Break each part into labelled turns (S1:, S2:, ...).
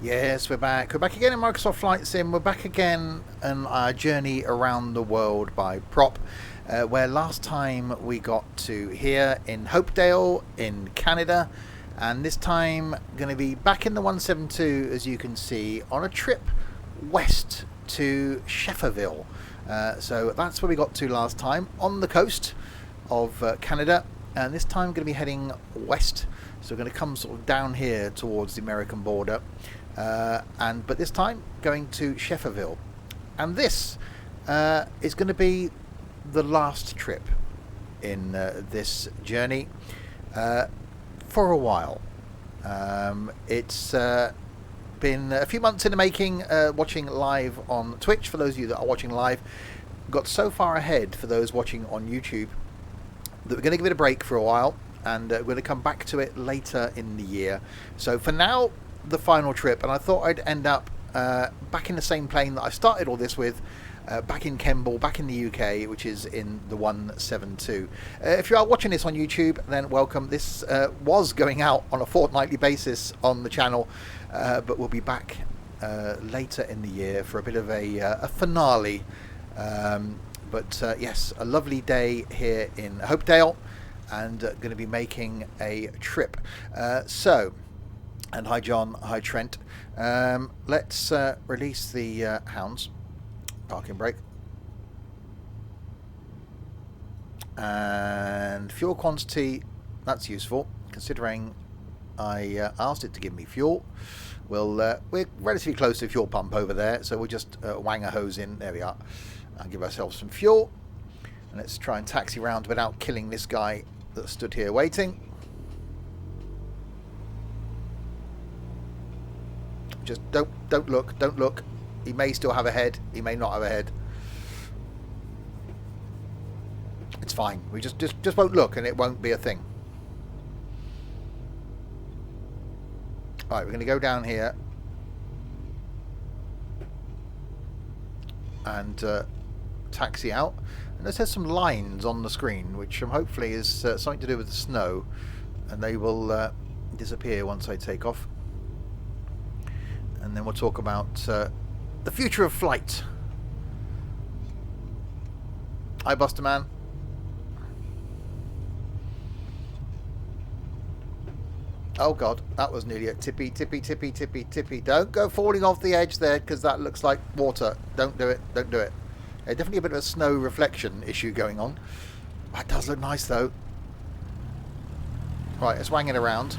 S1: Yes, we're back. We're back again in Microsoft Flight Sim. We're back again on our journey around the world by prop, where last time we got to here in Hopedale in Canada, and this time going to be back in the 172, as you can see, on a trip west to Schefferville. So that's where we got to last time, on the coast of Canada, and this time going to be heading west. So we're going to come sort of down here towards the American border. But this time going to Schefferville, and this is going to be the last trip in this journey for a while. It's been a few months in the making, watching live on Twitch. For those of you that are watching live, got so far ahead for those watching on YouTube that we're going to give it a break for a while, and we're going to come back to it later in the year. So for now, the final trip, and I thought I'd end up back in the same plane that I started all this with, back in Kemble, back in the UK, which is in the 172. If you are watching this on YouTube, then welcome. This was going out on a fortnightly basis on the channel, but we'll be back later in the year for a bit of a finale. Yes, a lovely day here in Hopedale, and going to be making a trip. And hi John, hi Trent. Let's release the hounds. Parking brake. And fuel quantity, that's useful, considering I asked it to give me fuel. We're relatively close to the fuel pump over there, so we'll just wang a hose in. There we are. And give ourselves some fuel. And let's try and taxi around without killing this guy that stood here waiting. Just don't look. He may still have a head. He may not have a head. It's fine. We just won't look, and it won't be a thing. All right, we're going to go down here and taxi out. And it says some lines on the screen, which hopefully is something to do with the snow, and they will disappear once I take off. And then we'll talk about the future of flight. Hi, Buster Man. Oh God, that was nearly a tippy. Don't go falling off the edge there, because that looks like water. Don't do it. Definitely a bit of a snow reflection issue going on. That does look nice though. Right, let's wang it around.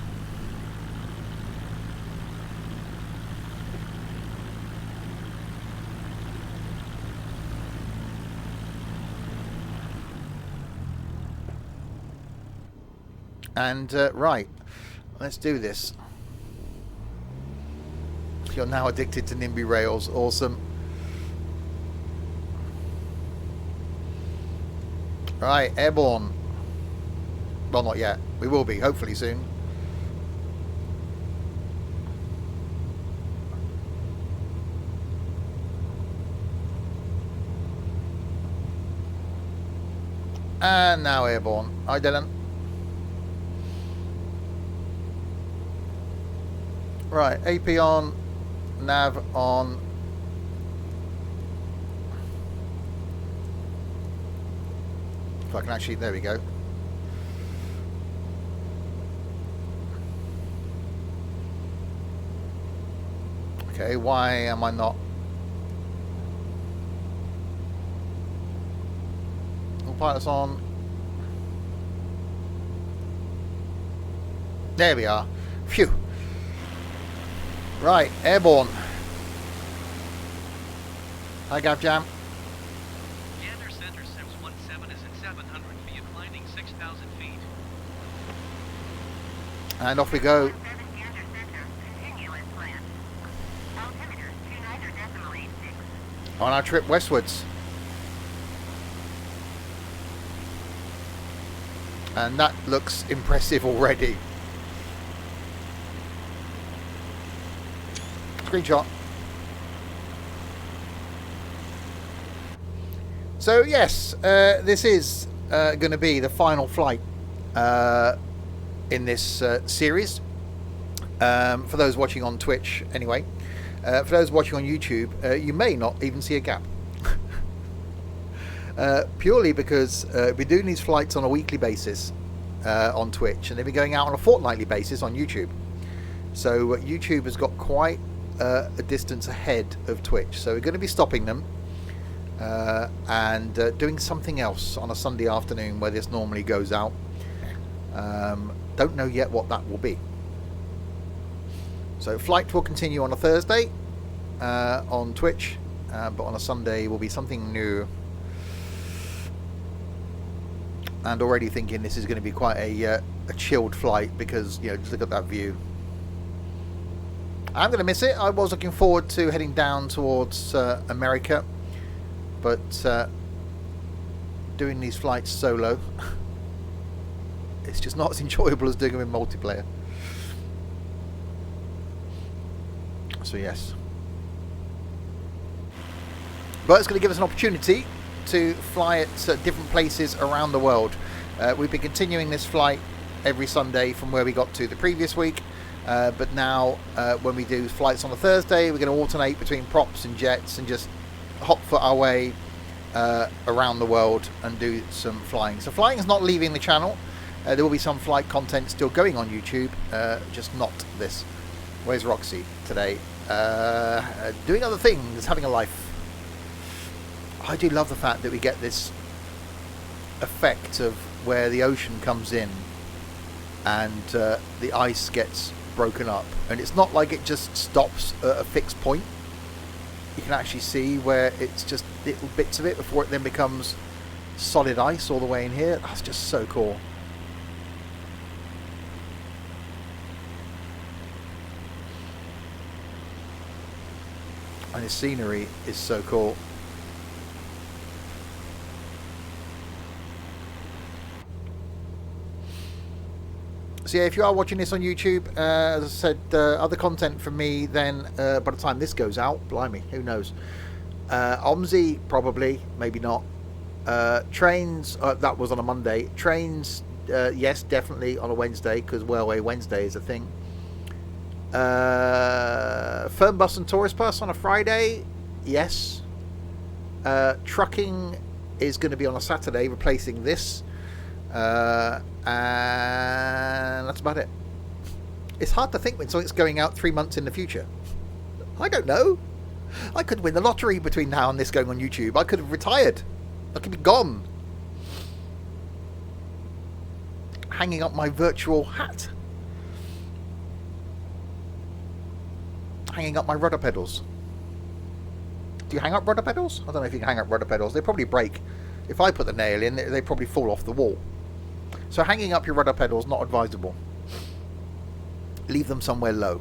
S1: And right, let's do this. You're now addicted to NIMBY rails. Awesome. Right, airborne. Well, not yet. We will be, hopefully soon. And now airborne. Hi, Dylan. Right, AP on, nav on. If I can actually, there we go. Okay, why am I not? All pilots on. There we are. Phew. Right, airborne. Hi, Gav Jam.
S2: Gander Center Sims 17 is at 700 feet, climbing 6,000 feet.
S1: And off we go. On our trip westwards. And that looks impressive already. Screenshot. So yes, this is going to be the final flight in this series. For those watching on Twitch, anyway. For those watching on YouTube, you may not even see a gap. Purely because we're doing these flights on a weekly basis on Twitch, and they'll be going out on a fortnightly basis on YouTube. So YouTube has got quite a distance ahead of Twitch. So we're going to be stopping them and doing something else on a Sunday afternoon where this normally goes out. Don't know yet what that will be. So flight will continue on a Thursday on Twitch, but on a Sunday will be something new. And already thinking this is going to be quite a chilled flight because, you know, just look at that view. I'm going to miss it. I was looking forward to heading down towards America, but doing these flights solo, it's just not as enjoyable as doing them in multiplayer. So yes, but it's going to give us an opportunity to fly at different places around the world. We've been continuing this flight every Sunday from where we got to the previous week, but now when we do flights on a Thursday, we're going to alternate between props and jets and just hop foot our way around the world and do some flying. So flying is not leaving the channel. There will be some flight content still going on YouTube, just not this. Where's Roxy today? Doing other things, having a life. I do love the fact that we get this effect of where the ocean comes in and the ice gets broken up, and it's not like it just stops at a fixed point. You can actually see where it's just little bits of it before it then becomes solid ice all the way in here. That's just so cool. And the scenery is so cool. So yeah, if you are watching this on YouTube, as I said, other content from me then by the time this goes out, blimey, who knows. OMSI, probably, maybe not. Trains, that was on a Monday. Trains, yes, definitely on a Wednesday, because Wellway Wednesday is a thing. Firm Bus and Tourist Bus on a Friday, yes. Trucking is going to be on a Saturday, replacing this. And that's about it. It's hard to think when something's going out 3 months in the future. I don't know. I could win the lottery between now and this going on YouTube. I could have retired. I could be gone. Hanging up my virtual hat. Hanging up my rudder pedals. Do you hang up rudder pedals? I don't know if you can hang up rudder pedals. They probably break. If I put the nail in, they probably fall off the wall. So hanging up your rudder pedals, not advisable. Leave them somewhere low.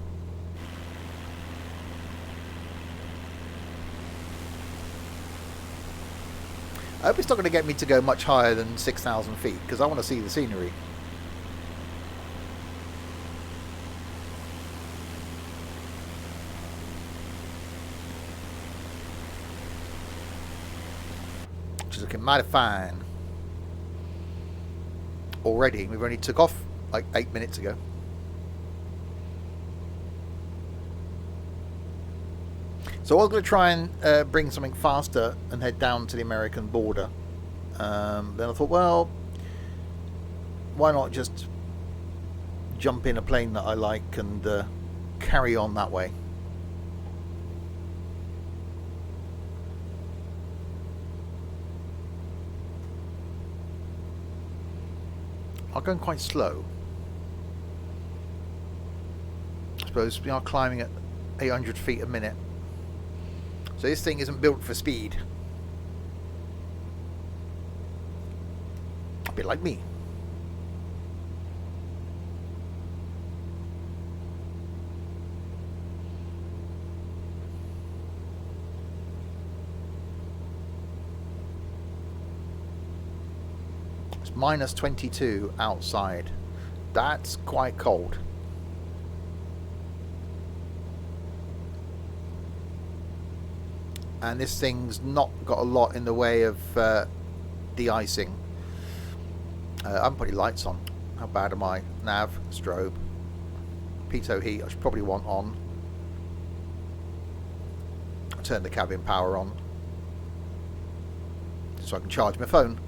S1: I hope it's not going to get me to go much higher than 6,000 feet, because I want to see the scenery. Which is looking mighty fine. Already, we've only took off like 8 minutes ago. So I was going to try and bring something faster and head down to the American border. Then I thought, well, why not just jump in a plane that I like and carry on that way. I'm going quite slow. I suppose we are climbing at 800 feet a minute. So this thing isn't built for speed. A bit like me. It's minus 22 outside. That's quite cold. And this thing's not got a lot in the way of de-icing. I haven't put any lights on. How bad am I? Nav, strobe, pitot heat. I should probably want on. turn the cabin power on so I can charge my phone.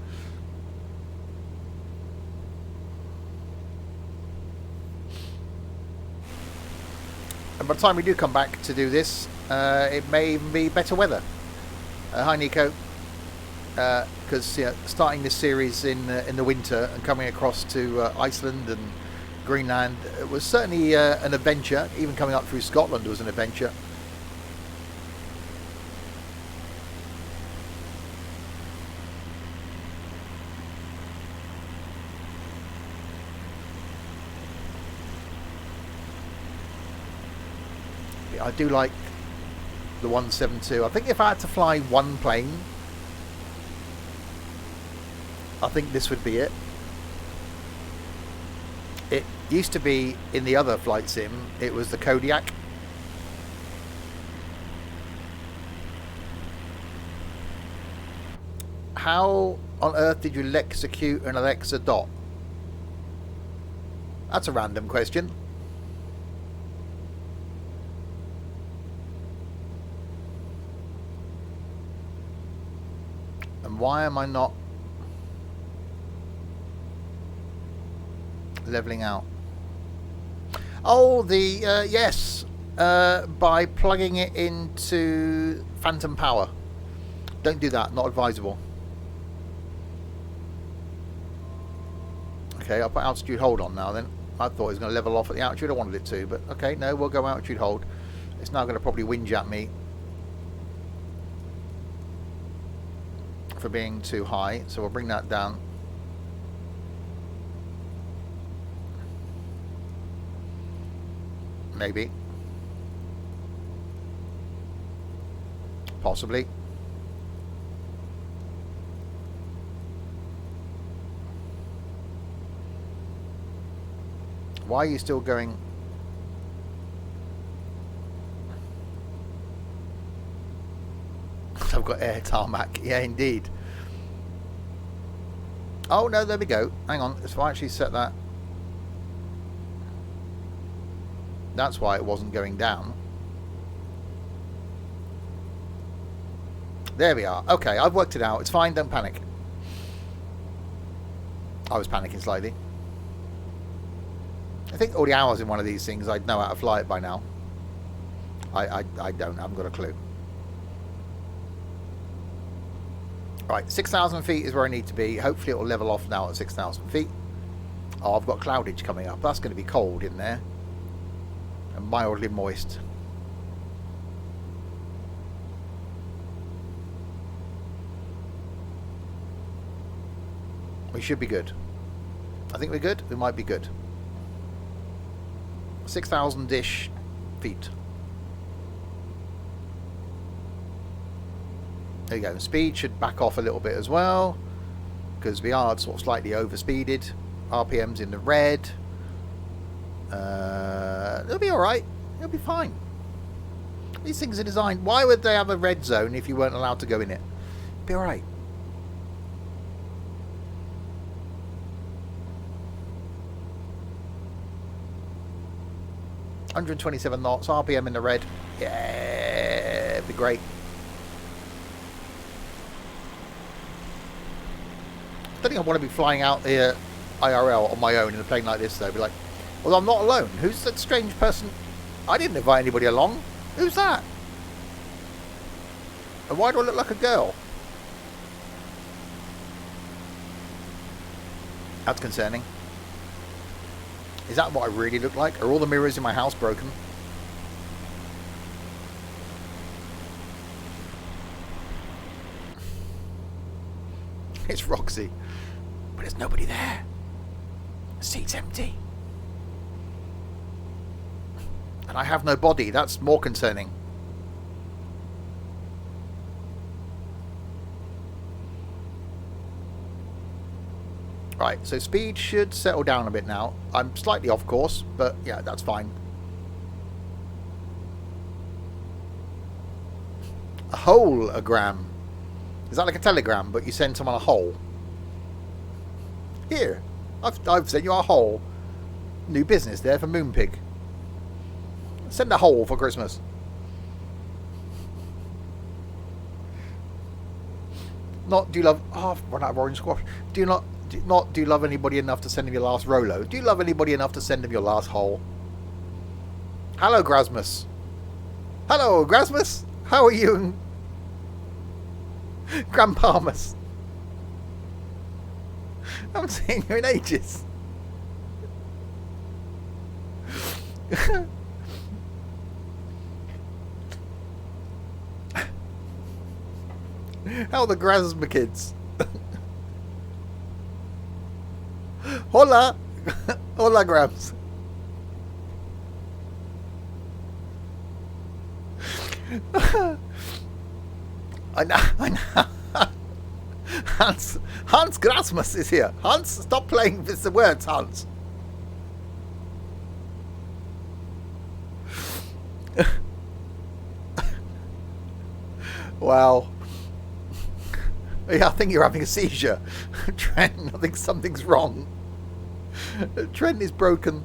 S1: And by the time we do come back to do this, it may even be better weather. Hi Nico. Because starting this series in the winter and coming across to Iceland and Greenland, it was certainly an adventure. Even coming up through Scotland was an adventure. I do like the 172. I think if I had to fly one plane, I think this would be it. It used to be in the other flight sim, it was the Kodiak. How on earth did you execute an Alexa dot? That's a random question. And why am I not leveling out? Oh, the yes, by plugging it into phantom power. Don't do that, not advisable. Okay, I'll put altitude hold on now then. I thought it was going to level off at the altitude I wanted it to, but okay, no, we'll go altitude hold. It's now going to probably whinge at me for being too high, so we'll bring that down. Maybe. Possibly. Why are you still going? I've got air tarmac. Yeah, indeed. Oh, no, there we go. Hang on. If I actually set that. That's why it wasn't going down. There we are. Okay, I've worked it out. It's fine. Don't panic. I was panicking slightly. I think all the hours in one of these things, I'd know how to fly it by now. I don't. I haven't got a clue. Right, 6,000 feet is where I need to be. Hopefully it will level off now at 6,000 feet. Oh, I've got cloudage coming up. That's going to be cold in there. And mildly moist. We should be good. I think we're good. We might be good. 6,000-ish feet. There you go. Speed should back off a little bit as well, because we are sort of slightly overspeeded. RPM's in the red. It'll be alright. It'll be fine. These things are designed... Why would they have a red zone if you weren't allowed to go in it? It'll be alright. $127 knots, RPM in the red. Yeah, it'd be great. I don't think I want to be flying out here IRL on my own in a plane like this though. Be like, well, I'm not alone. Who's that strange person? I didn't invite anybody along. Who's that? And why do I look like a girl? That's concerning. Is that what I really look like? Are all the mirrors in my house broken? It's Roxy. But there's nobody there. The seat's empty. And I have no body. That's more concerning. Right, so speed should settle down a bit now. I'm slightly off course, but yeah, that's fine. A hologram. Is that like a telegram, but you send someone a hole? Here, I've sent you a hole. New business there for Moonpig. Send a hole for Christmas. Not do you love... Oh, I've run out of orange squash. Do you not do you love anybody enough to send him your last Rolo? Do you love anybody enough to send him your last hole? Hello, Grasmus. Hello, Grasmus. How are you? Grandpamus. I haven't seen you in ages. How are the Grasmus kids? Hola. Hola, Grams. I know. Hans Grasmus is here. Hans, stop playing with the words, Hans. Wow. Yeah, I think you're having a seizure. Trent, I think something's wrong. Trent is broken.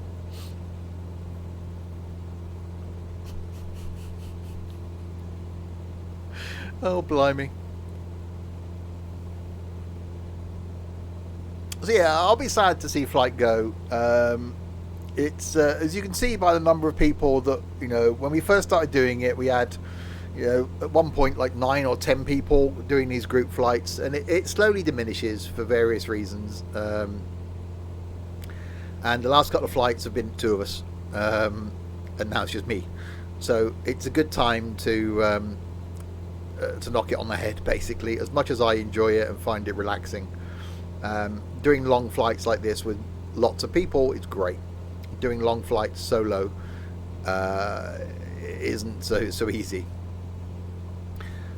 S1: Oh, blimey. So yeah, I'll be sad to see Flight go. It's as you can see by the number of people that, you know, when we first started doing it, we had, you know, at one point like 9 or 10 people doing these group flights, and it slowly diminishes for various reasons. And the last couple of flights have been 2 of us, and now it's just me. So it's a good time to knock it on the head, basically. As much as I enjoy it and find it relaxing, doing long flights like this with lots of people, it's great. Doing long flights solo isn't so easy.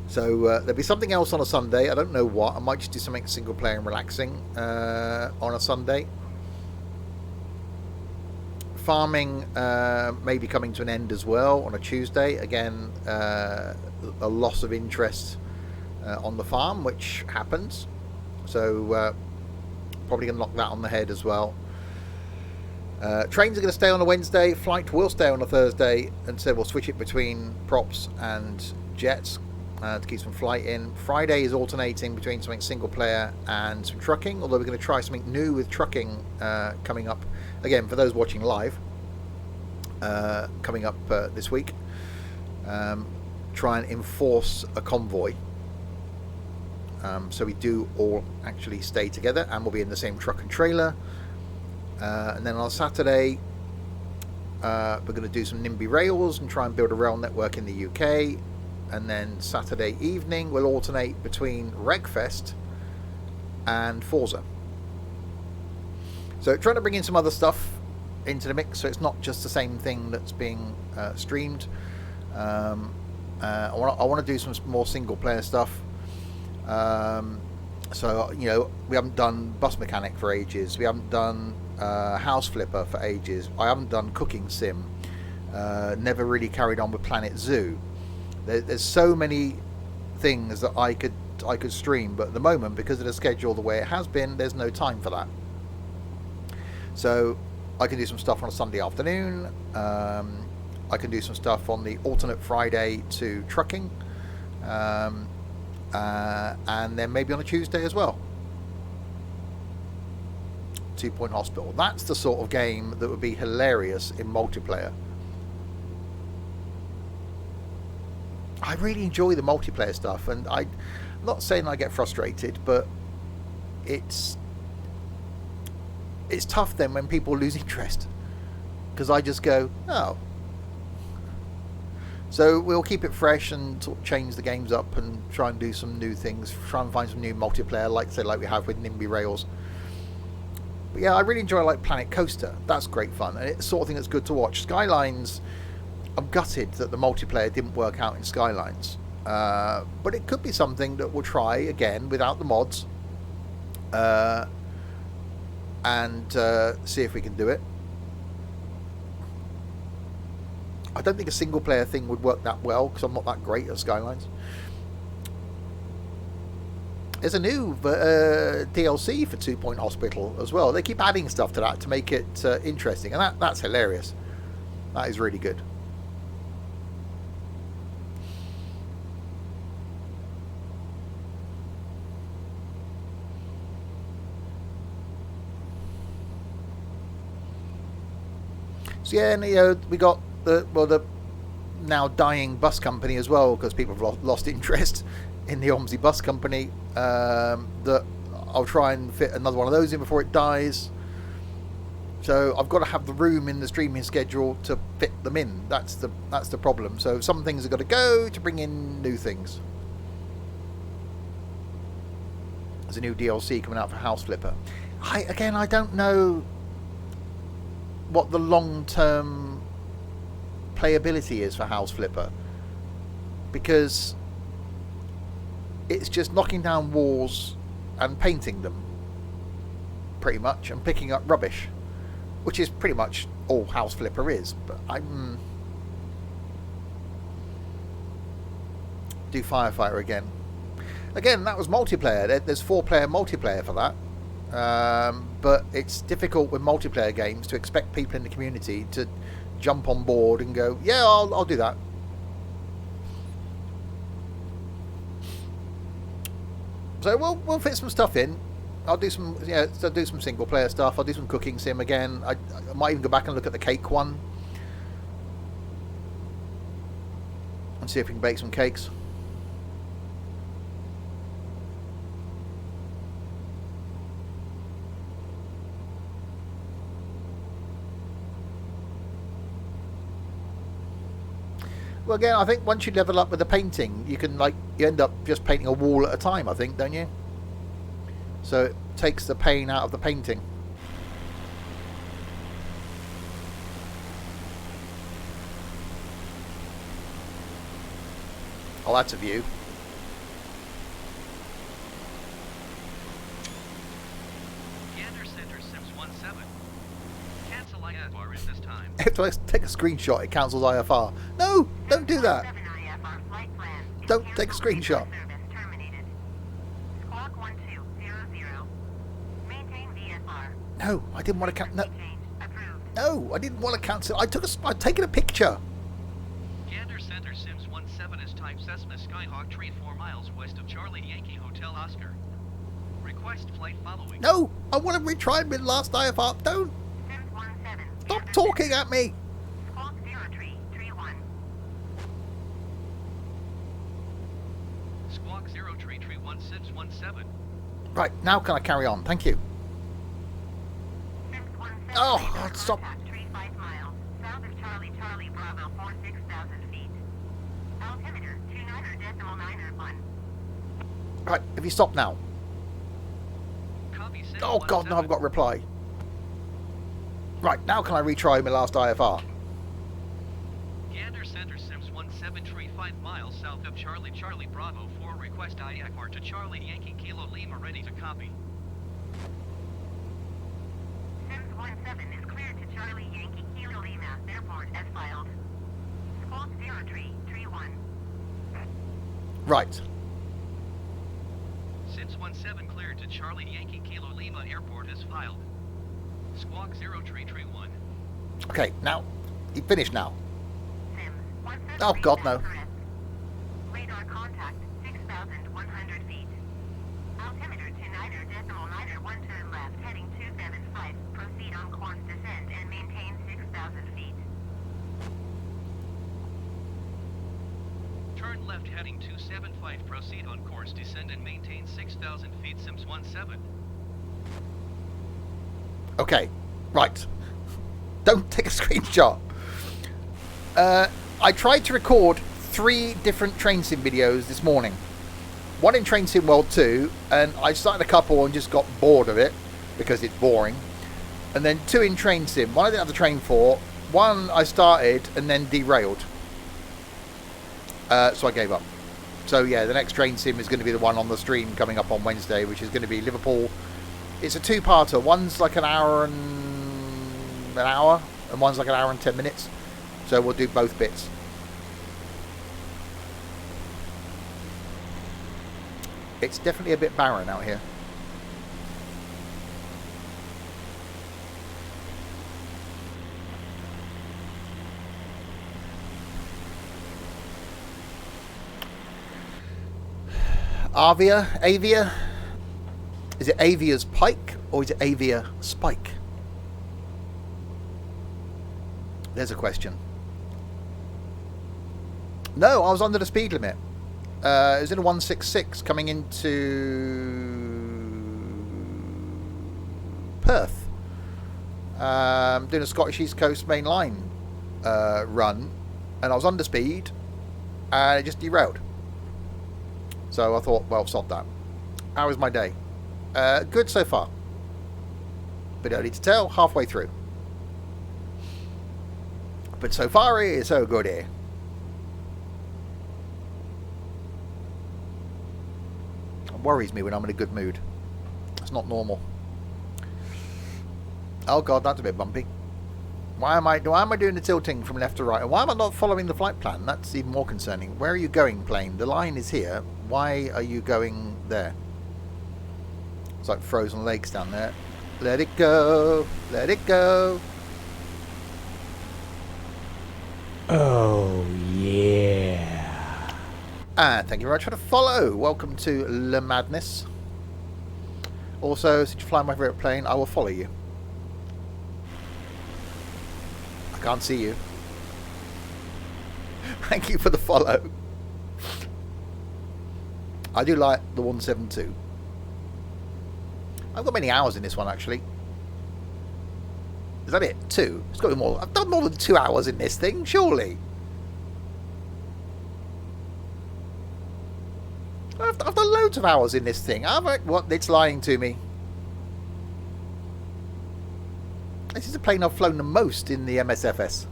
S1: So there'll be something else on a Sunday. I don't know what. I might just do something single player and relaxing on a Sunday. Farming may be coming to an end as well on a Tuesday. Again, a loss of interest on the farm, which happens. So probably going to knock that on the head as well. Trains are going to stay on a Wednesday. Flight will stay on a Thursday, and so we'll switch it between props and jets to keep some flight in. Friday is alternating between something single player and some trucking, although we're going to try something new with trucking coming up. Again, for those watching live, coming up this week, try and enforce a convoy. So we do all actually stay together, and we'll be in the same truck and trailer. And then on Saturday, we're going to do some NIMBY rails and try and build a rail network in the UK. And then Saturday evening, we'll alternate between Wreckfest and Forza. So trying to bring in some other stuff into the mix, so it's not just the same thing that's being streamed. I want to do some more single player stuff. So, you know, we haven't done Bus Mechanic for ages. We haven't done House Flipper for ages. I haven't done Cooking Sim. Never really carried on with Planet Zoo. There's so many things that I could stream, but at the moment, because of the schedule the way it has been, there's no time for that. So I can do some stuff on a Sunday afternoon. I can do some stuff on the alternate Friday to trucking. And then maybe on a Tuesday as well. 2 Point Hospital. That's the sort of game that would be hilarious in multiplayer. I really enjoy the multiplayer stuff, and I'm not saying I get frustrated, but it's tough then when people lose interest, because I just go, oh. So we'll keep it fresh and sort of change the games up and try and do some new things, try and find some new multiplayer, like we have with NIMBY Rails. But yeah, I really enjoy like Planet Coaster. That's great fun, and it's the sort of thing that's good to watch. Skylines, I'm gutted that the multiplayer didn't work out in Skylines, but it could be something that we'll try again without the mods, and see if we can do it. I don't think a single player thing would work that well, because I'm not that great at Skylines. There's a new DLC for 2 Point Hospital as well. They keep adding stuff to that to make it interesting, and that's hilarious. That is really good. So yeah, and, you know, we got the now dying bus company as well, because people have lost interest in the OMSI bus company. That I'll try and fit another one of those in before it dies. So I've got to have the room in the streaming schedule to fit them in. That's the problem. So some things have got to go to bring in new things. There's a new DLC coming out for House Flipper. I don't know what the long-term playability is for House Flipper, because it's just knocking down walls and painting them, pretty much, and picking up rubbish, which is pretty much all House Flipper is. But do Firefighter again. Again, that was multiplayer. There's 4-player multiplayer for that. But it's difficult with multiplayer games to expect people in the community to jump on board and go, yeah, I'll do that. So we'll fit some stuff in. I'll do some single player stuff. I'll do some cooking sim again. I might even go back and look at the cake one and see if we can bake some cakes. Well, again, I think once you level up with the painting, you can you end up just painting a wall at a time, I think, don't you? So it takes the pain out of the painting. Oh, that's a view.
S2: Gander Center Sims 17. Cancel IFR at this time.
S1: If I take a screenshot, it cancels IFR. No, don't do that. Don't take a screenshot. No, I didn't want to cancel. No, I didn't want to cancel. I'd taken a picture.
S2: Gander Center Sims 17 is type Cessna Skyhawk Tree 4 miles west of Charlie Yankee Hotel Oscar. Request flight following.
S1: No, I want to retry mid last IFR. Don't. Stop talking at me.
S2: Squawk 0331. Squawk 0331 Sims 17.
S1: Right, now can I carry on? Thank you. Oh, God, stop.
S2: 3 5 miles south of Charlie Charlie Bravo 46,000 feet. Altimeter 29.901.
S1: Right, have you stopped now?
S2: Copy.
S1: Oh, God, no, I've got a reply. Right, now can I retry my last IFR?
S2: Gander Center Sims 17 5 miles south of Charlie Charlie Bravo 4. Request IFR to Charlie Yankee Kilo Lima ready to copy. Sims 17 is cleared to Charlie Yankee Kilo Lima Airport as filed. Squawk 0331.
S1: Right.
S2: Sims 17 cleared to Charlie Yankee Kilo Lima Airport as filed. Squawk 0331.
S1: Okay, now, you finished now.
S2: Sims 17
S1: Oh, God, no.
S2: correct. Radar contact 6,100 feet. Altimeter to 9.901 turn left heading 275. Proceed on course descend and maintain 6,000 feet. Turn left heading 275. Proceed on course descend and maintain 6,000 feet. Sims 17.
S1: Okay, right. Don't take a screenshot. I tried to record 3 different train sim videos this morning. One in Train Sim World 2, and I started a couple and just got bored of it because it's boring. And then 2 in Train Sim. One I didn't have the train for. One I started and then derailed. So I gave up. So yeah, the next Train Sim is going to be the one on the stream coming up on Wednesday, which is going to be Liverpool. It's a 2-parter. One's like an hour, and one's like an hour and 10 minutes. So we'll do both bits. It's definitely a bit barren out here. Avia? Is it Avia's Pike or is it Avia Spike? There's a question. No, I was under the speed limit. It was in a 166 coming into Perth. Doing a Scottish East Coast Main Line run, and I was under speed, and it just derailed. So I thought, well, sod that. How was my day? Good so far. Bit early to tell, halfway through. But so far, it is so good here. It worries me when I'm in a good mood. It's not normal. Oh god, that's a bit bumpy. Why am I doing the tilting from left to right? And why am I not following the flight plan? That's even more concerning. Where are you going, plane? The line is here. Why are you going there? It's like frozen lakes down there. Let it go. Let it go.
S3: Oh, yeah.
S1: And thank you very much for the follow. Welcome to Le Madness. Also, since you fly my favourite plane, I will follow you. I can't see you. Thank you for the follow. I do like the 172. I've got many hours in this one, actually. Is that it? 2? It's got to be more. I've done more than 2 hours in this thing, surely. I've done loads of hours in this thing. What? It's lying to me. This is the plane I've flown the most in the MSFS.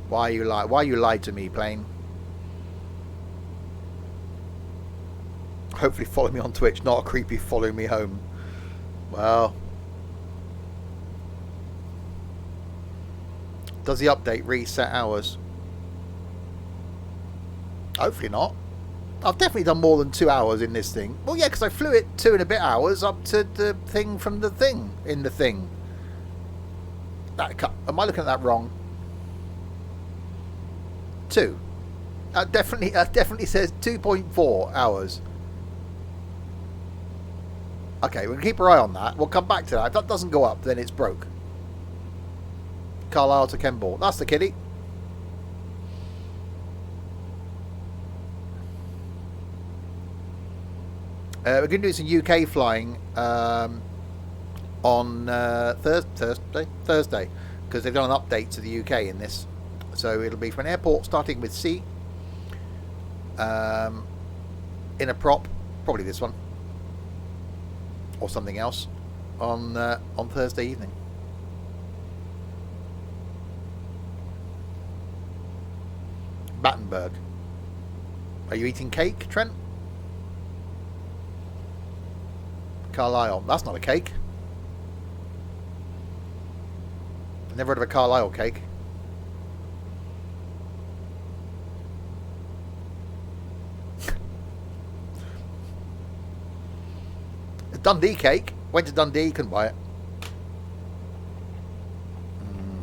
S1: Why you lie to me, plane? Hopefully follow me on Twitch, not a creepy follow me home. Well, does the update reset hours? Hopefully not. I've definitely done more than 2 hours in this thing. Well, yeah, because I flew it 2 and a bit hours up to the thing from the thing in the thing. Am I looking at that wrong? 2. That definitely says 2.4 hours. Okay, we'll keep our eye on that. We'll come back to that. If that doesn't go up, then it's broke. Carlisle to Kemble. That's the kiddie. We're going to do some UK flying on Thursday, because they've done an update to the UK in this. So it'll be from an airport starting with C, in a prop, probably this one, or something else, on Thursday evening. Battenberg. Are you eating cake, Trent? Carlisle. That's not a cake. I've never heard of a Carlisle cake. A Dundee cake. Went to Dundee, couldn't buy it.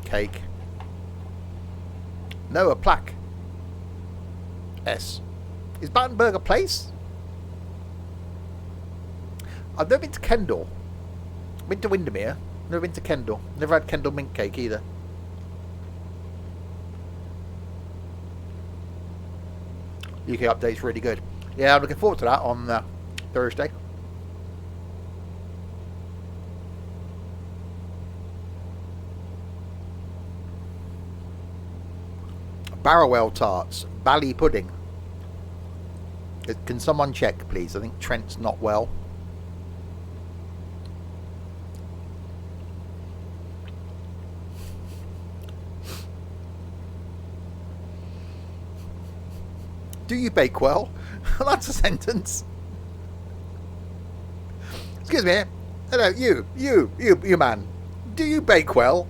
S1: Cake. No, a plaque. S. Is Battenberg a place? I've never been to Kendal. Been to Windermere. Never been to Kendal. Never had Kendal mint cake either. UK update's really good. Yeah, I'm looking forward to that on Thursday. Barrowell tarts. Bally pudding. Can someone check, please? I think Trent's not well. Do you bake well? That's a sentence. Excuse me. Hello, you man. Do you bake well?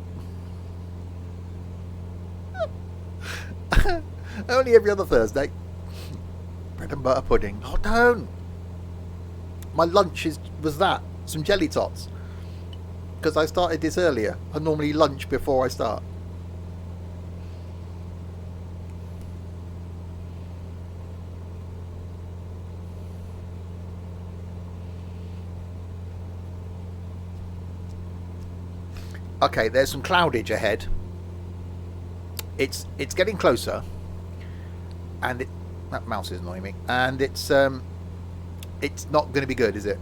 S1: Only every other Thursday. Bread and butter pudding. Oh, don't. My lunch was that. Some jelly tots. Because I started this earlier. I normally lunch before I start. Okay, there's some cloudage ahead. It's getting closer, and that mouse is annoying me. And it's not going to be good, is it?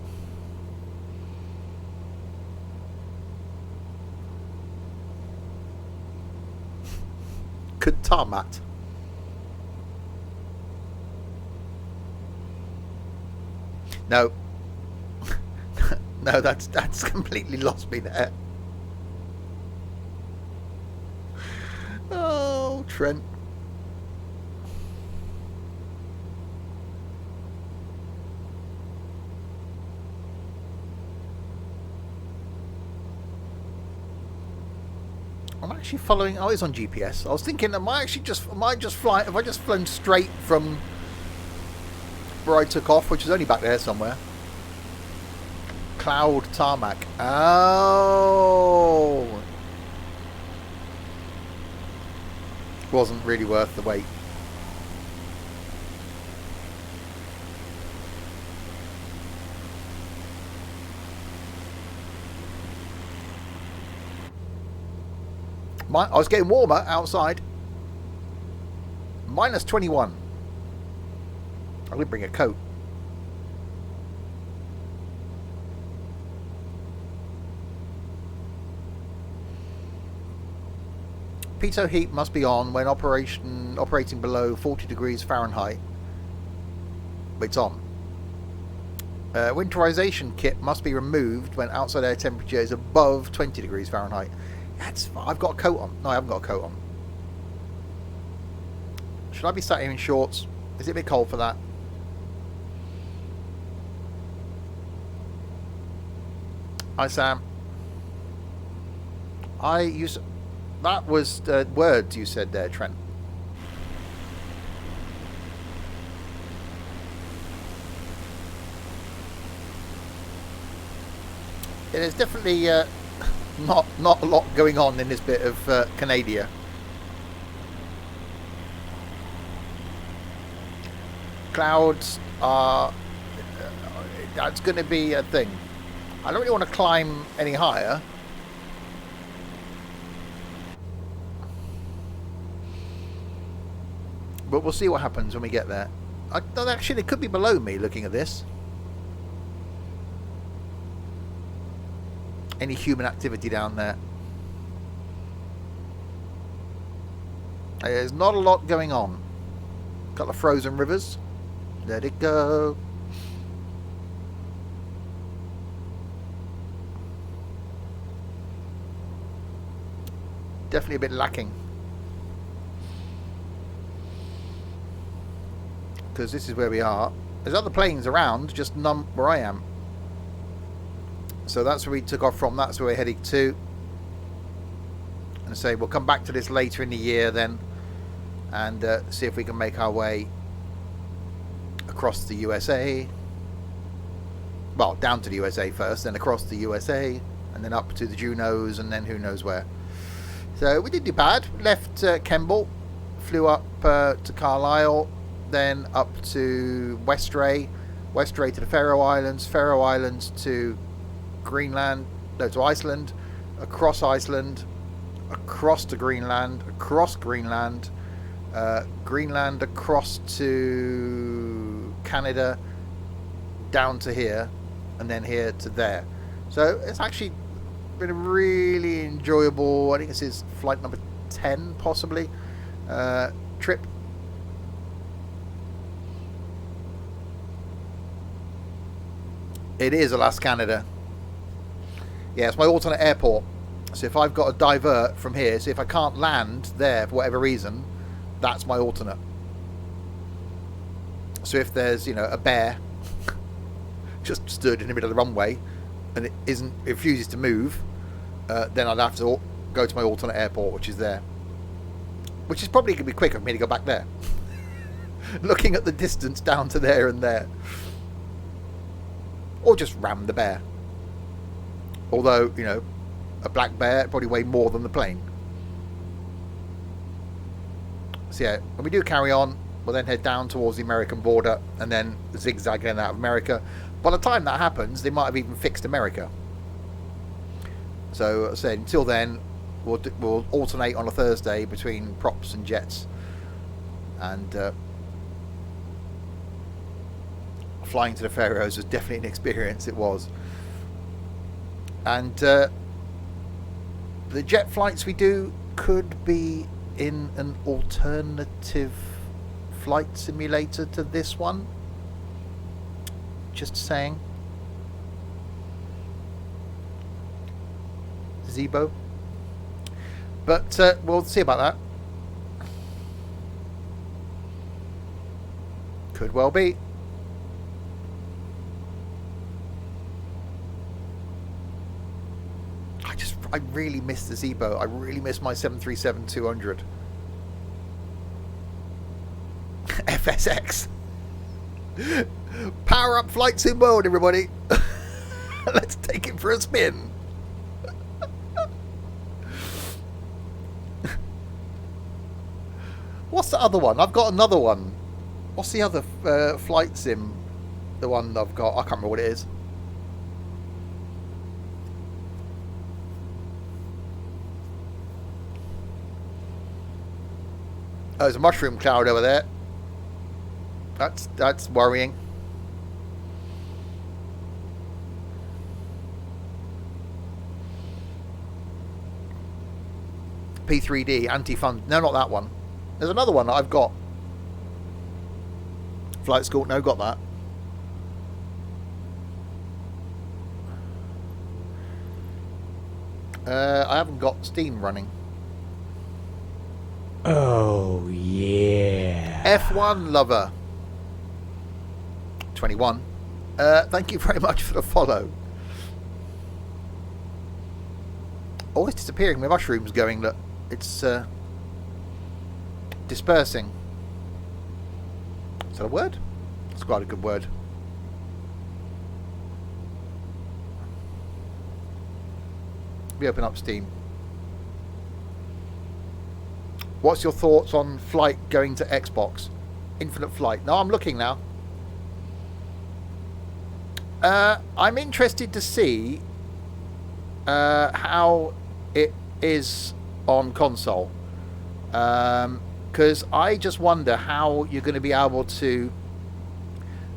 S1: Good tarmac. No. No, that's completely lost me there. Oh, Trent. I'm actually following. Oh, it's on GPS. I was thinking, have I just flown straight from where I took off, which is only back there somewhere? Cloud tarmac. Oh, wasn't really worth the wait. I was getting warmer outside. Minus 21. I didn't bring a coat. Pitot heat must be on when operating below 40 degrees Fahrenheit. It's on. Winterization kit must be removed when outside air temperature is above 20 degrees Fahrenheit. I've got a coat on. No, I haven't got a coat on. Should I be sat here in shorts? Is it a bit cold for that? Hi, Sam. That was words you said there, Trent. There's definitely not a lot going on in this bit of Canada. Clouds are that's going to be a thing. I don't really want to climb any higher. But we'll see what happens when we get there. Actually, it could be below me looking at this. Any human activity down there? There's not a lot going on. Couple of frozen rivers. Let it go. Definitely a bit lacking. Because this is where we are. There's other planes around, just none where I am. So that's where we took off from. That's where we're heading to. And say we'll come back to this later in the year then, and see if we can make our way across the USA. Well, down to the USA first, then across the USA, and then up to the Junos, and then who knows where. So we didn't do bad. Left Kemble, flew up to Carlisle, then up to Westray to the Faroe Islands to Greenland, no, to Iceland, across Iceland, across to Greenland, across Greenland, Greenland across to Canada, down to here, and then here to there. So it's actually been a really enjoyable, I think this is flight number 10 possibly, trip. It is Alaska, Canada. Yeah, it's my alternate airport. So if I've got to divert from here, so if I can't land there for whatever reason, that's my alternate. So if there's, you know, a bear just stood in the middle of the runway and it refuses to move, then I'd have to go to my alternate airport, which is there. Which is probably going to be quicker for me to go back there. Looking at the distance down to there and there. Or just ram the bear. Although, you know, a black bear probably weigh more than the plane. So yeah, when we do carry on, we'll then head down towards the American border and then zigzag in out of America. By the time that happens, they might have even fixed America. So I said until then, we'll alternate on a Thursday between props and jets, and flying to the Faroes was definitely an experience. It was, and the jet flights we do could be in an alternative flight simulator to this one. Just saying. Zebo. But we'll see about that. Could well be. I really miss the Zebo. I really miss my 737-200. FSX. Power up flight sim mode, everybody. Let's take it for a spin. What's the other one? I've got another one. What's the other flight sim? The one I've got. I can't remember what it is. Oh, there's a mushroom cloud over there. That's worrying. P3D anti-fund. No, not that one. There's another one that I've got. Flight School. No, got that. I haven't got Steam running.
S3: Oh, yeah.
S1: F1 lover. 21. Thank you very much for the follow. Always disappearing. My mushroom's going. Look, it's dispersing. Is that a word? It's quite a good word. We open up Steam. What's your thoughts on Flight going to Xbox? Infinite Flight. No, I'm looking now. I'm interested to see how it is on console. Because I just wonder how you're going to be able to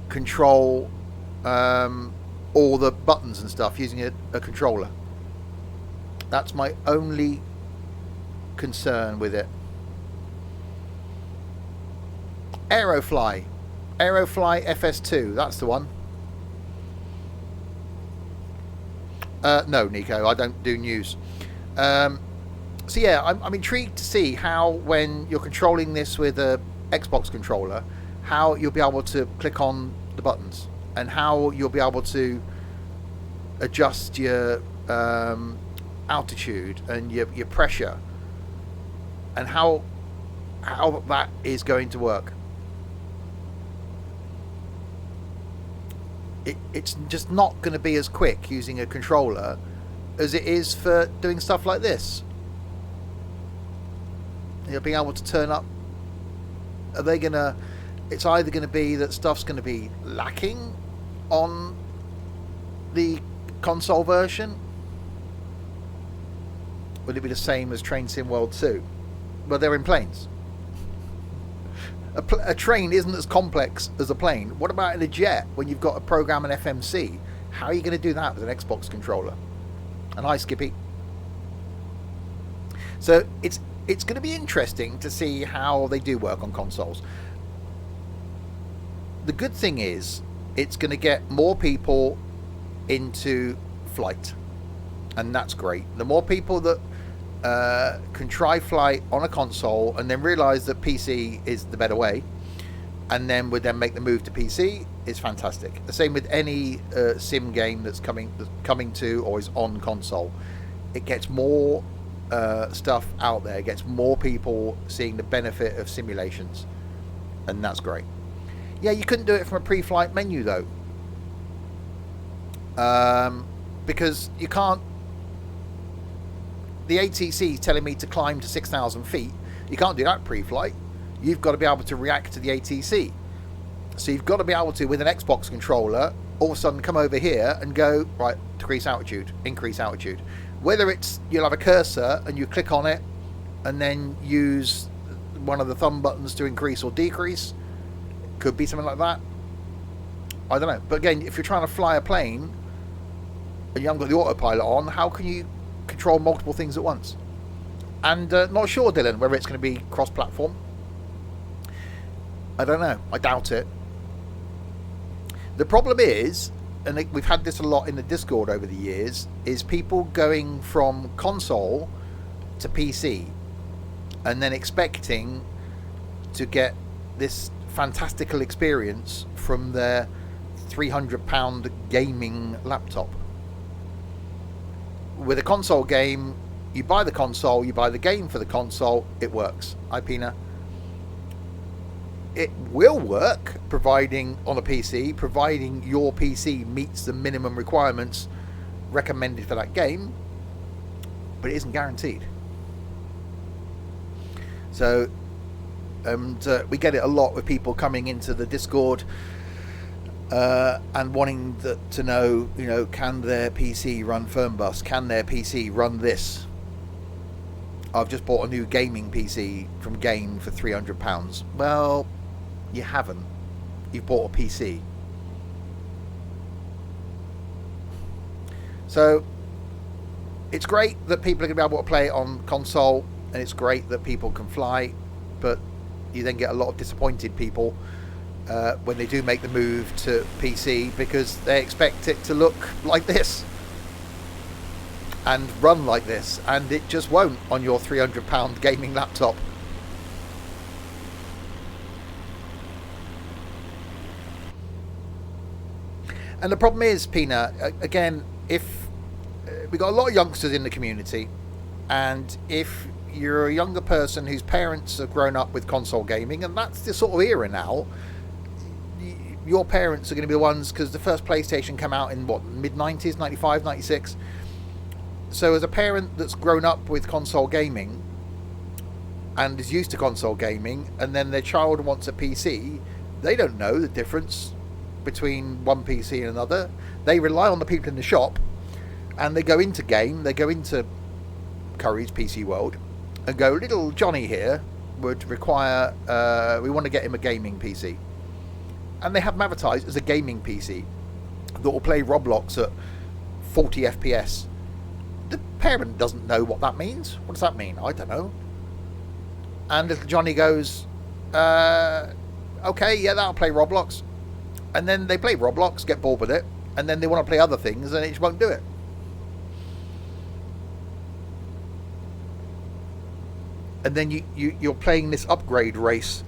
S1: control all the buttons and stuff using a controller. That's my only concern with it. Aerofly FS2, that's the one. No, Nico, I don't do news. So yeah, I'm intrigued to see how, when you're controlling this with a Xbox controller, how you'll be able to click on the buttons and how you'll be able to adjust your altitude and your pressure, and how that is going to work. It's just not going to be as quick using a controller as it is for doing stuff like this. You're being able to turn up. Are they going to... It's either going to be that stuff's going to be lacking on the console version. Would it be the same as Train Sim World 2? Well, they're in planes. A train isn't as complex as a plane. What about in a jet when you've got a program and FMC? How are you going to do that with an Xbox controller? And hi, Skippy. So it's going to be interesting to see how they do work on consoles. The good thing is it's going to get more people into flight, and that's great. The more people that can try flight on a console and then realise that PC is the better way, and then would then make the move to PC, is fantastic. The same with any sim game that's coming to or is on console. It gets more stuff out there, it gets more people seeing the benefit of simulations, and that's great. Yeah, you couldn't do it from a pre-flight menu though, because you can't. The ATC is telling me to climb to 6,000 feet. You can't do that pre-flight. You've got to be able to react to the ATC. So you've got to be able to, with an Xbox controller, all of a sudden come over here and go, right, decrease altitude, increase altitude. Whether it's you'll have a cursor and you click on it and then use one of the thumb buttons to increase or decrease, could be something like that. I don't know. But again, if you're trying to fly a plane and you haven't got the autopilot on, how can you control multiple things at once? And not sure, Dylan, whether it's going to be cross-platform. I don't know. I doubt it. The problem is, and we've had this a lot in the Discord over the years, is people going from console to PC and then expecting to get this fantastical experience from their £300 gaming laptop. With a console game, you buy the console, you buy the game for the console, it works. Pina. It will work providing on a PC, providing your PC meets the minimum requirements recommended for that game, but it isn't guaranteed. So, and we get it a lot with people coming into the Discord and wanting to know, you know, can their PC run Firmbus? Can their PC run this? I've just bought a new gaming PC from Game for £300. Well, you haven't. You've bought a PC. So it's great that people are going to be able to play it on console, and it's great that people can fly, but you then get a lot of disappointed people when they do make the move to PC, because they expect it to look like this and run like this, and it just won't on your £300 gaming laptop. And the problem is, Pina, again, if we've got a lot of youngsters in the community, and if you're a younger person whose parents have grown up with console gaming, and that's the sort of era now, your parents are going to be the ones, because the first PlayStation came out in, what, mid-90s, 95, 96? So as a parent that's grown up with console gaming and is used to console gaming, and then their child wants a PC, they don't know the difference between one PC and another. They rely on the people in the shop, and they go into game, they go into Curry's PC World and go, little Johnny here would require, we want to get him a gaming PC. And they have them advertised as a gaming PC that will play Roblox at 40 FPS. The parent doesn't know what that means. What does that mean? I don't know. And little Johnny goes, okay, yeah, that'll play Roblox. And then they play Roblox, get bored with it, and then they want to play other things, and it just won't do it. And then you're playing this upgrade race,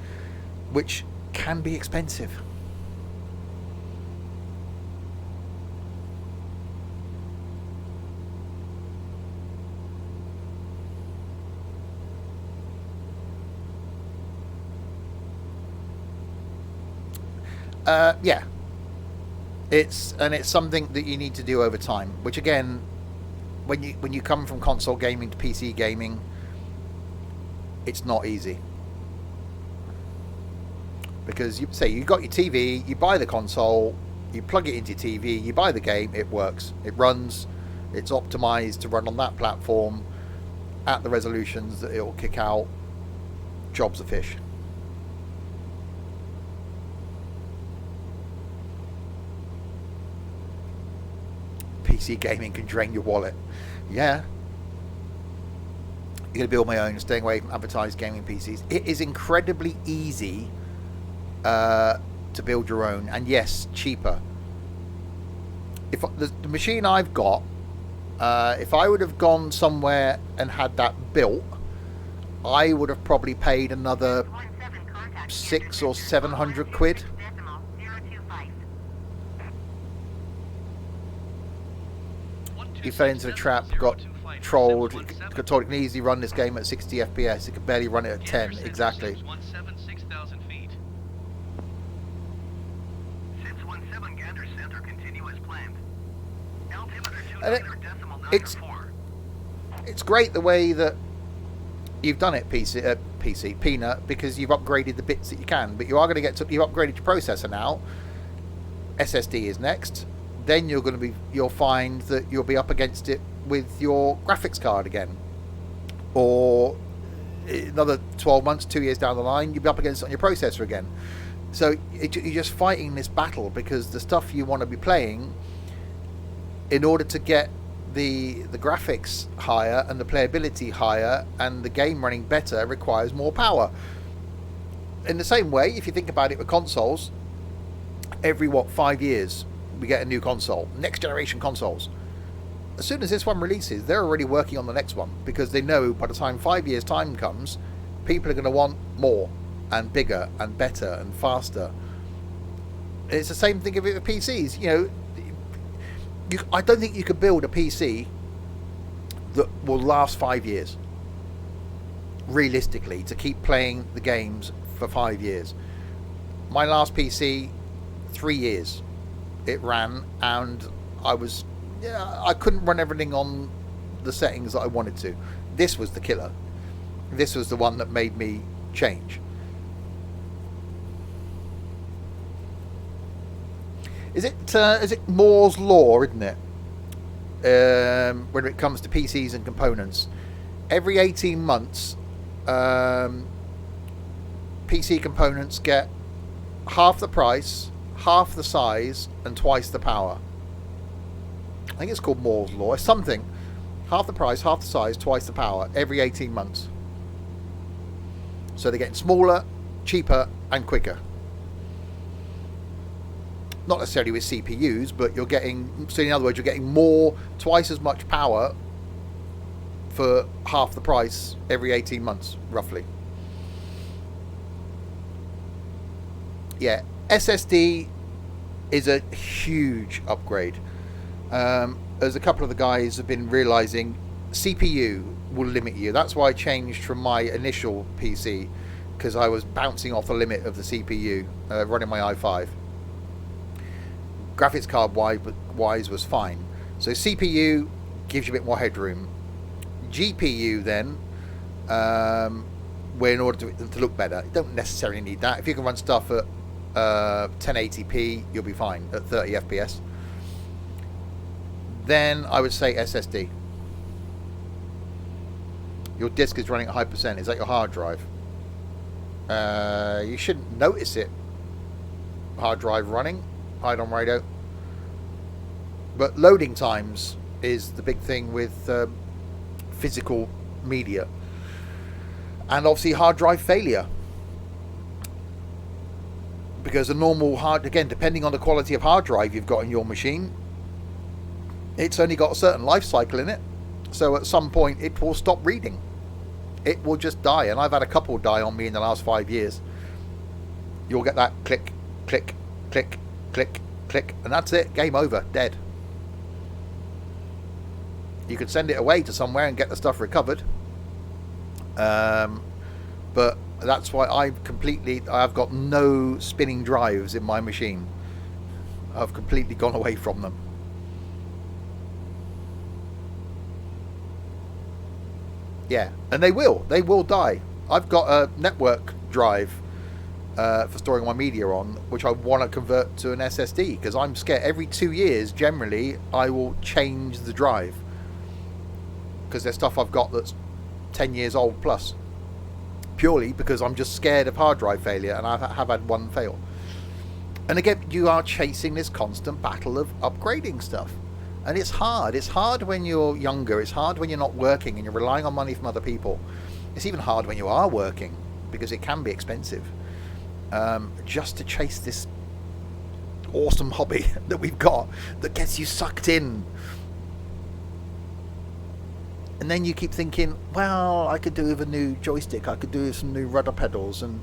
S1: which can be expensive. Yeah, it's something that you need to do over time. Which again, when you come from console gaming to PC gaming, it's not easy, because you got your TV, you buy the console, you plug it into your TV, you buy the game, it works, it runs, it's optimized to run on that platform at the resolutions that it'll kick out. Job's a fish. PC gaming can drain your wallet. Yeah. You're going to build my own, staying away from advertised gaming PCs. It is incredibly easy to build your own, and yes, cheaper. If the machine I've got, if I would have gone somewhere and had that built, I would have probably paid another 600 or 700 quid. He fell into the trap, got trolled, got told it can easily run this game at 60 FPS. It could barely run it at 10, exactly. And it's great the way that you've done it, PC Peanut, because you've upgraded the bits that you can. But you are going to get you've upgraded your processor now. SSD is next. Then you'll find that you'll be up against it with your graphics card again, or another 12 months, 2 years down the line, you'll be up against it on your processor again. So you're just fighting this battle, because the stuff you want to be playing, in order to get the graphics higher and the playability higher and the game running better, requires more power. In the same way, if you think about it with consoles, every 5 years we get a new console, next generation consoles. As soon as this one releases, they're already working on the next one, because they know by the time 5 years time comes, people are going to want more and bigger and better and faster. It's the same thing with PCs. I don't think you could build a PC that will last 5 years realistically, to keep playing the games for 5 years. My last PC, 3 years it ran, and I couldn't run everything on the settings that I wanted to. This was the killer. This was the one that made me change. Is it Moore's law, isn't it? When it comes to PCs and components, every 18 months, PC components get half the price, half the size, and twice the power. I think it's called Moore's law. It's something. Half the price, half the size, twice the power, every 18 months. So they're getting smaller, cheaper, and quicker. Not necessarily with CPUs, but you're getting... So in other words, you're getting twice as much power for half the price every 18 months, roughly. Yeah, SSD is a huge upgrade. As a couple of the guys have been realizing, CPU will limit you. That's why I changed from my initial PC, because I was bouncing off the limit of the CPU running my i5. Graphics card wise was fine. So CPU gives you a bit more headroom. GPU then, where in order to look better, you don't necessarily need that. If you can run stuff at 1080p, you'll be fine at 30 FPS. Then I would say SSD. Your disk is running at high percent. Is that your hard drive? You shouldn't notice it. Hard drive running. Hide-on radio. But loading times is the big thing with physical media. And obviously hard drive failure. Because a normal again, depending on the quality of hard drive you've got in your machine, it's only got a certain life cycle in it. So at some point it will stop reading. It will just die. And I've had a couple die on me in the last 5 years. You'll get that click, click, click, click, click, and that's it. Game over. Dead. You can send it away to somewhere and get the stuff recovered. But that's why I've got no spinning drives in my machine. I've completely gone away from them. Yeah, and they will die. I've got a network drive for storing my media on, which I want to convert to an SSD, because I'm scared every 2 years generally I will change the drive, because there's stuff I've got that's 10 years old plus, purely because I'm just scared of hard drive failure, and I have had one fail. And again, you are chasing this constant battle of upgrading stuff. And it's hard. It's hard when you're younger. It's hard when you're not working and you're relying on money from other people. It's even hard when you are working, because it can be expensive. Just to chase this awesome hobby that we've got that gets you sucked in. And then you keep thinking, well, I could do with a new joystick. I could do with some new rudder pedals, and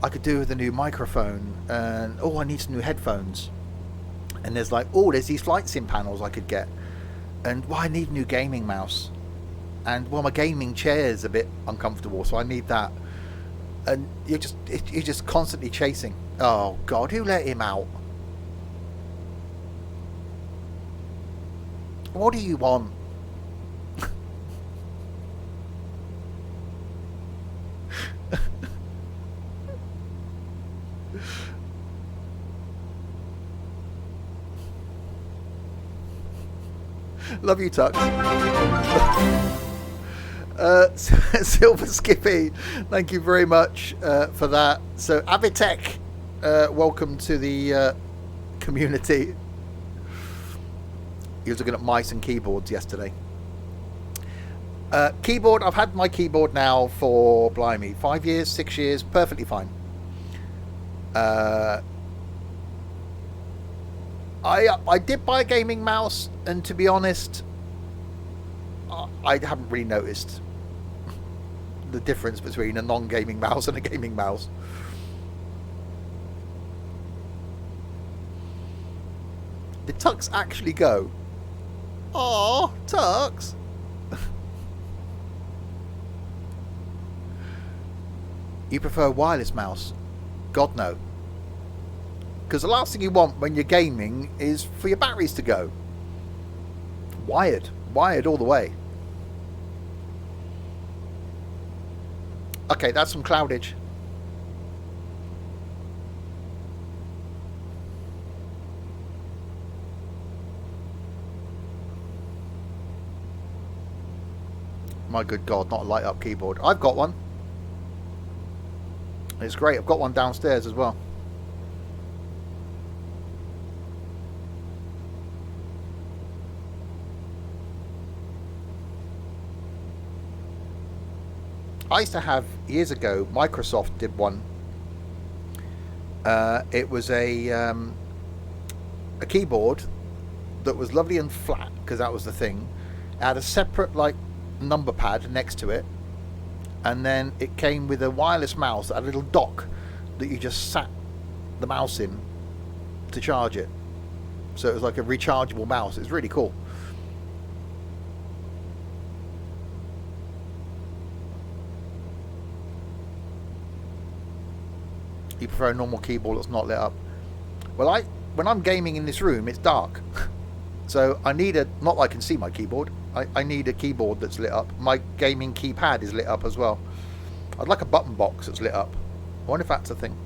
S1: I could do with a new microphone. And oh, I need some new headphones. And there's like, oh, there's these flight sim panels I could get. And, well, I need a new gaming mouse. And, well, my gaming chair is a bit uncomfortable, so I need that. And you're just constantly chasing. Oh, God, who let him out? What do you want? Love you, Tuck. Silver Skippy, thank you very much for that. So Avitek, welcome to the community. He was looking at mice and keyboards yesterday. Keyboard, I've had my keyboard now for, blimey, 5 years, 6 years, perfectly fine. I did buy a gaming mouse, and to be honest, I haven't really noticed the difference between a non-gaming mouse and a gaming mouse. Did Tux actually go? Oh, Tux! You prefer a wireless mouse? God, no. Because the last thing you want when you're gaming is for your batteries to go. Wired all the way. Okay, that's some cloudage. My good God, not a light up keyboard. I've got one. It's great. I've got one downstairs as well. I used to have, years ago, Microsoft did one. It was a keyboard that was lovely and flat, because that was the thing. It had a separate like number pad next to it, and then it came with a wireless mouse that had a little dock that you just sat the mouse in to charge it. So it was like a rechargeable mouse. It was really cool. You prefer a normal keyboard that's not lit up? Well, when I'm gaming in this room, it's dark. So I need not that I can see my keyboard. I need a keyboard that's lit up. My gaming keypad is lit up as well. I'd like a button box that's lit up. I wonder if that's a thing.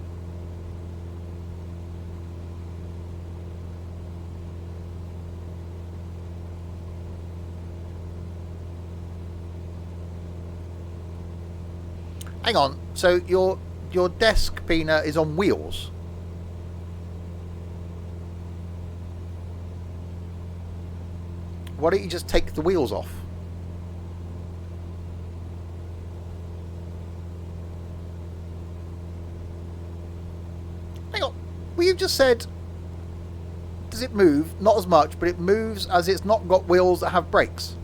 S1: Hang on. So your desk, Pina, is on wheels? Why don't you just take the wheels off? Hang on. Well, you've just said, does it move? Not as much, but it moves as it's not got wheels that have brakes.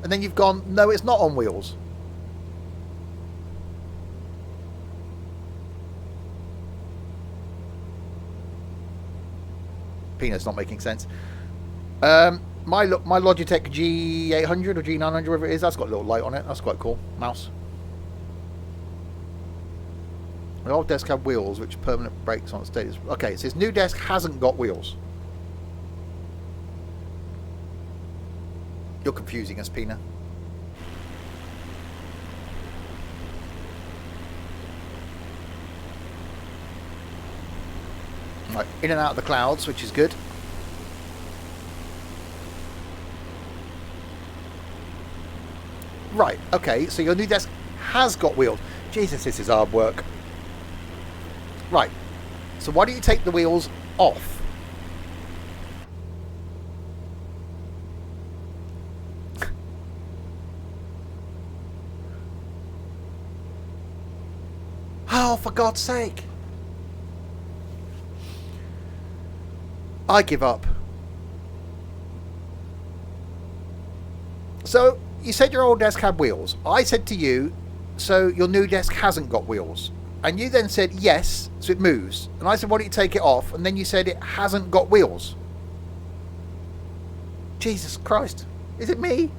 S1: And then you've gone, no, it's not on wheels. Peanut's not making sense. My Logitech G800 or G900, whatever it is, that's got a little light on it. That's quite cool. Mouse. The old desk had wheels, which permanent brakes on its status. Okay, so this new desk hasn't got wheels. You're confusing us, Pina. Right, in and out of the clouds, which is good. Right, okay, so your new desk has got wheels. Jesus, this is hard work. Right, so why don't you take the wheels off? Oh, for God's sake. I give up. So, you said your old desk had wheels. I said to you, so your new desk hasn't got wheels. And you then said, yes, so it moves. And I said, why don't you take it off? And then you said it hasn't got wheels. Jesus Christ. Is it me?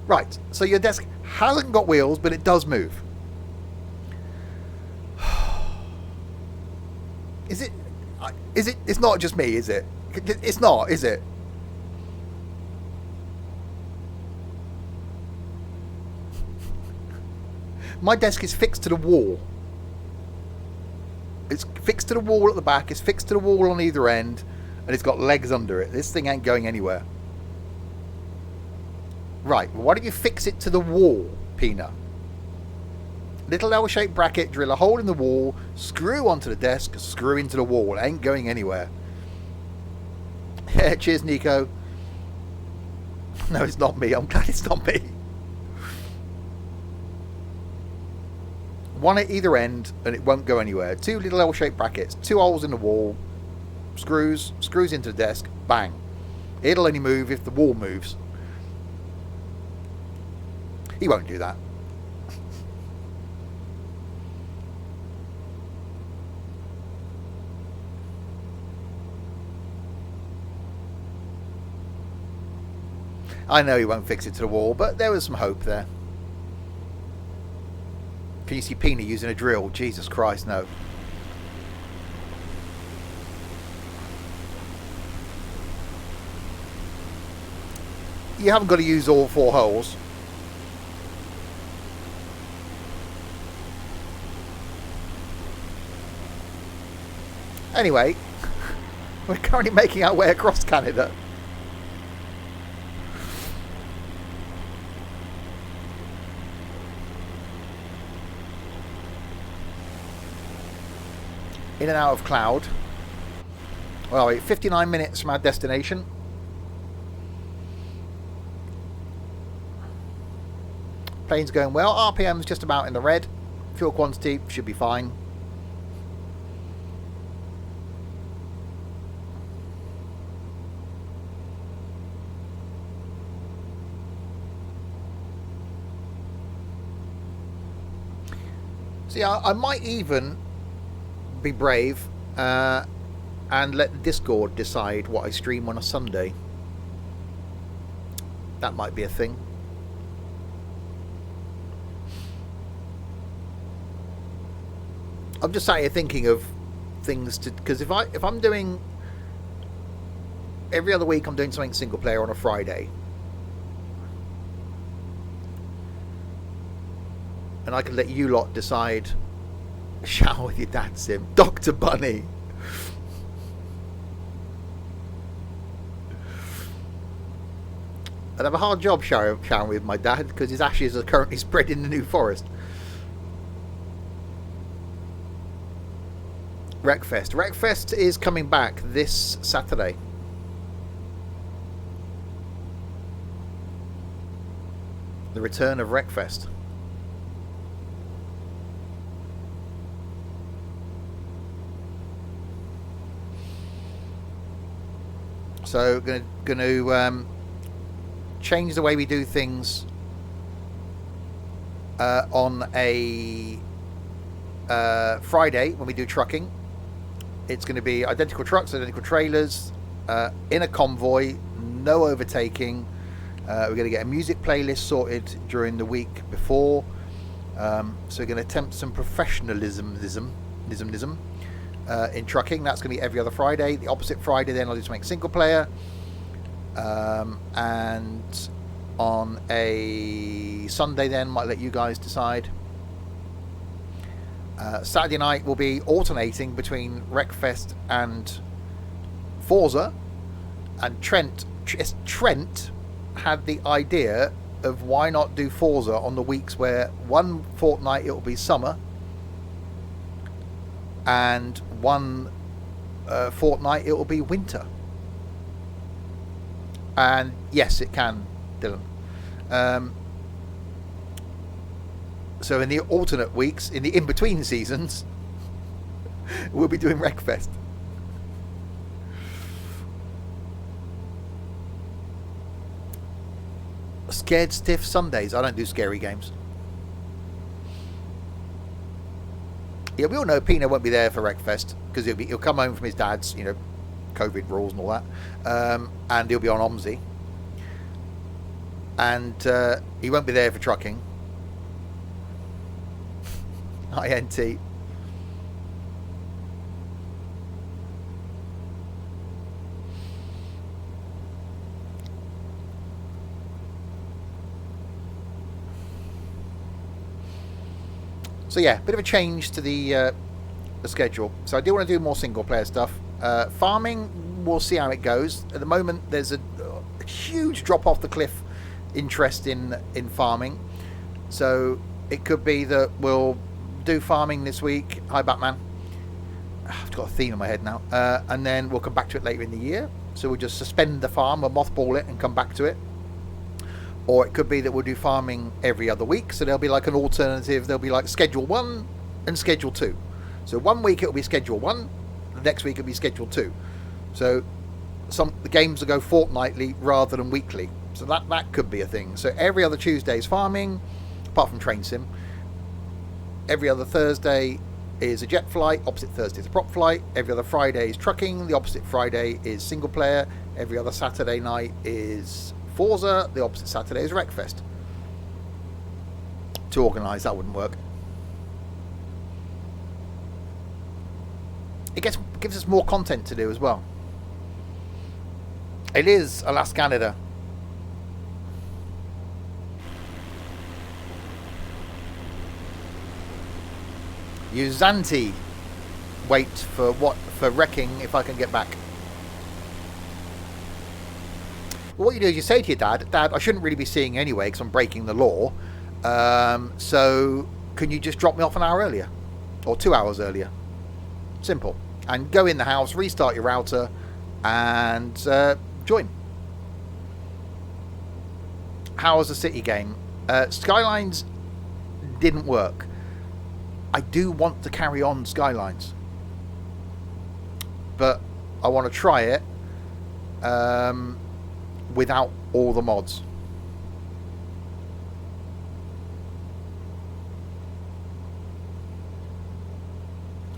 S1: Right, so your desk hasn't got wheels, but it does move. Is it? It's not just me, is it? It's not, is it? My desk is fixed to the wall. It's fixed to the wall at the back. It's fixed to the wall on either end. And it's got legs under it. This thing ain't going anywhere. Right, well, why don't you fix it to the wall, Pina? Little L-shaped bracket, drill a hole in the wall, screw onto the desk, screw into the wall. It ain't going anywhere. Yeah, cheers, Nico. No, it's not me. I'm glad it's not me. One at either end, and it won't go anywhere. Two little L-shaped brackets, two holes in the wall, screws into the desk, bang. It'll only move if the wall moves. He won't do that. I know he won't fix it to the wall, but there was some hope there. Can you see Pina using a drill? Jesus Christ, no. You haven't got to use all 4 holes. Anyway, we're currently making our way across Canada. In and out of cloud. Well, wait, 59 minutes from our destination. Plane's going well. RPM's just about in the red. Fuel quantity should be fine. See, I might even be brave and let the Discord decide what I stream on a Sunday. That might be a thing. I'm just sat here thinking of things to, because if I'm doing every other week, I'm doing something single player on a Friday, and I could let you lot decide. Shower with your dad, Sim. Dr. Bunny. I'd have a hard job showering with my dad because his ashes are currently spread in the New Forest. Wreckfest. Wreckfest is coming back this Saturday. The return of Wreckfest. So going to change the way we do things on a Friday when we do trucking. It's going to be identical trucks, identical trailers, in a convoy, no overtaking. We're going to get a music playlist sorted during the week before. So we're going to attempt some professionalism in trucking. That's going to be every other Friday. The opposite Friday then I'll do something single player. And on a Sunday then might let you guys decide. Saturday night will be alternating between Wreckfest and Forza. And Trent had the idea of why not do Forza on the weeks where one fortnight it will be summer and one fortnight it will be winter. And yes, it can, Dylan. So in the alternate weeks, in the in-between seasons, we'll be doing Wreckfest. Scared Stiff Sundays. I don't do scary games. Yeah, we all know Pino won't be there for Wreckfest because he'll come home from his dad's, COVID rules and all that, and he'll be on OMSI, and he won't be there for trucking. INT. So yeah, bit of a change to the schedule. So I do want to do more single player stuff. Farming we'll see how it goes. At the moment, there's a huge drop off the cliff interest in farming, so it could be that we'll do farming this week. Hi, Batman. I've got a theme in my head now. And then we'll come back to it later in the year. So we'll just suspend the farm or mothball it and come back to it. Or it could be that we'll do farming every other week. So there'll be like an alternative. There'll be like Schedule 1 and Schedule 2. So 1 week it'll be Schedule 1. The next week it'll be Schedule 2. So the games will go fortnightly rather than weekly. So that could be a thing. So every other Tuesday is farming, apart from Train Sim. Every other Thursday is a jet flight. Opposite Thursday is a prop flight. Every other Friday is trucking. The opposite Friday is single player. Every other Saturday night is Forza. The opposite Saturday is Wreckfest. Too organised, that wouldn't work. It gives us more content to do as well. It is Alas Canada. Uzanti, wait for what? For wrecking if I can get back. Well, what you do is you say to your dad, Dad, I shouldn't really be seeing you anyway because I'm breaking the law. So can you just drop me off an hour earlier? Or 2 hours earlier? Simple. And go in the house, restart your router, and join. How was the city game? Skylines didn't work. I do want to carry on Skylines, but I want to try it without all the mods.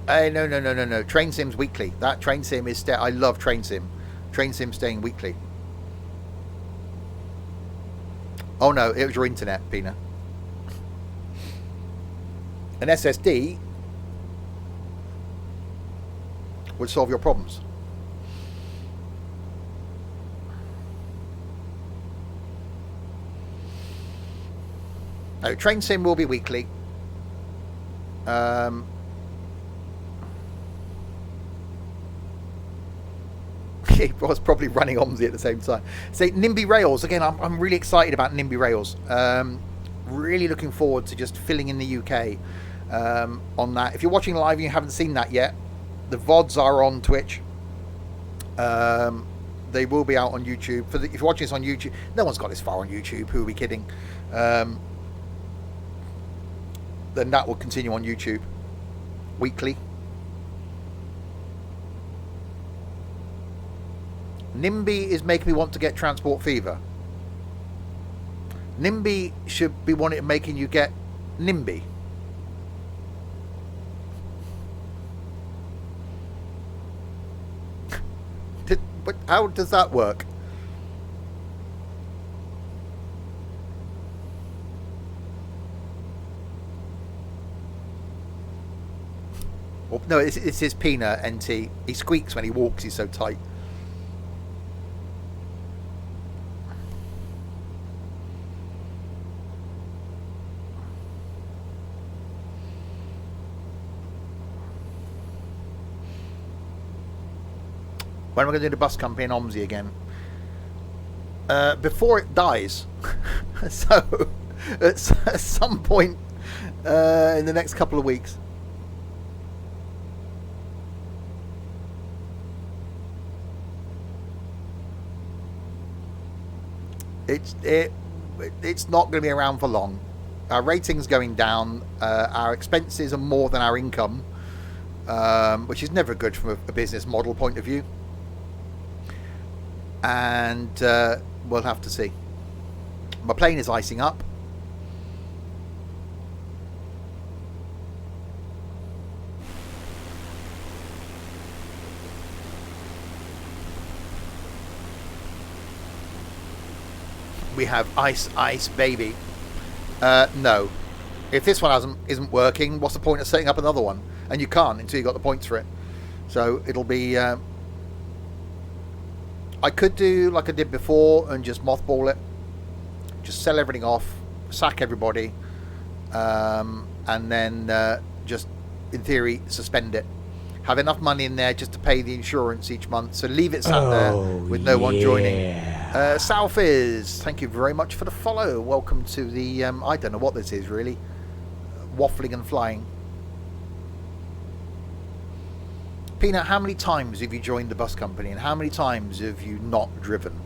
S1: No. Train Sim's weekly. That Train Sim is... I love Train Sim. Train Sim staying weekly. Oh no, it was your internet, Pina. An SSD would solve your problems. No, Train Sim will be weekly. He was probably running OMSI at the same time. So NIMBY Rails, again, I'm really excited about NIMBY Rails. Really looking forward to just filling in the UK on that. If you're watching live and you haven't seen that yet, the VODs are on Twitch. They will be out on YouTube. If you're watching this on YouTube, no one's got this far on YouTube. Who are we kidding? Then that will continue on YouTube weekly. NIMBY is making me want to get Transport Fever. NIMBY should be making you get NIMBY. But how does that work? Well, no, it's his Pina NT. He squeaks when he walks. He's so tight. When am I going to do the bus company in OMSI again? Before it dies. So, at some point in the next couple of weeks. It's not going to be around for long. Our rating's going down. Our expenses are more than our income, which is never good from a business model point of view. And we'll have to see. My plane is icing up. We have ice baby. No, if this one isn't working, what's the point of setting up another one? And you can't until you got the points for it. So it'll be I could do like I did before and just mothball it, just sell everything off, sack everybody, and then just in theory suspend it. have enough money in there just to pay the insurance each month. So leave it sat there with no one joining. Southis, thank you very much for the follow. Welcome to the, I don't know what this is really. Waffling and flying. Peanut, how many times have you joined the bus company and how many times have you not driven?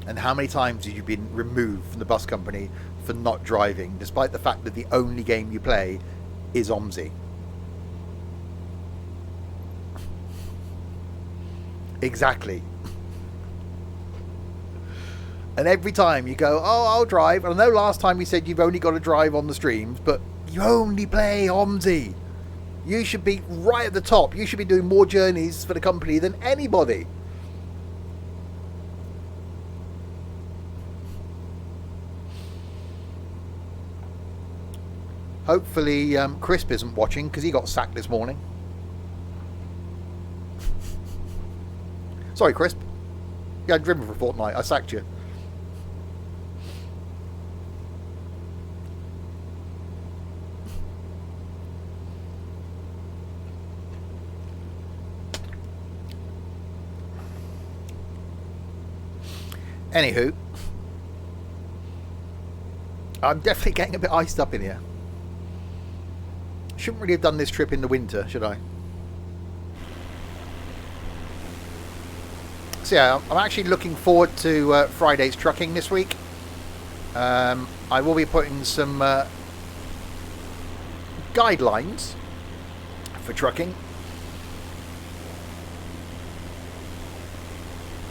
S1: And how many times have you been removed from the bus company for not driving, despite the fact that the only game you play is OMSI? Exactly. And every time you go, oh, I'll drive. And I know last time you said you've only got to drive on the streams, but you only play OMSI. You should be right at the top. You should be doing more journeys for the company than anybody. Hopefully Crisp isn't watching because he got sacked this morning. Sorry, Crisp. You hadn't driven for a fortnight. I sacked you. Anywho, I'm definitely getting a bit iced up in here. Shouldn't really have done this trip in the winter, should I? So yeah, I'm actually looking forward to Friday's trucking this week. I will be putting some guidelines for trucking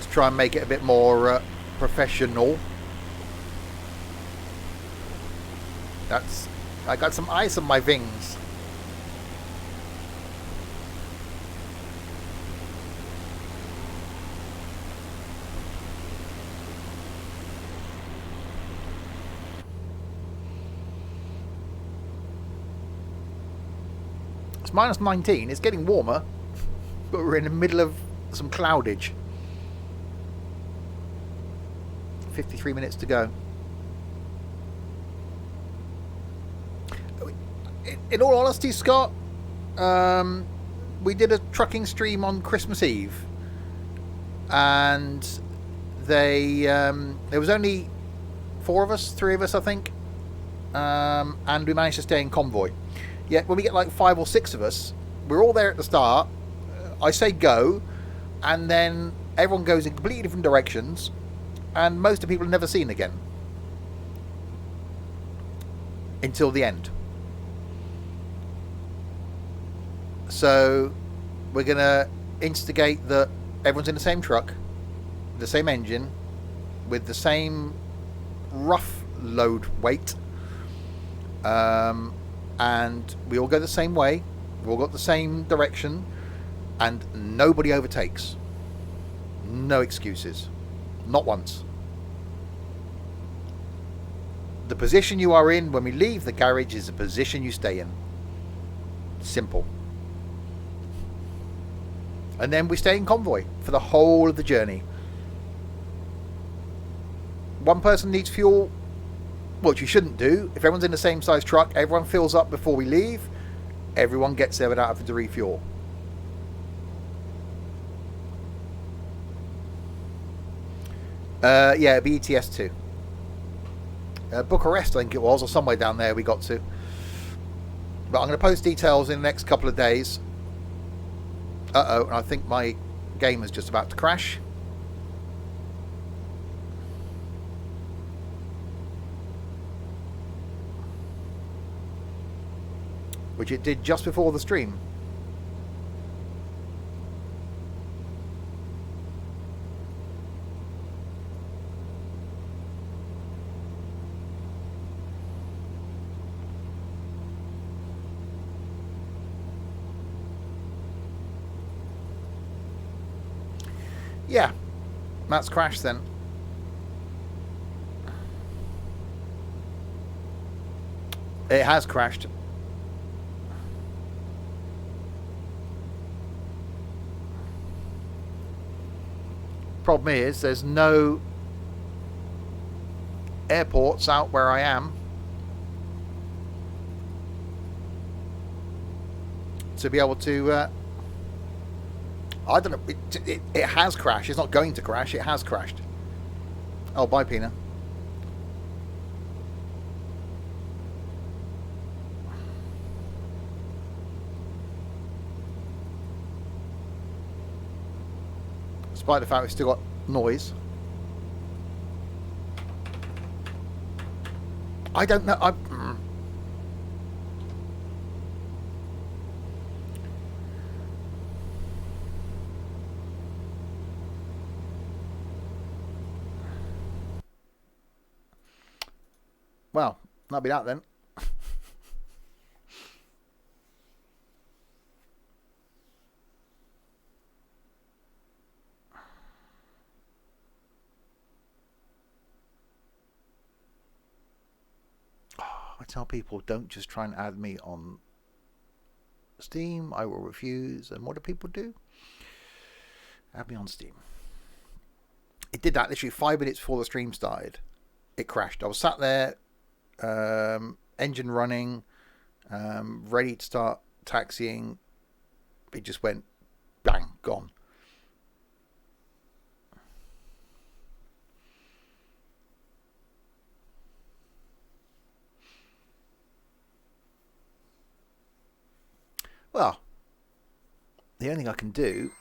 S1: to try and make it a bit more professional. I got some ice on my wings. It's minus 19. It's getting warmer, but we're in the middle of some cloudage. 53 minutes to go. In all honesty, Scott, we did a trucking stream on Christmas Eve, and there was only 4 of us, 3 of us, I think, and we managed to stay in convoy. Yet when we get like 5 or 6 of us, we're all there at the start. I say go, and then everyone goes in completely different directions, and most of the people are never seen again until the end. So we're going to instigate that everyone's in the same truck, the same engine, with the same rough load weight, and we all go the same way, we all got the same direction, and nobody overtakes. No excuses. Not once. The position you are in when we leave the garage is the position you stay in. Simple. And then we stay in convoy for the whole of the journey. One person needs fuel, what you shouldn't do. If everyone's in the same size truck, everyone fills up before we leave. Everyone gets there without having to refuel. Yeah, it'd be ETS 2. Bucharest, I think it was, or somewhere down there we got to. But I'm going to post details in the next couple of days. Uh-oh, and I think my game is just about to crash. Which it did just before the stream. Yeah, that's crashed then. It has crashed. Problem is, there's no airports out where I am to be able to I don't know. It has crashed. It's not going to crash. It has crashed. Oh, bye, Pina. Despite the fact we've still got noise. I don't know. Well, that'll be that then. I tell people, don't just try and add me on Steam. I will refuse. And what do people do? Add me on Steam. It did that literally 5 minutes before the stream started. It crashed. I was sat there, engine running, ready to start taxiing. It just went bang, gone. Well, the only thing I can do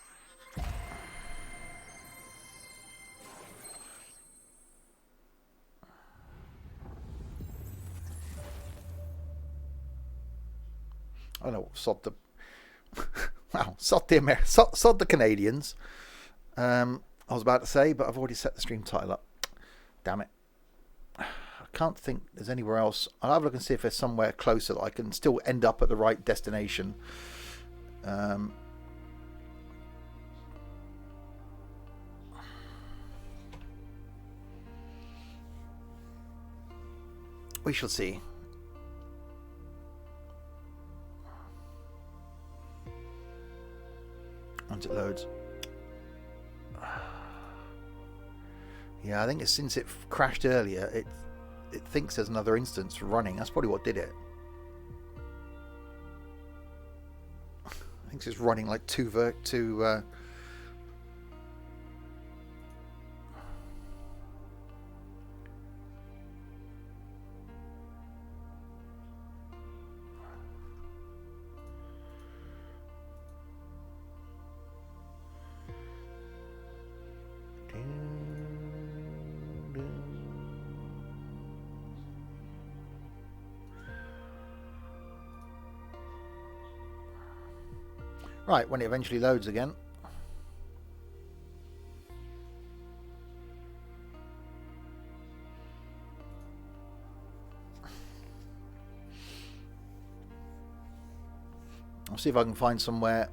S1: I know, sod the wow, sod the Canadians. I was about to say, but I've already set the stream title up. Damn it. I can't think there's anywhere else. I'll have a look and see if there's somewhere closer that I can still end up at the right destination. We shall see. Once it loads. Yeah, I think it's since it crashed earlier, it thinks there's another instance running. That's probably what did it. I think it's running like two Right, when it eventually loads again. I'll see if I can find somewhere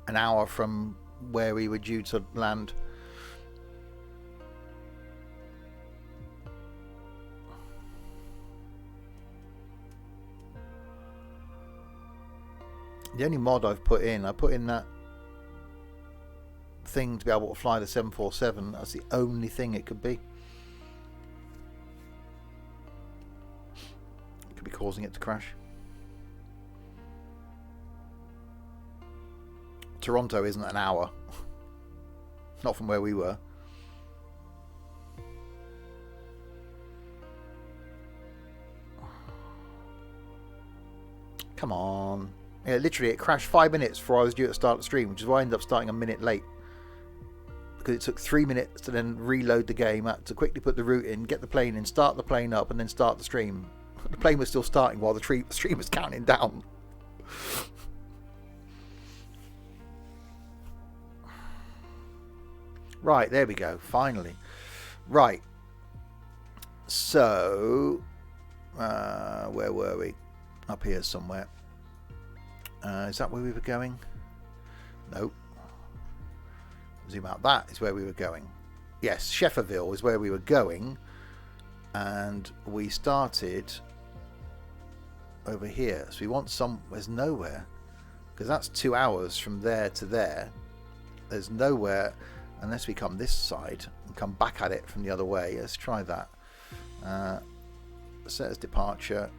S1: an hour from where we were due to land. The only mod I've put in, I put in that thing to be able to fly the 747. That's the only thing it could be. It could be causing it to crash. Toronto isn't an hour. Not from where we were. Come on. Yeah, literally, it crashed 5 minutes before I was due to start the stream, which is why I ended up starting a minute late. Because it took 3 minutes to then reload the game, to quickly put the route in, get the plane in, start the plane up, and then start the stream. The plane was still starting while the stream was counting down. Right, there we go, finally. Right. So, where were we? Up here somewhere. Is that where we were going? Nope. Zoom out. That is where we were going. Yes, Schefferville is where we were going. And we started over here. So we want there's nowhere. Because that's 2 hours from there to there. There's nowhere unless we come this side and come back at it from the other way. Let's try that. Set as departure.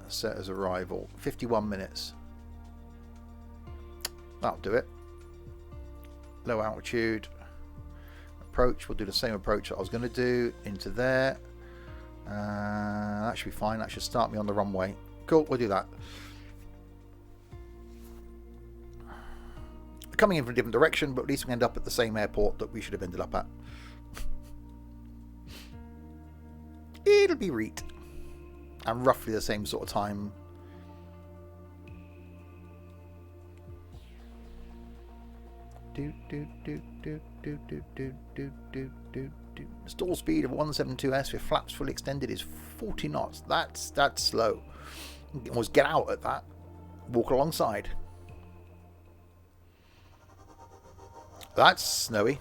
S1: Set as arrival. 51 minutes. That'll do it. Low altitude. Approach. We'll do the same approach that I was going to do. Into there. That should be fine. That should start me on the runway. Cool. We'll do that. Coming in from a different direction, but at least we end up at the same airport that we should have ended up at. It'll be reet. And roughly the same sort of time. Stall speed of 172S with flaps fully extended is 40 knots. That's slow. You can almost get out at that. Walk alongside. That's snowy.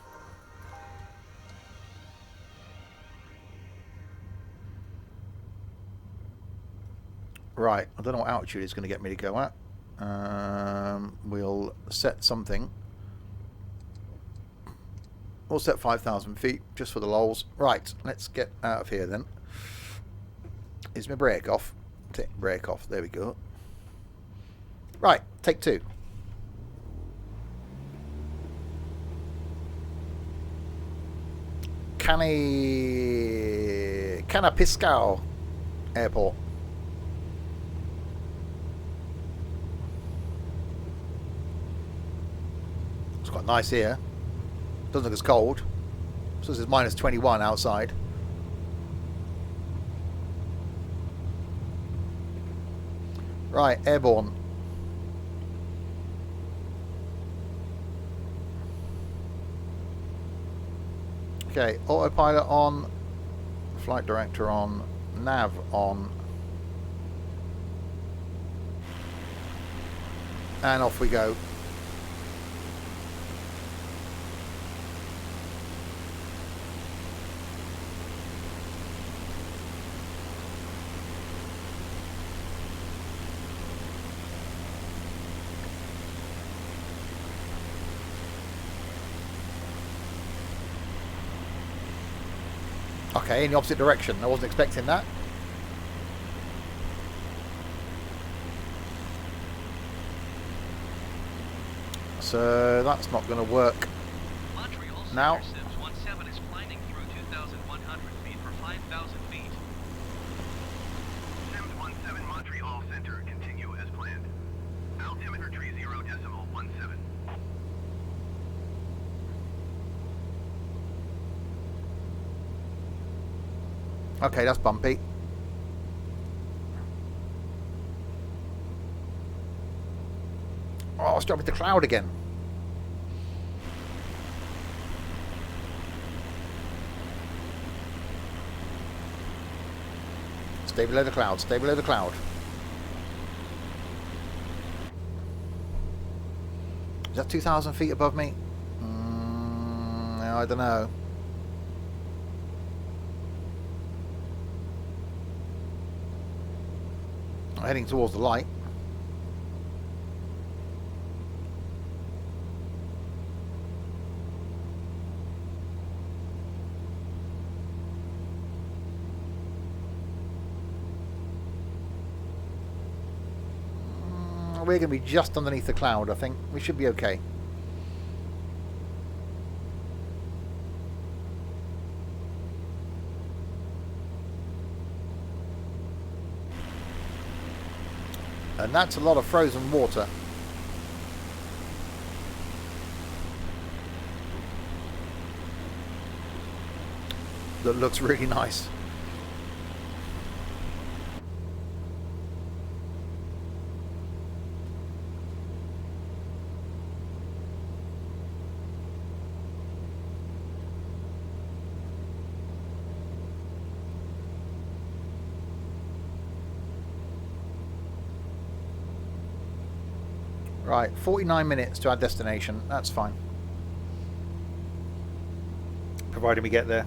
S1: Right, I don't know what altitude it's going to get me to go at. We'll set something. We'll set 5,000 feet, just for the lols. Right, let's get out of here then. Is my brake off? Take brake off, there we go. Right, take two. Canapiscao Airport. It's quite nice here. Doesn't look as cold. So this is minus 21 outside. Right, airborne. Okay, autopilot on, flight director on, nav on, and off we go. Okay, in the opposite direction. I wasn't expecting that. So that's not going to work now.
S4: Montreal 17 is climbing through 2,100 feet for 5,000 feet.
S5: Sims 17 Montreal Center, continue as planned. Altimeter tree 0.17.
S1: Okay, that's bumpy. Oh, it's dropping the cloud again. Stay below the cloud, stay below the cloud. Is that 2,000 feet above me? I don't know. I'm heading towards the light. We're going to be just underneath the cloud, I think. We should be okay. And that's a lot of frozen water. That looks really nice. Right, 49 minutes to our destination. That's fine. Provided we get there.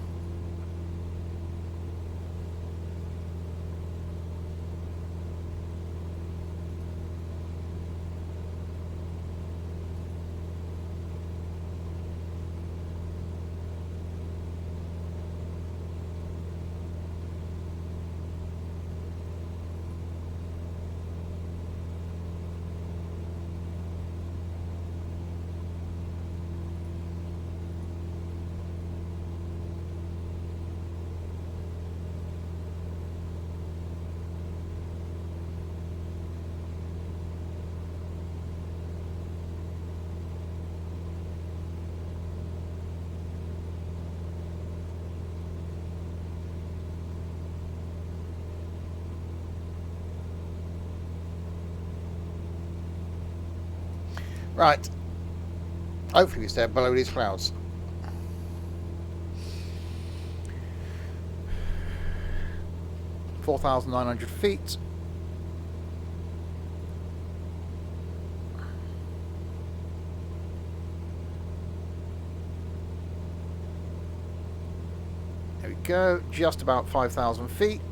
S1: Right. Hopefully we stay below these clouds. $4,900 feet. There we go. Just about 5,000 feet.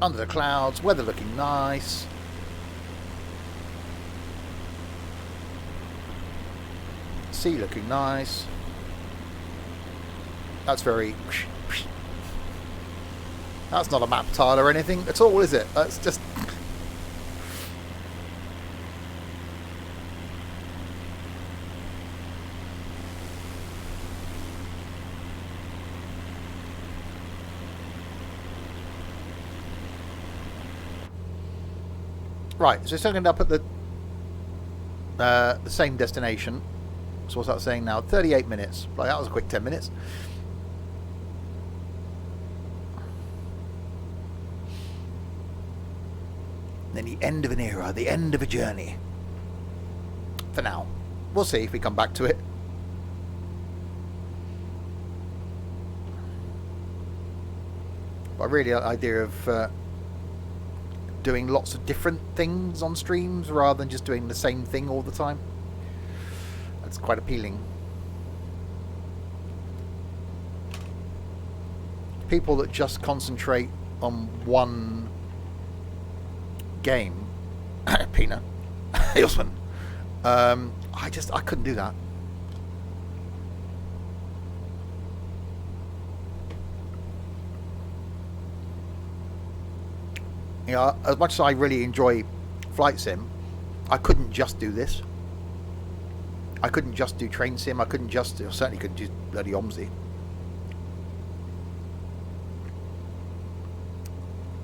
S1: Under the clouds, weather looking nice. Sea looking nice. That's very... That's not a map tile or anything at all, is it? That's just... Right, so it's going to end up at the same destination. So what's that saying now? 38 minutes. Like, that was a quick 10 minutes. Then the end of an era, the end of a journey. For now. We'll see if we come back to it. But I really like the idea of doing lots of different things on streams rather than just doing the same thing all the time. That's quite appealing. People that just concentrate on one game, Pina, Hilsman, I couldn't do that. You know, as much as I really enjoy Flight Sim, I couldn't just do this. I couldn't just do Train Sim. I certainly couldn't do bloody OMSI.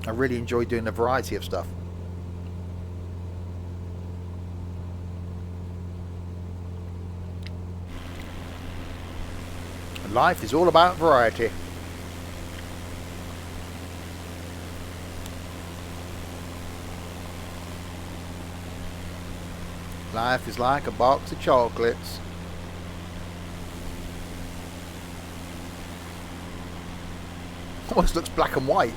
S1: I really enjoy doing a variety of stuff. And life is all about variety. Life is like a box of chocolates. Almost looks black and white.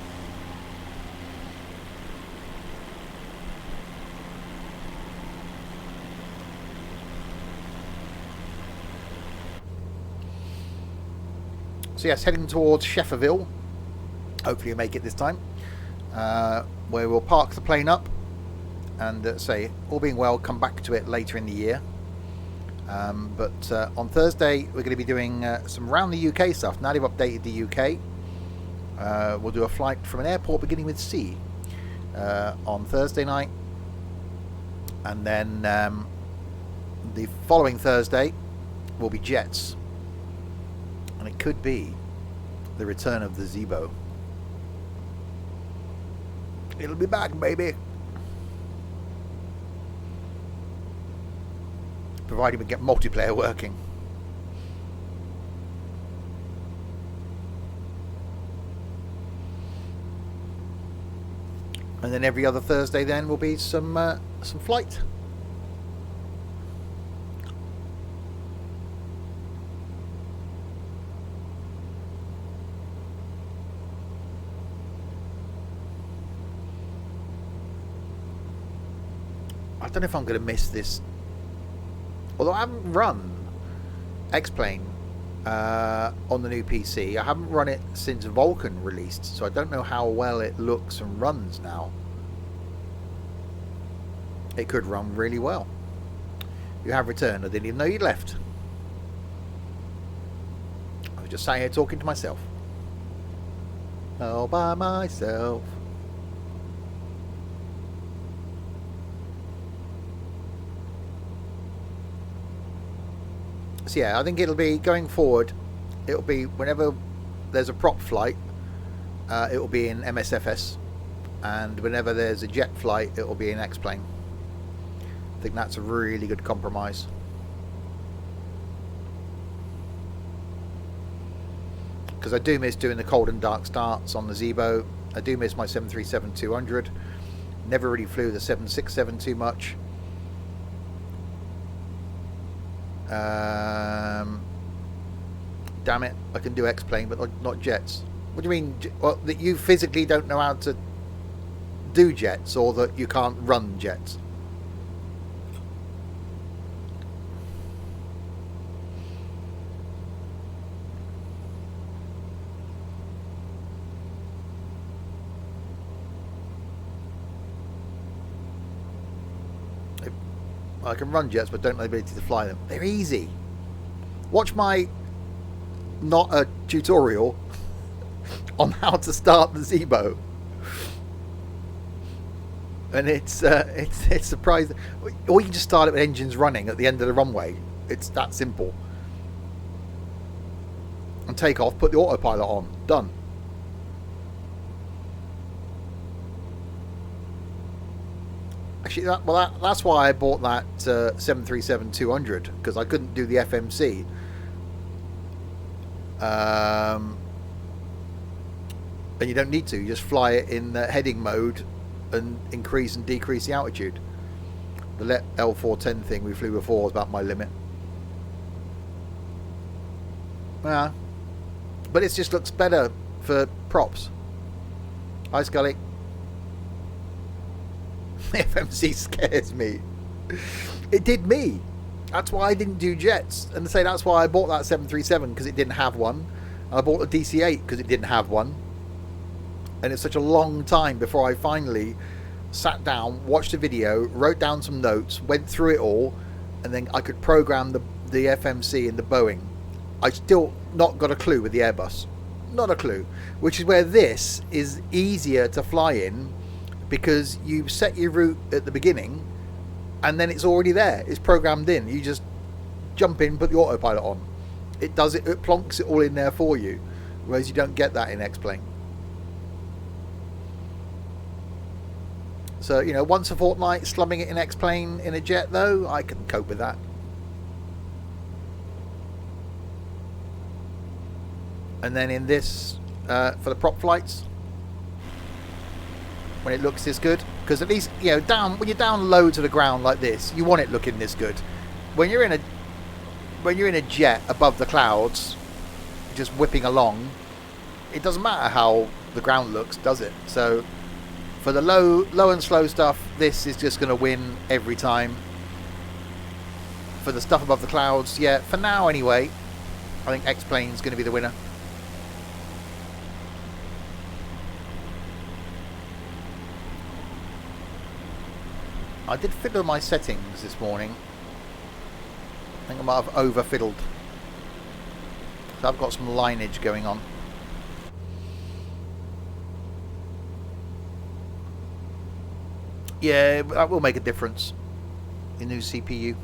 S1: So yes, heading towards Schefferville. Hopefully you'll make it this time. Where we'll park the plane up. And say, all being well, come back to it later in the year. But on Thursday, we're going to be doing some round the UK stuff. Now they've updated the UK. We'll do a flight from an airport beginning with C on Thursday night. And then the following Thursday will be jets. And it could be the return of the Zebo. It'll be back, baby. Provided we get multiplayer working. And then every other Thursday then will be some flight. I don't know if I'm going to miss this. Although I haven't run X-Plane on the new PC. I haven't run it since Vulcan released, so I don't know how well it looks and runs now. It could run really well. You have returned. I didn't even know you'd left. I was just sat here talking to myself. All by myself. So yeah, I think it'll be going forward. It'll be whenever there's a prop flight, it will be in MSFS, and whenever there's a jet flight, it will be in X-Plane. I think that's a really good compromise. Because I do miss doing the cold and dark starts on the Zebo. I do miss my 737-200. Never really flew the 767 too much. Damn it, I can do X-plane, but not jets. What do you mean? Well, that you physically don't know how to do jets, or that you can't run jets? I can run jets, but don't have the ability to fly them. They're easy. Watch my not a tutorial on how to start the Zebo, and it's surprising. Or you can just start it with engines running at the end of the runway. It's that simple. And take off, put the autopilot on, done. Actually, that's why I bought that 737-200, because I couldn't do the FMC. And you don't need to. You just fly it in heading mode and increase and decrease the altitude. The L410 thing we flew before was about my limit. Yeah. But it just looks better for props. Hi, Scully. The FMC scares me. It did me. That's why I didn't do jets. And say that's why I bought that 737, because it didn't have one. And I bought a DC-8 because it didn't have one. And it's such a long time before I finally sat down, watched a video, wrote down some notes, went through it all, and then I could program the FMC and the Boeing. I still not got a clue with the Airbus. Not a clue. Which is where this is easier to fly in, because you set your route at the beginning and then it's already there. It's programmed in. You just jump in, put the autopilot on. It does it. It plonks it all in there for you, whereas you don't get that in X-plane. So, you know, once a fortnight slumming it in X-plane in a jet, though, I can cope with that. And then in this, for the prop flights, when it looks this good, because at least, you know, when you're down low to the ground like this, you want it looking this good. When you're in a jet above the clouds, just whipping along, it doesn't matter how the ground looks, does it? So for the low and slow stuff, this is just going to win every time. For the stuff above the clouds, yeah, for now anyway, I think X-plane's going to be the winner. I did fiddle my settings this morning. I think I might have over fiddled. So I've got some lineage going on. Yeah, that will make a difference. The new CPU.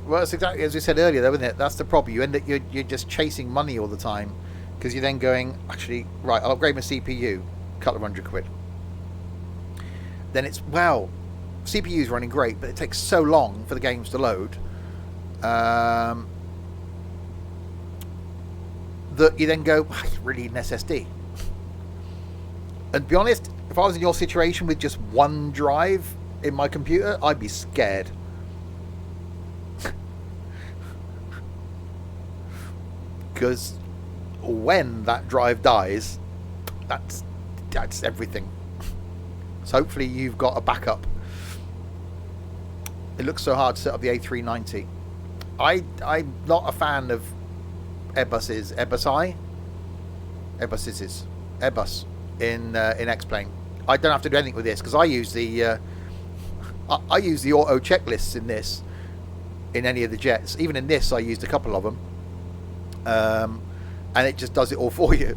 S1: Well, that's exactly as we said earlier, though, isn't it? That's the problem. You end up you're just chasing money all the time, because you're then going, actually, right, I'll upgrade my CPU. Couple of £100. Then it's, well, CPU's running great, but it takes so long for the games to load that you then go, I really need an SSD. And to be honest, if I was in your situation with just one drive in my computer, I'd be scared. Because when that drive dies, that's everything. So hopefully you've got a backup. It looks so hard to set up the A390. I'm not a fan of Airbuses in X-plane. I don't have to do anything with this, because I use the auto checklists in this, in any of the jets. Even in this I used a couple of them, and it just does it all for you.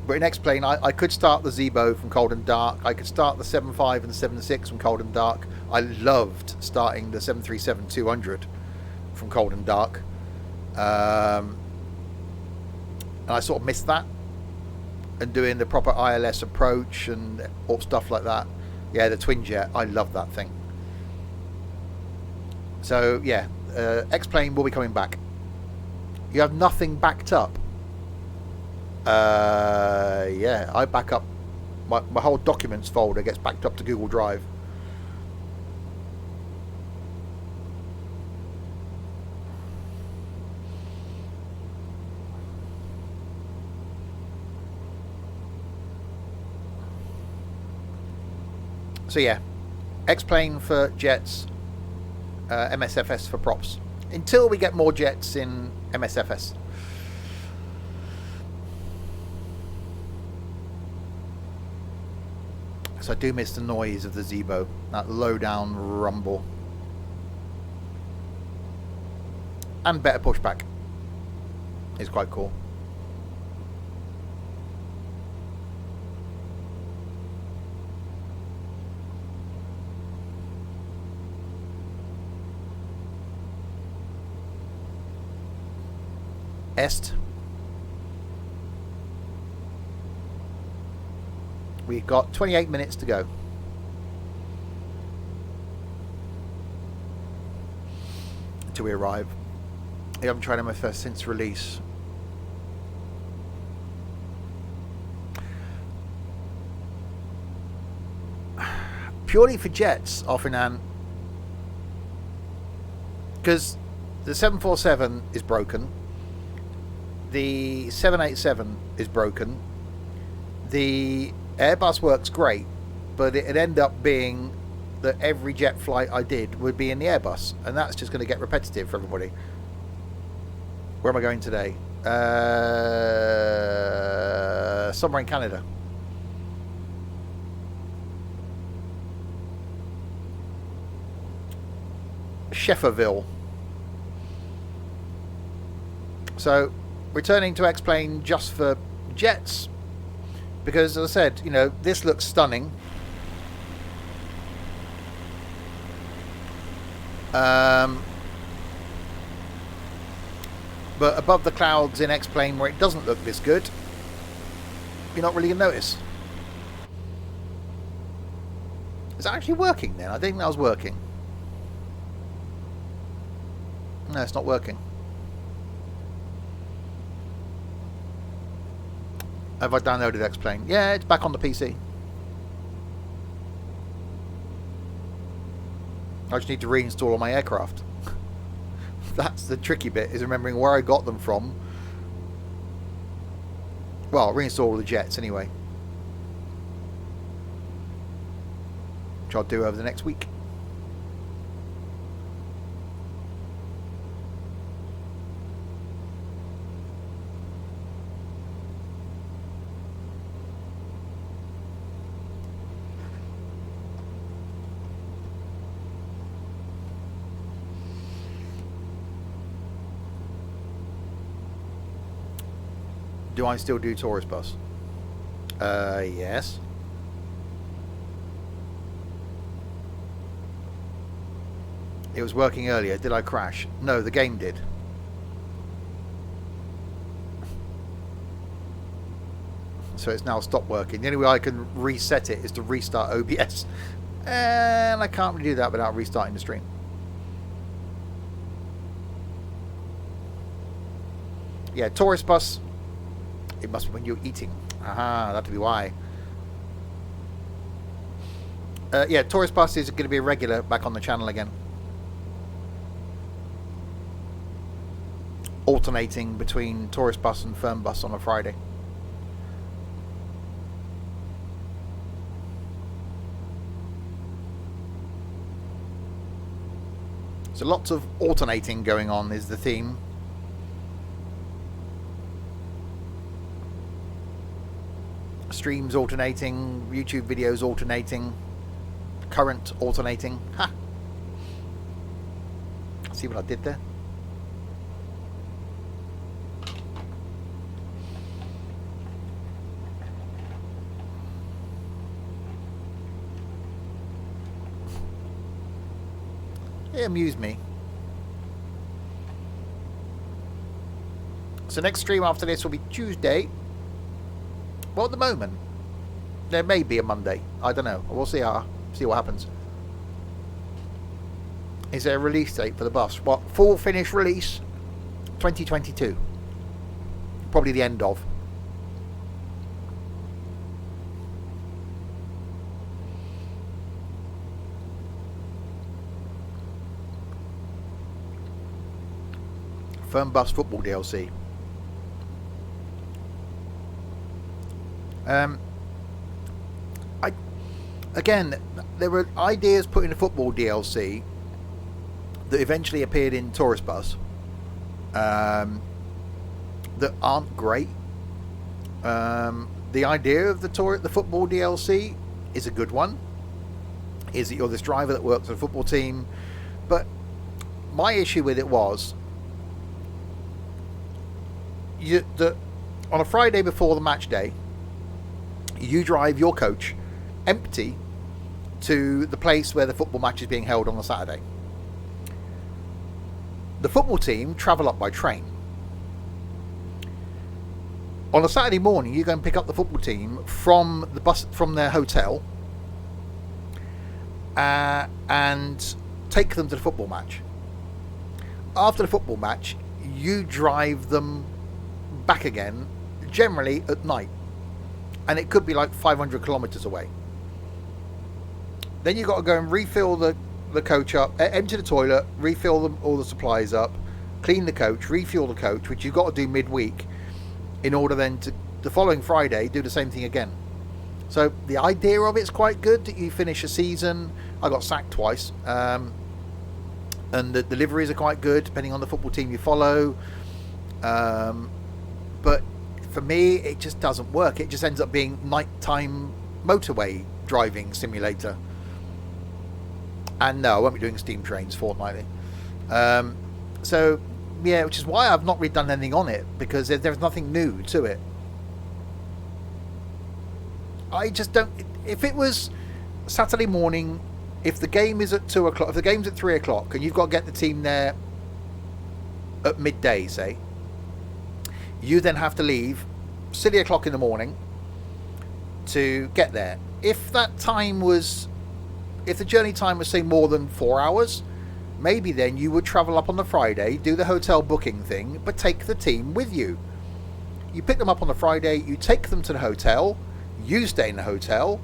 S1: But in X-plane, I could start the Zebo from cold and dark. I could start the 7.5 and the 7.6 from cold and dark. I loved starting the 737-200 from cold and dark. And I sort of missed that. And doing the proper ILS approach and all stuff like that. Yeah, the twin jet. I love that thing. So, yeah. X-Plane will be coming back. You have nothing backed up. Yeah, I back up. My whole documents folder gets backed up to Google Drive. So yeah, X-Plane for jets, MSFS for props. Until we get more jets in MSFS. So I do miss the noise of the Zebo, that low down rumble. And better pushback. It's quite cool. Est. We've got 28 minutes to go. Until we arrive. I haven't tried MSFS since release. Purely for jets, Offinan. Because the 747 is broken. The 787 is broken. The Airbus works great, but it'd end up being that every jet flight I did would be in the Airbus, and that's just going to get repetitive for everybody. Where am I going today? Somewhere in Canada. Schefferville. So, returning to X-Plane just for jets, because as I said, you know, this looks stunning. But above the clouds in X-Plane where it doesn't look this good, you're not really going to notice. Is that actually working then? I think that was working. No, it's not working. Have I downloaded X-Plane? Yeah, it's back on the PC. I just need to reinstall all my aircraft. That's the tricky bit, is remembering where I got them from. Well, reinstall all the jets anyway. Which I'll do over the next week. Do I still do tourist bus? Yes. It was working earlier. Did I crash? No, the game did. So it's now stopped working. The only way I can reset it is to restart OBS. And I can't really do that without restarting the stream. Yeah, tourist bus. It must be when you're eating. Aha, that'll be why. Yeah, tourist bus is going to be a regular back on the channel again. Alternating between tourist bus and firm bus on a Friday. So lots of alternating going on is the theme. Streams alternating, YouTube videos alternating, current alternating. Ha! See what I did there? It amused me. So next stream after this will be Tuesday. Well, at the moment, there may be a Monday. I don't know. We'll see what happens. is there a release date for the bus? What, full finish release? 2022. Probably the end of. Fernbus football DLC. Again, there were ideas put in the football DLC that eventually appeared in Tourist Bus that aren't great. The idea of the football DLC is a good one. Is that you're this driver that works for a football team, but my issue with it was on a Friday before the match day, you drive your coach empty to the place where the football match is being held on the Saturday. The football team travel up by train. On a Saturday morning, you go and pick up the football team from the bus, from their hotel, and take them to the football match. After the football match, you drive them back again, generally at night, and it could be like 500 kilometers away. Then you've got to go and refill the coach up, empty the toilet, refill all the supplies up, clean the coach, refuel the coach, which you've got to do midweek, in order then to the following Friday do the same thing again. So the idea of it's quite good, that you finish a season. I got sacked twice, and the deliveries are quite good depending on the football team you follow. But for me, it just doesn't work. It just ends up being nighttime motorway driving simulator. And no, I won't be doing steam trains fortnightly. So yeah, which is why I've not really done anything on it, because there's nothing new to it. I just don't. If it was Saturday morning, if the game is at 2 o'clock, if the game's at 3 o'clock, and you've got to get the team there at midday, say, you then have to leave silly o'clock in the morning to get there. If that time was, if the journey time was say more than 4 hours, maybe then you would travel up on the Friday, do the hotel booking thing, but take the team with you. You pick them up on the Friday, you take them to the hotel, you stay in the hotel.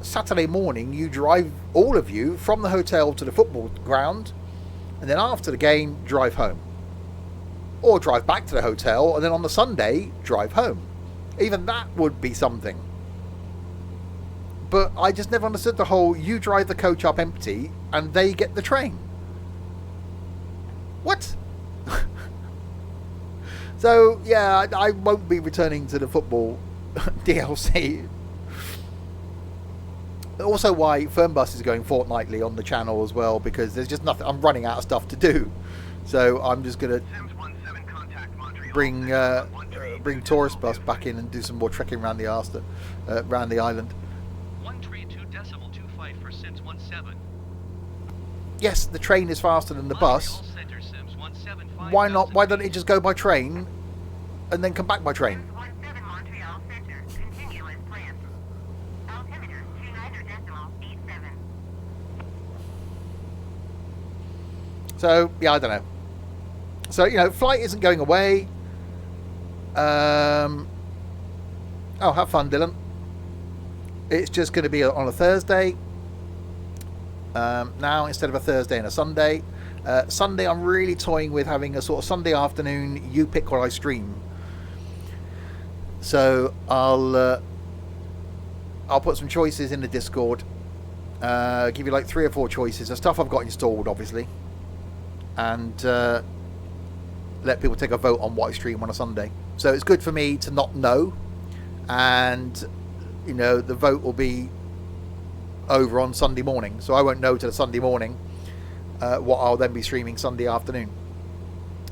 S1: Saturday morning, you drive all of you from the hotel to the football ground, and then after the game, drive home. Or drive back to the hotel, and then on the Sunday, drive home. Even that would be something. But I just never understood the whole, you drive the coach up empty, and they get the train. What? So, yeah, I won't be returning to the football DLC. Also why Fernbus is going fortnightly on the channel as well, because there's just nothing, I'm running out of stuff to do. So I'm just going to bring Tourist Bus back in and do some more trekking around the around the island.
S4: 132.25 for Sims 17.
S1: Yes, the train is faster than the bus. Why not? Why don't it just go by train and then come back by train?
S2: 17 Montreal Center. Continue as planned. Altimeter 29.87.
S1: So yeah, I don't know. So flight isn't going away. Oh, have fun, Dylan. It's just going to be on a Thursday now instead of a Thursday and a Sunday. Sunday, I'm really toying with having a sort of Sunday afternoon. You pick what I stream. So I'll put some choices in the Discord. Give you like 3 or 4 choices of stuff I've got installed, obviously, and let people take a vote on what I stream on a Sunday. So it's good for me to not know, and the vote will be over on Sunday morning, so I won't know till Sunday morning what I'll then be streaming Sunday afternoon.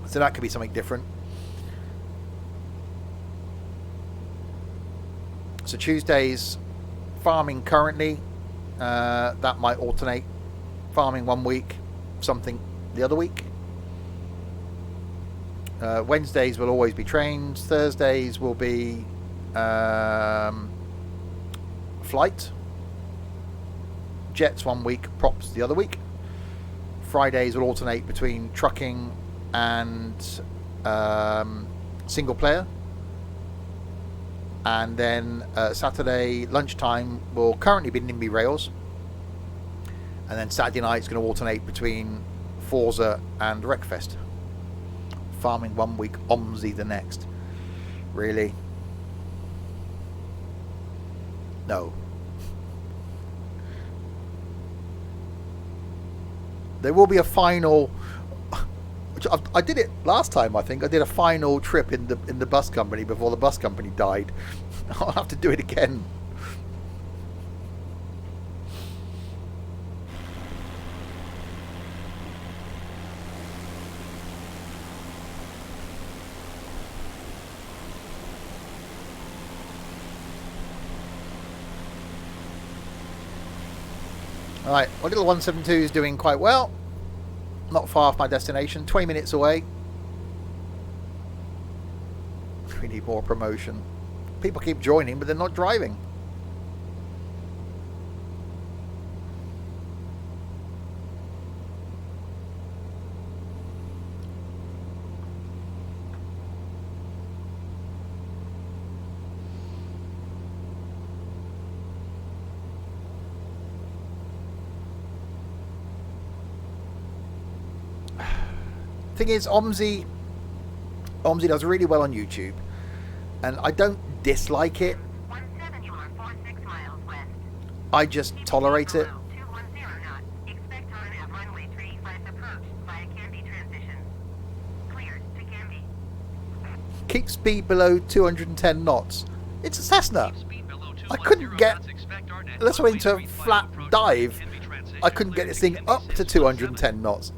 S1: So that could be something different. So Tuesdays farming currently, that might alternate, farming one week, something the other week. Wednesdays will always be trains. Thursdays will be flight. Jets one week, props the other week. Fridays will alternate between trucking and single player. And then Saturday lunchtime will currently be NIMBY Rails. And then Saturday night is going to alternate between Forza and Wreckfest. Farming one week, OMSI the next. Really? No. There will be a final. I did it last time. I think I did a final trip in the bus company before the bus company died. I'll have to do it again. Alright, my little 172 is doing quite well. Not far off my destination, 20 minutes away. We need more promotion. People keep joining, but they're not driving. Thing is, OMSI does really well on YouTube, and I don't dislike it.
S2: 17, you are 46 miles west.
S1: I just tolerate it.
S2: 210 knots. Expect on at runway 35 approach via Canby transition. Cleared to Canby.
S1: Keep speed below 210 knots. It's a Cessna.
S4: Speed below
S1: I
S4: 210
S1: couldn't get,
S4: knots. Expect RNet
S1: unless I went into a
S4: runway 35
S1: flat
S4: approach
S1: dive,
S4: via Canby transition.
S1: I couldn't get
S4: Cleared
S1: this
S4: to
S1: thing
S4: Canby
S1: up to
S4: 617.
S1: 210 knots.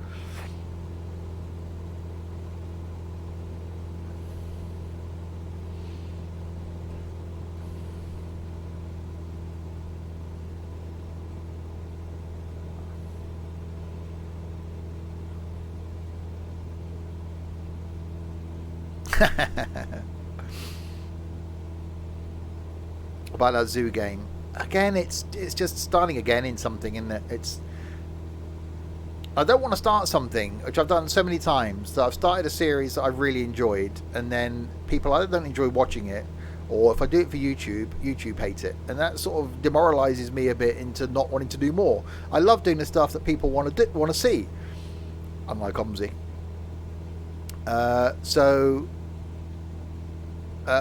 S1: About that zoo game again, it's just starting again in something, isn't it? It's, I don't want to start something which I've done so many times, that I've started a series that I've really enjoyed, and then people either don't enjoy watching it, or if I do it for YouTube hate it, and that sort of demoralizes me a bit into not wanting to do more. I love doing the stuff that people want to see, unlike OMSI. So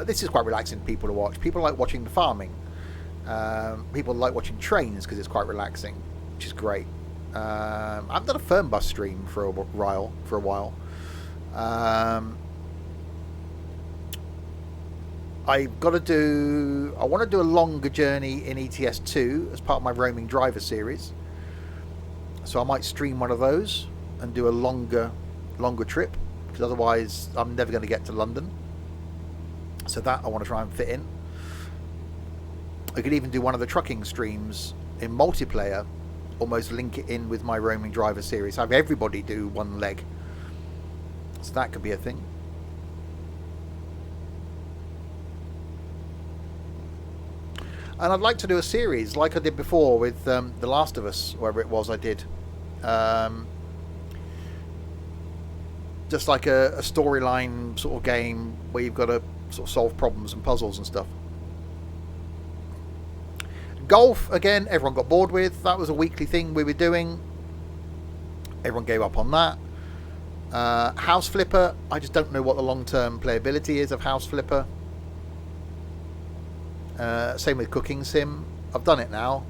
S1: this is quite relaxing for people to watch. People like watching the farming. People like watching trains because it's quite relaxing, which is great. I've done a firm bus stream for a while. I want to do a longer journey in ETS2 as part of my roaming driver series. So I might stream one of those and do a longer trip, because otherwise I'm never going to get to London. So that I want to try and fit in. I could even do one of the trucking streams in multiplayer, almost link it in with my roaming driver series, have everybody do one leg. So that could be a thing. And I'd like to do a series like I did before with The Last of Us, wherever it was I did. Just like a storyline sort of game where you've got to sort of solve problems and puzzles and stuff. Golf, again, everyone got bored with. That was a weekly thing we were doing. Everyone gave up on that. House Flipper, I just don't know what the long-term playability is of House Flipper. Same with Cooking Sim. I've done it now.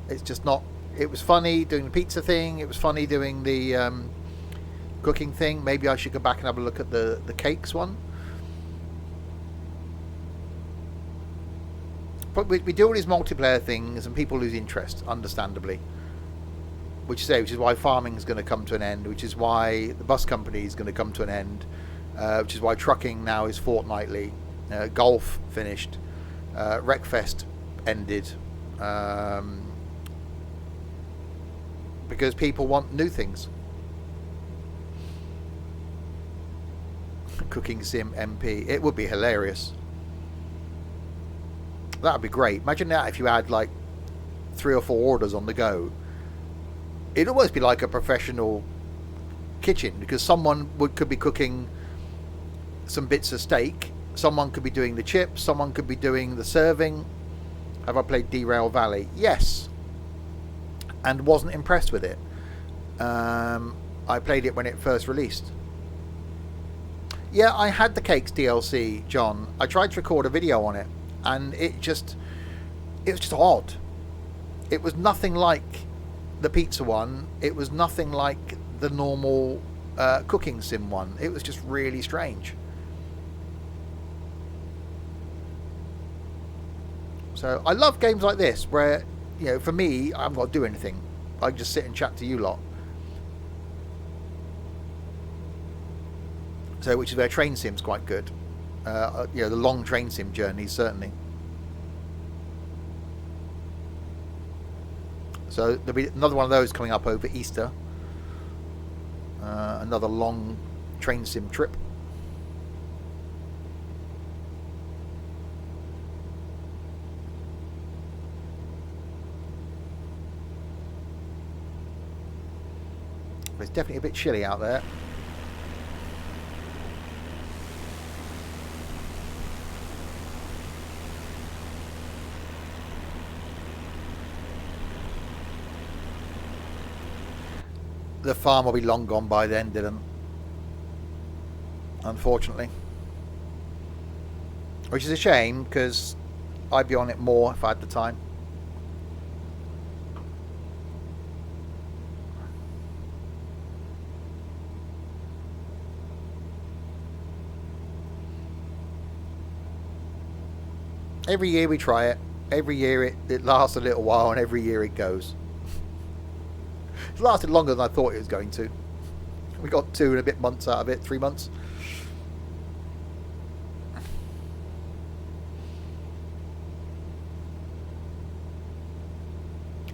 S1: It's just not... It was funny doing the pizza thing. It was funny doing the cooking thing. Maybe I should go back and have a look at the cakes one. But we do all these multiplayer things and people lose interest, understandably. Which is why farming is going to come to an end, which is why the bus company is going to come to an end, which is why trucking now is fortnightly. Golf finished. Wreckfest ended. Because people want new things. Cooking Sim MP. It would be hilarious. That would be great. Imagine that if you had like 3 or 4 orders on the go. it'd almost be like a professional kitchen, because someone could be cooking some bits of steak, someone could be doing the chips, someone could be doing the serving. Have I played Derail Valley? Yes, and wasn't impressed with it. I played it when it first released. Yeah, I had the Cakes DLC, John. I tried to record a video on it, and it was just odd. It was nothing like the pizza one. It was nothing like the normal cooking sim one. It was just really strange. So I love games like this where, you know, for me, I haven't got to do anything. I can just sit and chat to you lot. So, which is where train sim's quite good. You know, the long train sim journeys, certainly. So there'll be another one of those coming up over Easter. Another long train sim trip. But it's definitely a bit chilly out there. The farm will be long gone by then, Dylan. Unfortunately. Which is a shame, because I'd be on it more if I had the time. Every year we try it. Every year it lasts a little while, and every year it goes. It's lasted longer than I thought it was going to. We got 2 and a bit months out of it, 3 months.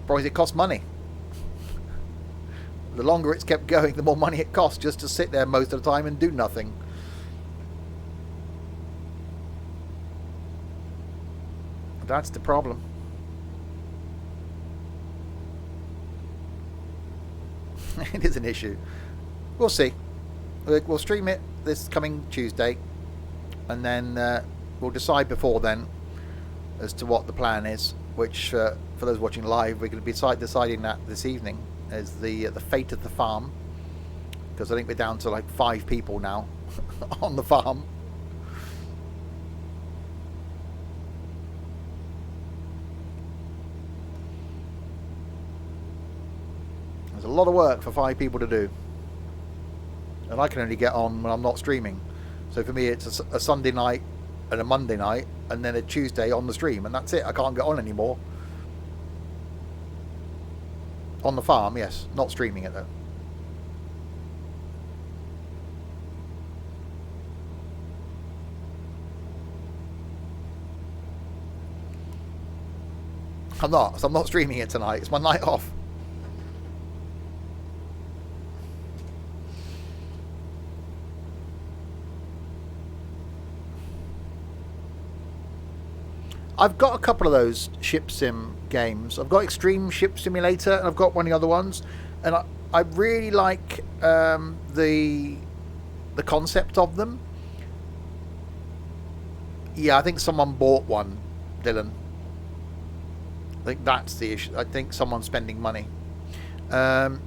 S1: Problem is, it costs money. The longer it's kept going, the more money it costs just to sit there most of the time and do nothing. That's the problem. It is an issue. We'll see. We'll stream it this coming Tuesday, and then we'll decide before then as to what the plan is, which for those watching live, we're going to be deciding that this evening as the fate of the farm, because I think we're down to like 5 people now on the farm. There's a lot of work for 5 people to do, and I can only get on when I'm not streaming. So for me, it's a Sunday night and a Monday night, and then a Tuesday on the stream, and that's it. I can't get on anymore. On the farm, yes, not streaming it though. I'm not. So I'm not streaming it tonight. It's my night off. I've got a couple of those ship sim games. I've got Extreme Ship Simulator, and I've got one of the other ones. And I really like the concept of them. Yeah, I think someone bought one, Dylan. I think that's the issue. I think someone's spending money. Yeah,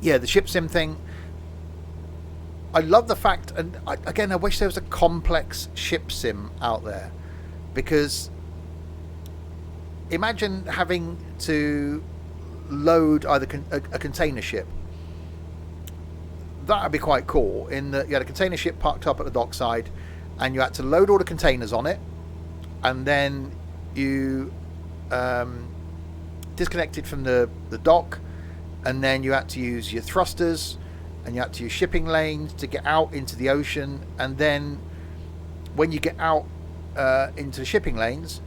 S1: the ship sim thing. I love the fact, and again, I wish there was a complex ship sim out there, because imagine having to load either a container ship. That would be quite cool. In that you had a container ship parked up at the dockside, and you had to load all the containers on it, and then you disconnected from the dock, and then you had to use your thrusters, and you had to use shipping lanes to get out into the ocean, and then when you get out into the shipping lanes,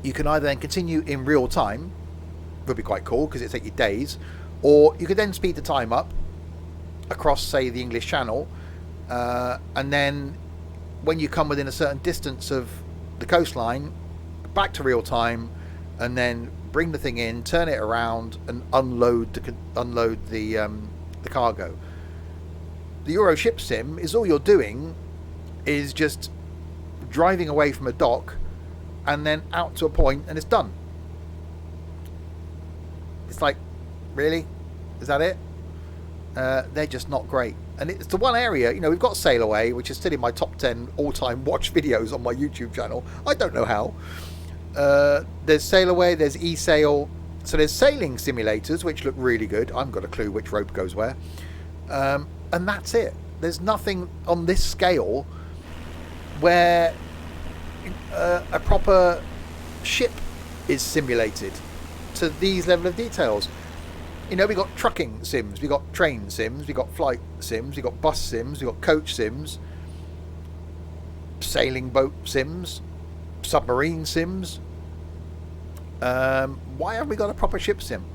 S1: you can either then continue in real time, would be quite cool because it'd take you days, or you could then speed the time up across, say, the English Channel, and then when you come within a certain distance of the coastline, back to real time, and then bring the thing in, turn it around, and unload the cargo. The Euro ship sim is all you're doing is just driving away from a dock and then out to a point, and it's done. It's like, really? Is that it? They're just not great. And it's the one area, we've got Sail Away, which is still in my top 10 all-time watch videos on my YouTube channel. I don't know how. There's Sail Away, there's eSail. So there's sailing simulators, which look really good. I haven't got a clue which rope goes where. And that's it. There's nothing on this scale where a proper ship is simulated to these level of details. We've got trucking sims, we've got train sims, we've got flight sims, we've got bus sims, we've got coach sims, sailing boat sims, submarine sims. Why haven't we got a proper ship sim?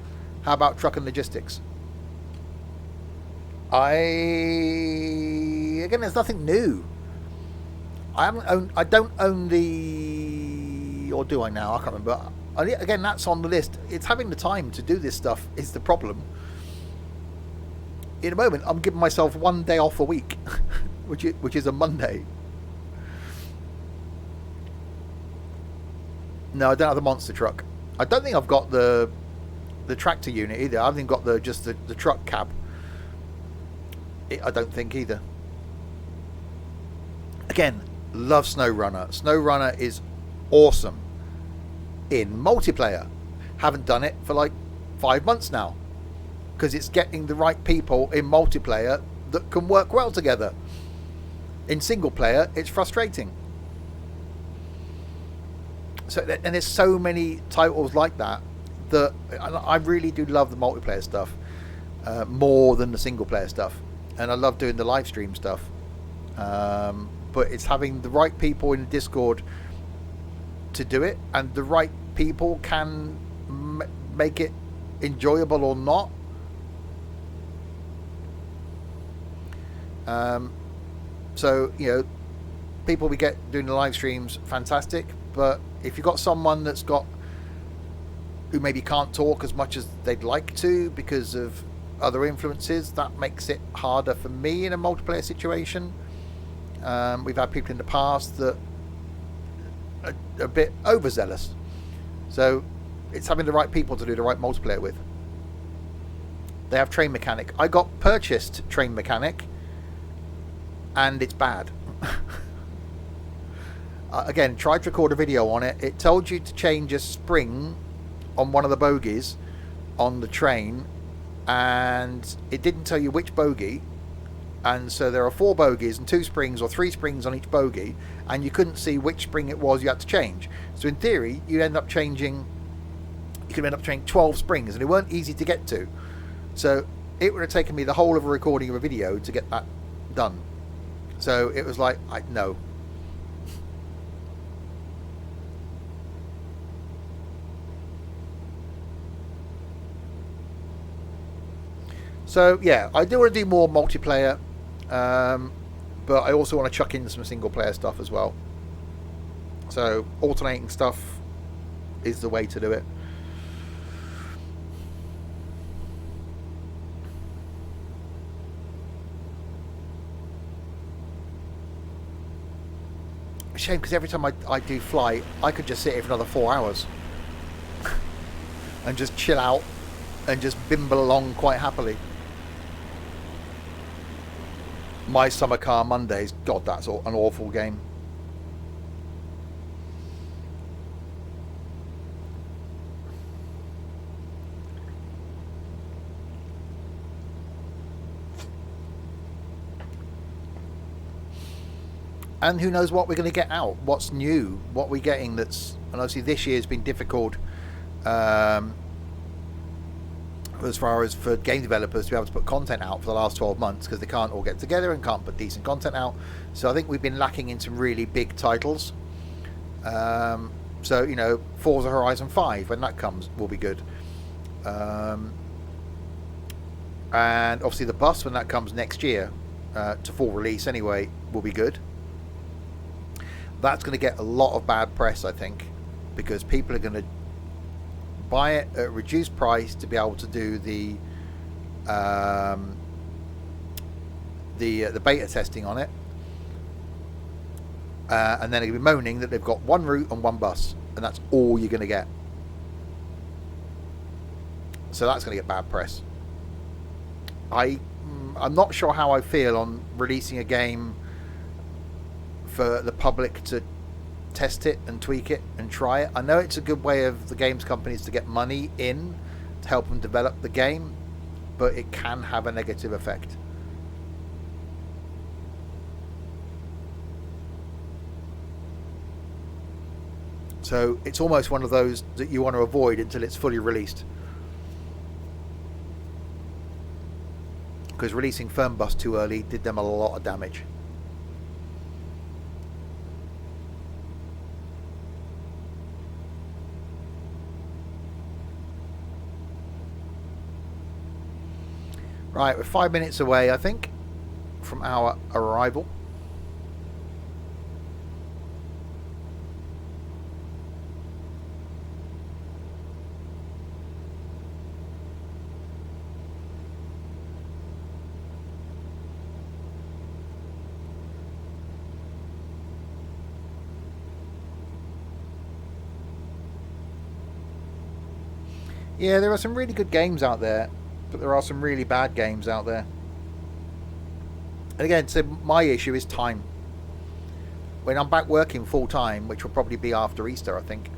S1: How about truck and logistics? Again, there's nothing new. I don't own the, or do I now? I can't remember. Again, that's on the list. It's having the time to do this stuff is the problem. In a moment, I'm giving myself 1 day off a week, which is a Monday. No, I don't have the monster truck. I don't think I've got the tractor unit either. I haven't got just the truck cab. I don't think either. Again, love SnowRunner. SnowRunner is awesome in multiplayer. Haven't done it for like 5 months now because it's getting the right people in multiplayer that can work well together. In single player, it's frustrating. So, and there's so many titles like that I really do love the multiplayer stuff more than the single player stuff, and I love doing the live stream stuff. But it's having the right people in the Discord to do it, and the right people can make it enjoyable or not. So people we get doing the live streams, fantastic. But if you've got someone who maybe can't talk as much as they'd like to because of other influences, that makes it harder for me in a multiplayer situation. We've had people in the past that are a bit overzealous. So it's having the right people to do the right multiplayer with. They have Train Mechanic. I got purchased Train Mechanic and it's bad. Again, tried to record a video on it. It told you to change a spring on one of the bogies on the train, and it didn't tell you which bogie. And so there are 4 bogies and 2 springs or 3 springs on each bogie, and you couldn't see which spring it was you had to change. So in theory, you could end up changing 12 springs, and it weren't easy to get to. So it would have taken me the whole of a recording of a video to get that done. So it was like, no. So yeah, I do want to do more multiplayer, but I also want to chuck in some single player stuff as well. So alternating stuff is the way to do it. A shame, because every time I do fly, I could just sit here for another 4 hours and just chill out and just bimble along quite happily. My Summer Car Mondays, God, that's an awful game. And who knows what we're going to get out, what's new, what we're getting that's... And obviously this year's been difficult as far as for game developers to be able to put content out for the last 12 months because they can't all get together and can't put decent content out. So I think we've been lacking in some really big titles. So, Forza Horizon 5, when that comes, will be good. And obviously the bus, when that comes next year, to full release anyway, will be good. That's going to get a lot of bad press, I think, because people are going to buy it at a reduced price to be able to do the beta testing on it, and then they're going to be moaning that they've got one route and one bus, and that's all you're going to get. So that's going to get bad press. I'm not sure how I feel on releasing a game for the public to test it and tweak it and try it. I know it's a good way of the games companies to get money in to help them develop the game, but it can have a negative effect. So it's almost one of those that you want to avoid until it's fully released. Because releasing Fernbus too early did them a lot of damage. Right, we're 5 minutes away, I think, from our arrival. Yeah, there are some really good games out there, but there are some really bad games out there. And again, so my issue is time. When I'm back working full time, which will probably be after Easter, I think,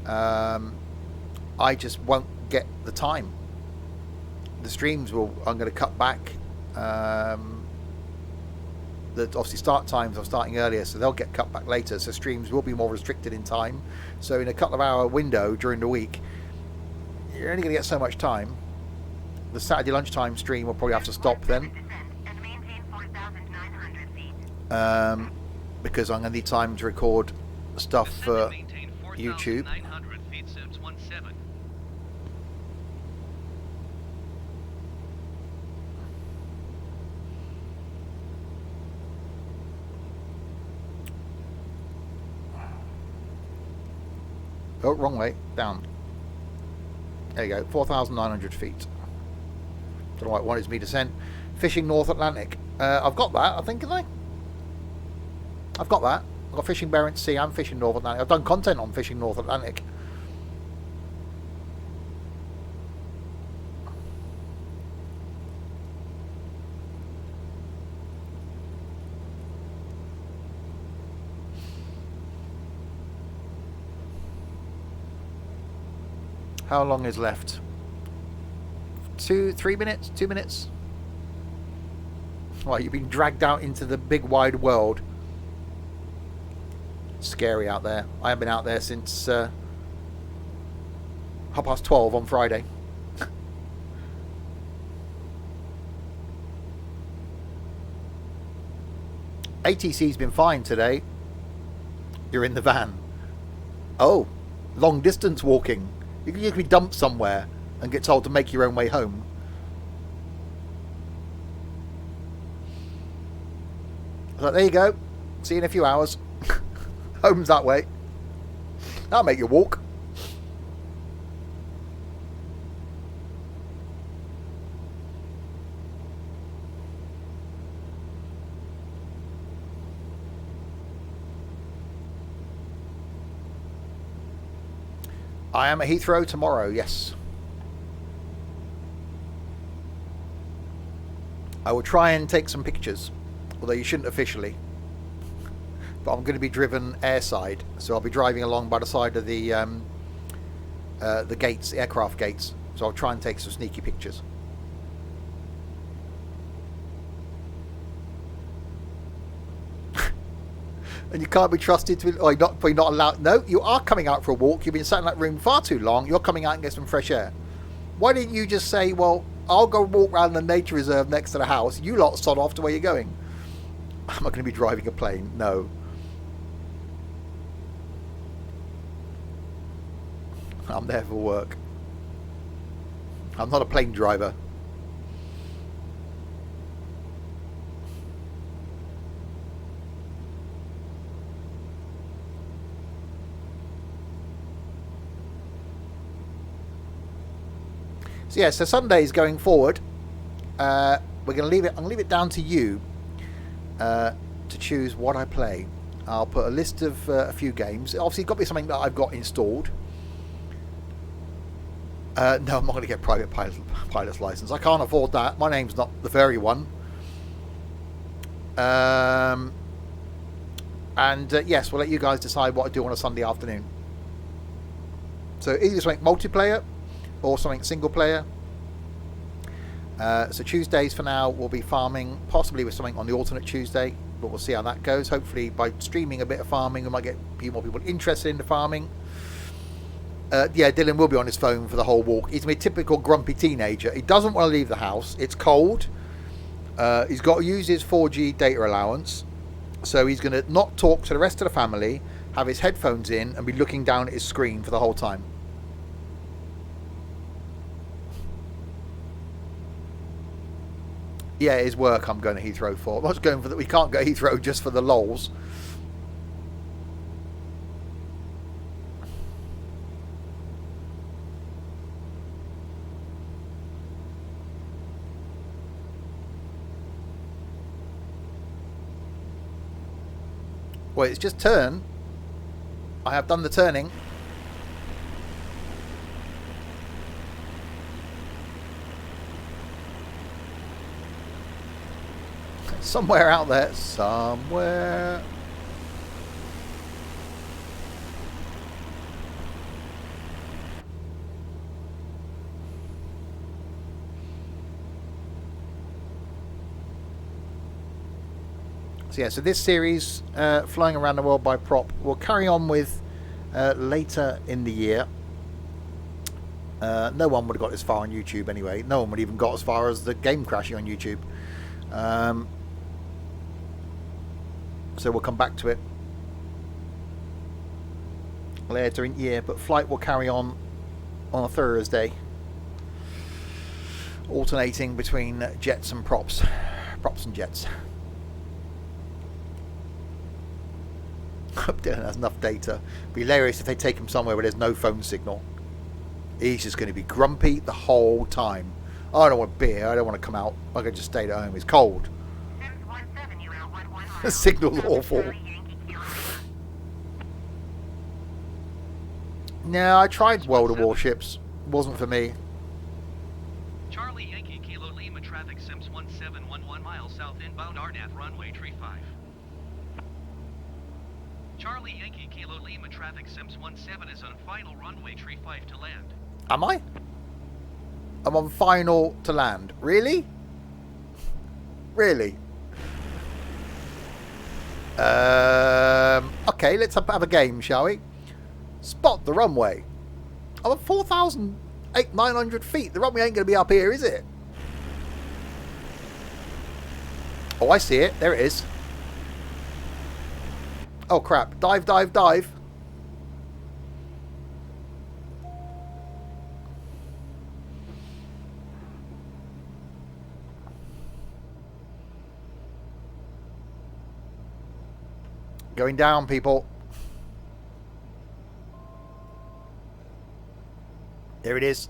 S1: I just won't get the time. The streams I'm going to cut back. The obviously start times are starting earlier, so they'll get cut back later. So streams will be more restricted in time. So in a couple of hour window during the week, you're only going to get so much time. The Saturday lunchtime stream will probably have to stop then, because I'm going to need time to record stuff for YouTube. Oh, wrong way, down. There you go, 4,900 feet. Don't know what it wanted me to send. Fishing North Atlantic. I've got that, I think, haven't I? I've got that. I've got Fishing Barents Sea and Fishing North Atlantic. I've done content on Fishing North Atlantic. How long is left? 3 minutes? 2 minutes? Well, you've been dragged out into the big wide world. Scary out there. I haven't been out there since 12:30 on Friday. ATC's been fine today. You're in the van. Oh, long distance walking. You can be dumped somewhere and get told to make your own way home. So there you go. See you in a few hours. Home's that way. That'll make you walk. I am at Heathrow tomorrow, yes. I will try and take some pictures, although you shouldn't officially. But I'm going to be driven airside, so I'll be driving along by the side of the gates, aircraft gates. So I'll try and take some sneaky pictures. And you can't be trusted to, or you're not allowed. No, you are coming out for a walk. You've been sat in that room far too long. You're coming out and get some fresh air. Why didn't you just say, well, I'll go walk around the nature reserve next to the house. You lot sod off to where you're going. I'm not going to be driving a plane. No. I'm there for work. I'm not a plane driver. So yeah, so Sundays going forward, we're going to leave it. I'm going to leave it down to you to choose what I play. I'll put a list of a few games. Obviously, it's got to be something that I've got installed. No, I'm not going to get private pilot's license. I can't afford that. My name's not the very one. And yes, we'll let you guys decide what I do on a Sunday afternoon. So either something multiplayer or something single player. So Tuesdays for now will be farming, possibly with something on the alternate Tuesday, but we'll see how that goes. Hopefully by streaming a bit of farming we might get a few more people interested in the farming. Yeah, Dylan will be on his phone for the whole walk. He's a typical grumpy teenager. He doesn't want to leave the house. It's cold. He's got to use his 4G data allowance. So he's going to not talk to the rest of the family, have his headphones in, and be looking down at his screen for the whole time. Yeah, it is work I'm going to Heathrow for. I was going for that. We can't go Heathrow just for the lols. Well, it's just turn. I have done the turning. Somewhere out there. Somewhere. So yeah, so this series, Flying Around the World by Prop, will carry on with later in the year. No one would have got this far on YouTube anyway. No one would even got as far as the game crashing on YouTube. So we'll come back to it later in the year, but flight will carry on a Thursday, alternating between jets and props and jets. Hope Dylan has enough data. It'd be hilarious if they take him somewhere where there's no phone signal. He's just going to be grumpy the whole time. Oh, I don't want beer. I don't want to come out. I can just stay at home. It's cold. The signal's awful. No, I tried World of Warships. Wasn't for me.
S4: Charlie Yankee Kilo Lima traffic Sims 1711 miles south inbound RNAV runway 35. Charlie Yankee Kilo Lima traffic Sims 17 is on final runway 35 to land.
S1: Am I? I'm on final to land. Really? Really? Okay, let's have a game, shall we? Spot the runway. I'm at 4,900 feet. The runway ain't going to be up here, is it? Oh, I see it. There it is. Oh, crap. Dive, dive, dive. Going down, people. There it is.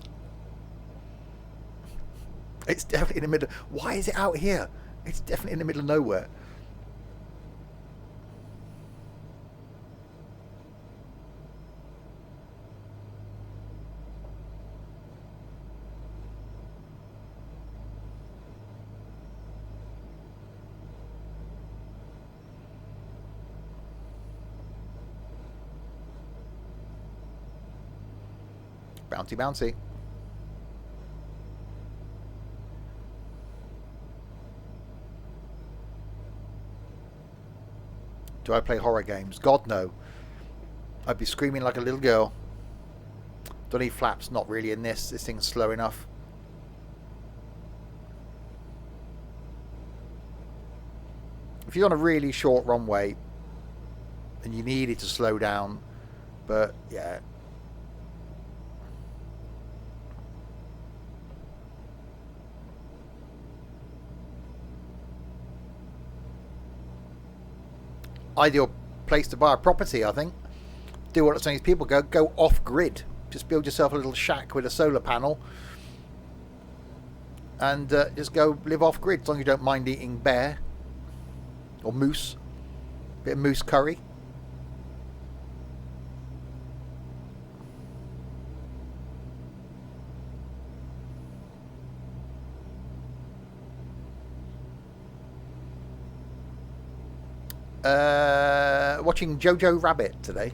S1: It's definitely in the middle. Why is it out here? It's definitely in the middle of nowhere. Bouncy, bouncy. Do I play horror games? God, no. I'd be screaming like a little girl. Don't need flaps. Not really in this. This thing's slow enough. If you're on a really short runway and you needed to slow down, but yeah. Ideal place to buy a property, I think. Do what some of these people go off grid. Just build yourself a little shack with a solar panel and just go live off grid as long as you don't mind eating bear or moose. Bit of moose curry. Watching Jojo Rabbit today,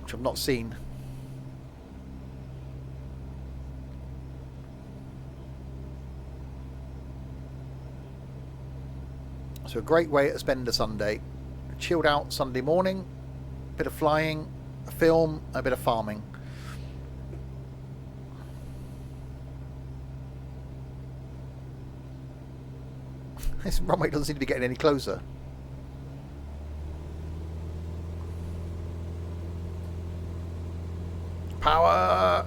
S1: which I've not seen. So a great way to spend a Sunday. A chilled out Sunday morning, a bit of flying, a film, a bit of farming. This runway doesn't seem to be getting any closer. Power!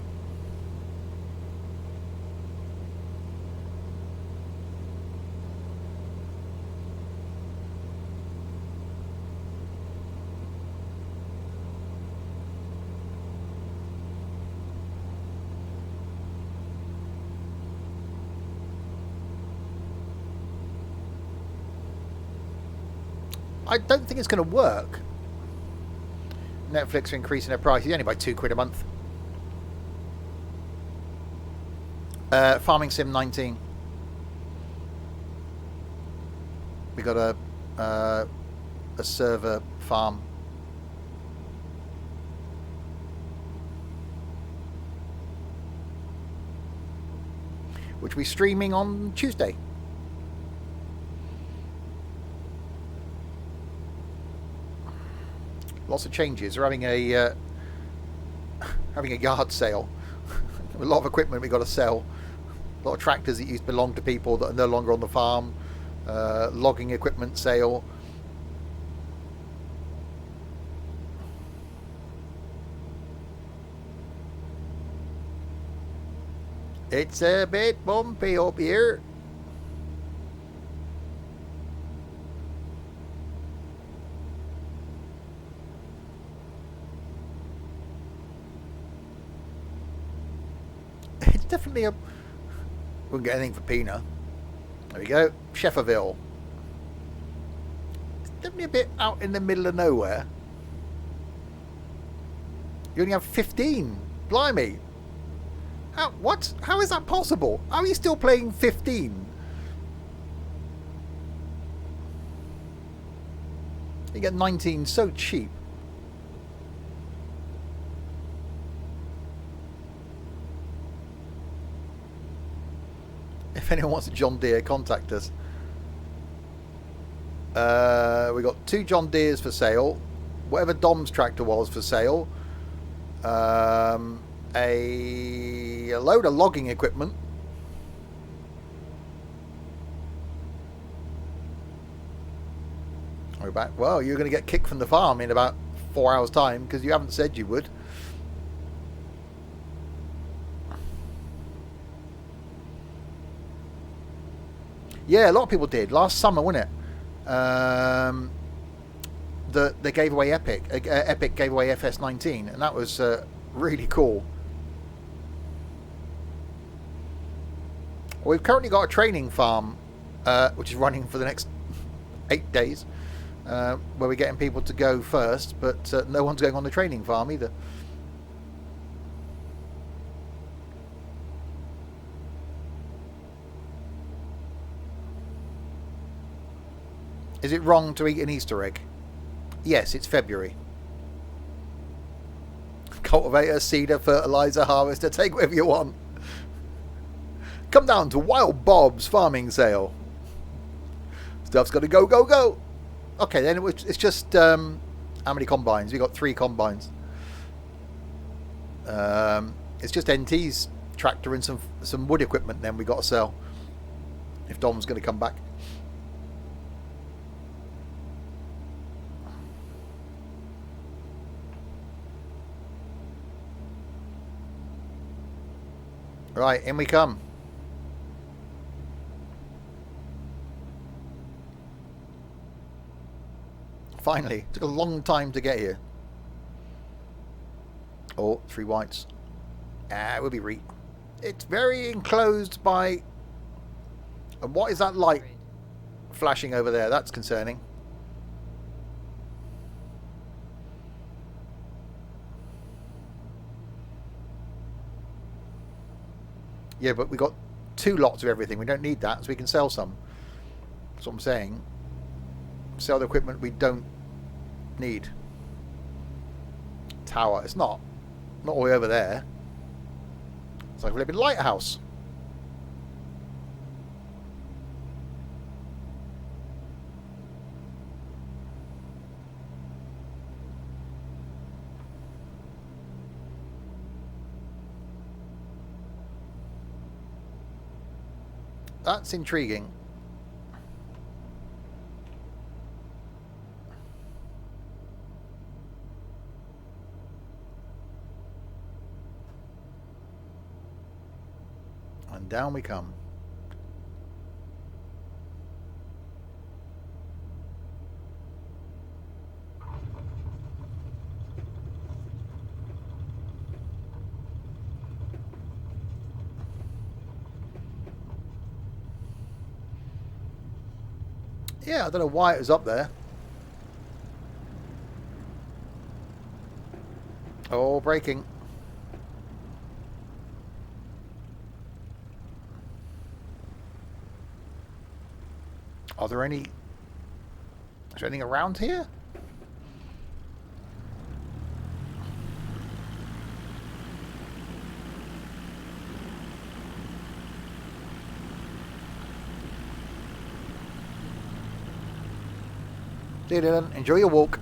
S1: I don't think it's going to work. Netflix are increasing their prices only by £2 a month. Farming Sim 19. We got a server farm. Which we're streaming on Tuesday. Lots of changes. We're having a yard sale. A lot of equipment we got to sell. A lot of tractors that used to belong to people that are no longer on the farm. Logging equipment sale. It's a bit bumpy up here. It's definitely a... Wouldn't get anything for Pina. There we go. Schefferville. It's definitely a bit out in the middle of nowhere. You only have 15. Blimey. What? How is that possible? How are you still playing 15? You get 19 so cheap. If anyone wants a John Deere, contact us. We got 2 John Deeres for sale. Whatever Dom's tractor was for sale. A load of logging equipment. We're back. Well, you're going to get kicked from the farm in about 4 hours' time because you haven't said you would. Yeah, a lot of people did last summer, wasn't it? They gave away Epic. Epic gave away FS19, and that was really cool. We've currently got a training farm, which is running for the next 8 days, where we're getting people to go first, but no one's going on the training farm either. Is it wrong to eat an Easter egg? Yes, it's February. Cultivator, seeder, fertilizer, harvester, take whatever you want. Come down to Wild Bob's farming sale. Stuff's got to go, go, go. Okay, then it's just how many combines? We got 3 combines. It's just NT's tractor and some wood equipment. Then we got to sell. If Dom's going to come back. Right, in we come. Finally, took a long time to get here. Oh, 3 whites. We'll be It's very enclosed by... And what is that light flashing over there? That's concerning. Yeah, but we got 2 lots of everything. We don't need that, so we can sell some. That's what I'm saying. Sell the equipment we don't need. Tower. It's not. Not all the way over there. It's like a living lighthouse. That's intriguing. And down we come. Yeah, I don't know why it was up there. Oh, braking. Are there any... Is there anything around here? See you, Dylan. Enjoy your walk.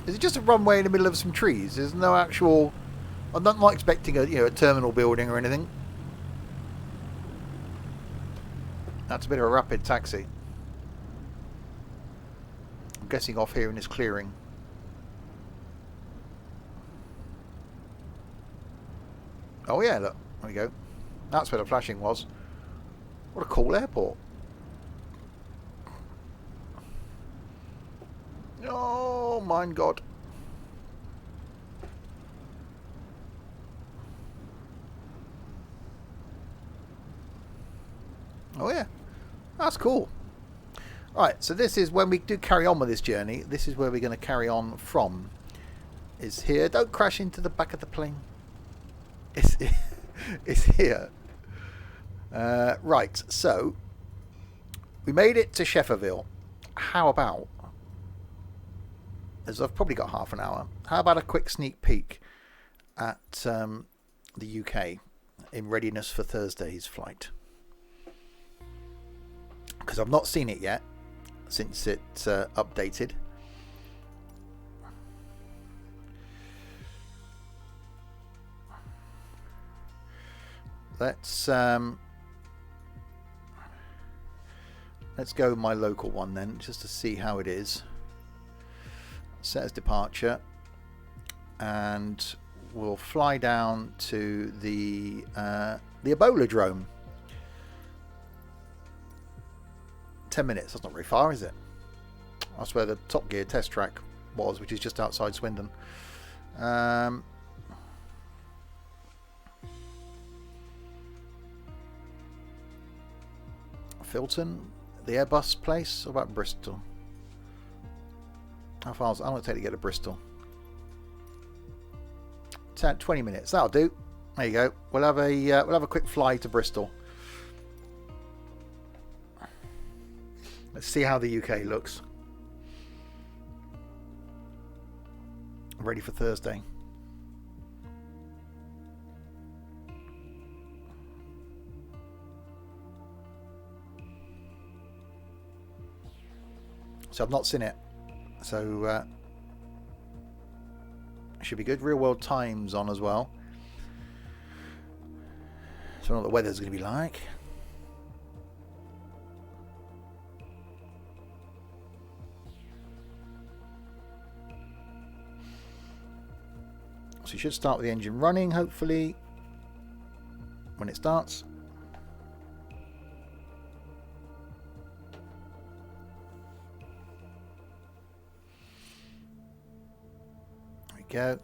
S1: Is it just a runway in the middle of some trees? There's no actual... I'm not expecting a terminal building or anything. That's a bit of a rapid taxi. I'm guessing off here in this clearing. Oh yeah, look. There we go. That's where the flashing was. What a cool airport. Oh, my God. Oh, yeah. That's cool. Alright, so this is when we do carry on with this journey. This is where we're going to carry on from. Is here. Don't crash into the back of the plane. It's here. Right, so we made it to Schefferville. How about... As I've probably got half an hour. How about a quick sneak peek at the UK in readiness for Thursday's flight? Because I've not seen it yet since it updated. Let's go with my local one then, just to see how it is. Set as departure, and we'll fly down to the Ebola drome. 10 minutes. That's not very far, is it? That's where the Top Gear test track was, which is just outside Swindon. Filton, the Airbus place. What about Bristol? How far? I'm going to take to get to Bristol. 20 minutes. That'll do. There you go. We'll have a quick fly to Bristol. Let's see how the UK looks. Ready for Thursday. So I've not seen it. So should be good. Real world times on as well. So I don't know what the weather's going to be like. So you should start with the engine running, hopefully, when it starts. go.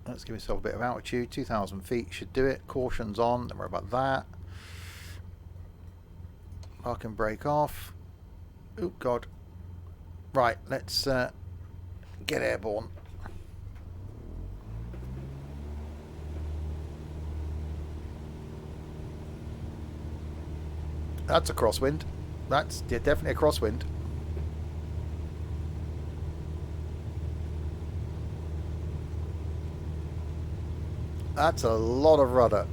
S1: Let's give yourself a bit of altitude. 2,000 feet should do it. Caution's on. Don't worry about that. Park and brake off. Oh, God. Right, let's get airborne. That's a crosswind. That's definitely a crosswind. That's a lot of rudder.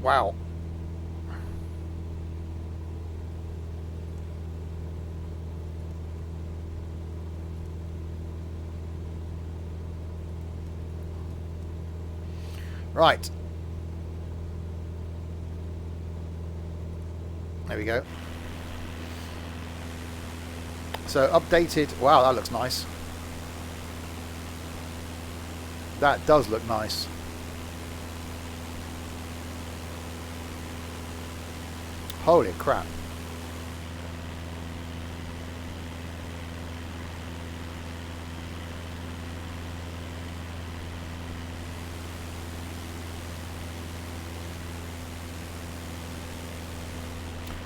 S1: Wow. Right. There we go. So updated. Wow, that looks nice. That does look nice. Holy crap.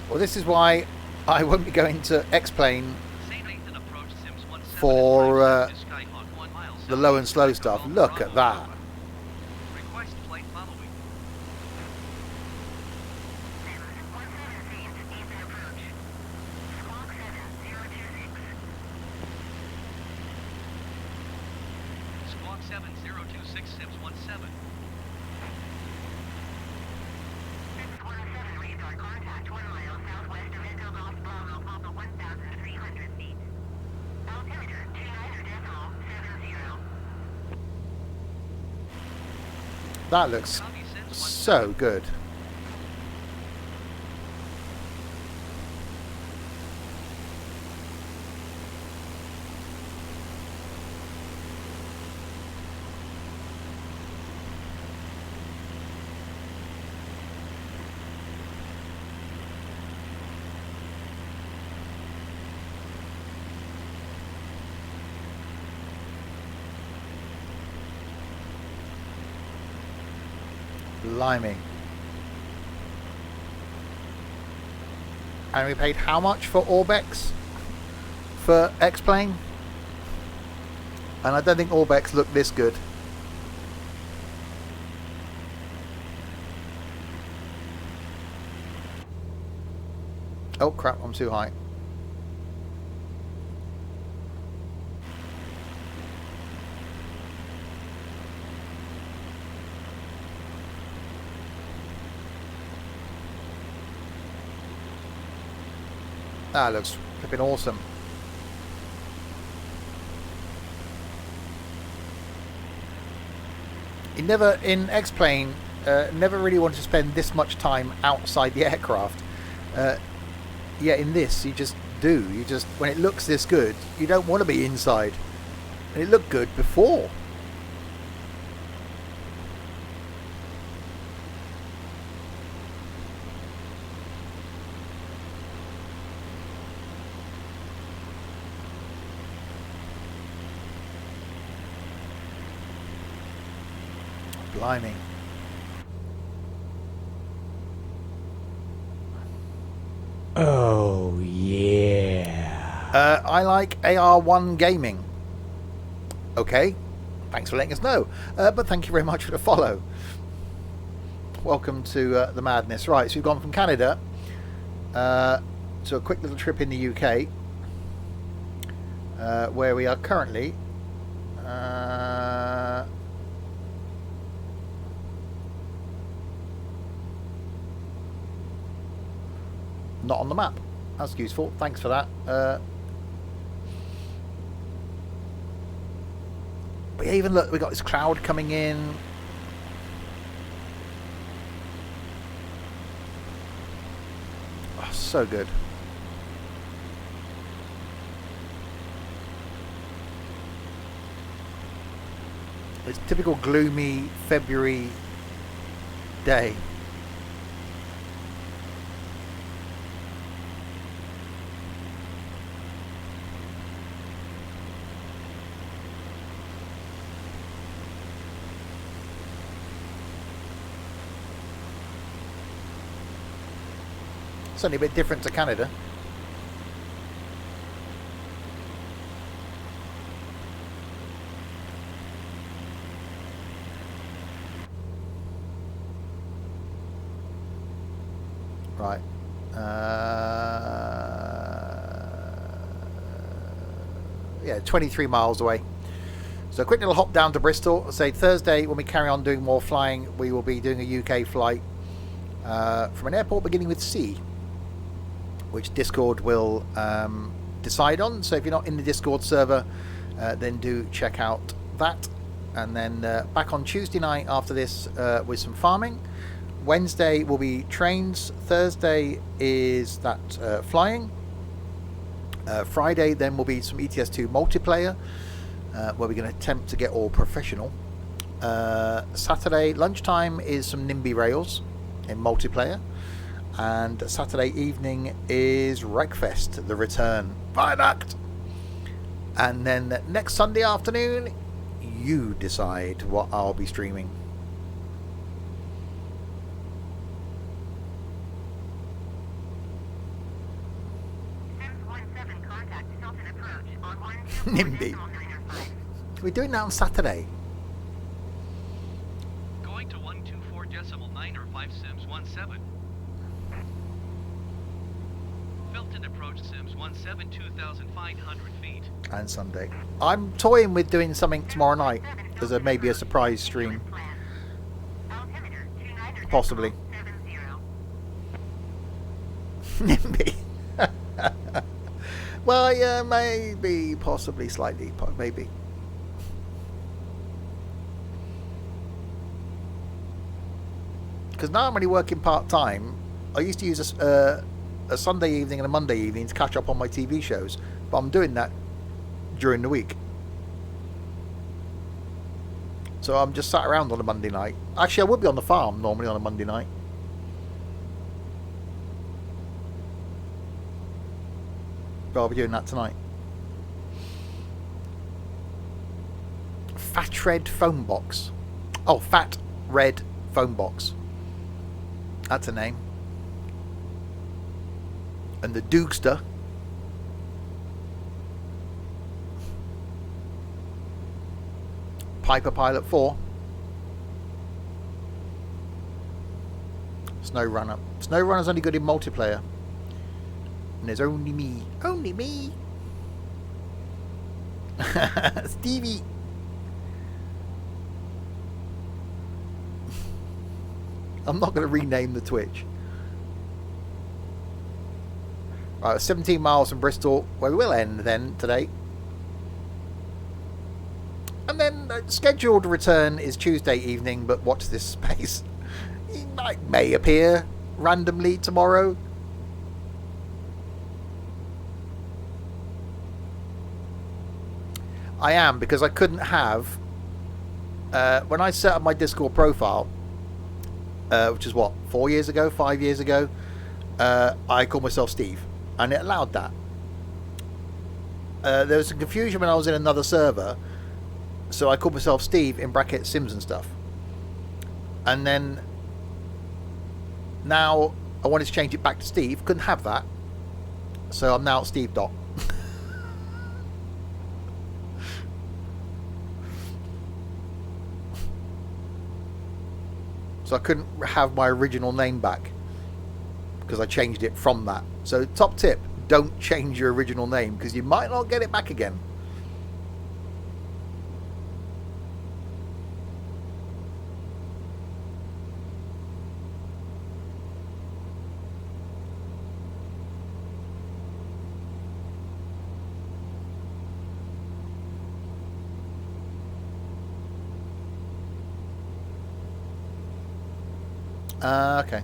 S1: Well, this is why I won't be going to X-Plane for the low and slow stuff. Look at that.
S4: Squawk 7026 Sims 17.
S2: 617 radar contact 1 mile southwest of Echo Golf Bravo, Papa 1,300 feet. Altimeter 29.70.
S1: That looks so good. Blimey. And we paid how much for Orbex? For X-Plane? And I don't think Orbex looked this good. Oh crap, I'm too high. That looks flipping awesome. You never, in X-Plane, never really want to spend this much time outside the aircraft. Yeah, in this, you just do. You just, when it looks this good, you don't want to be inside. And it looked good before. Blimey.
S3: Oh, yeah.
S1: I like AR1 Gaming. Okay, thanks for letting us know. But thank you very much for the follow. Welcome to the madness. Right, so we've gone from Canada to a quick little trip in the UK, where we are currently. Not on the map. That's useful. Thanks for that. But yeah, even look, we got this cloud coming in. Oh, so good. It's a typical gloomy February day. It's only a bit different to Canada. Right. Yeah, 23 miles away. So a quick little hop down to Bristol. Say Thursday, when we carry on doing more flying, we will be doing a UK flight from an airport beginning with C, which Discord will decide on. So if you're not in the Discord server, then do check out that. And then back on Tuesday night after this with some farming. Wednesday will be trains. Thursday is that flying. Friday then will be some ETS2 multiplayer, where we're going to attempt to get all professional. Saturday lunchtime is some NIMBY rails in multiplayer. And Saturday evening is Wreckfest, the return. Viaduct! And then next Sunday afternoon, you decide what I'll be streaming. NIMBY. We're doing that on Saturday.
S4: Going to 124.9 Sims 17. Filtered approach Sims 17 2,500 feet.
S1: And Sunday. I'm toying with doing something tomorrow night as a maybe a surprise stream. Possibly. NIMBY. Well, yeah, maybe, possibly, slightly, maybe. Because now I'm only working part-time. I used to use a Sunday evening and a Monday evening to catch up on my TV shows, but I'm doing that during the week. So I'm just sat around on a Monday night. Actually, I would be on the farm normally on a Monday night. But I'll be doing that tonight. Fat Red Phone Box. Oh, Fat Red Phone Box. That's a name. And the Doogster. Piper Pilot 4. Snow Runner. Snow Runner's only good in multiplayer. And there's only me. Only me. Stevie. I'm not going to rename the Twitch. Right, 17 miles from Bristol, where we will end then today. And then scheduled return is Tuesday evening, but watch this space. He may appear randomly tomorrow. I am, because I couldn't have when I set up my Discord profile, which is what, 4 years ago, 5 years ago, I called myself Steve, and it allowed that. There was some confusion when I was in another server, so I called myself Steve in brackets Sims and stuff, and then now I wanted to change it back to Steve, couldn't have that, so I'm now Steve Dot. So I couldn't have my original name back because I changed it from that. So top tip, don't change your original name because you might not get it back again. Okay.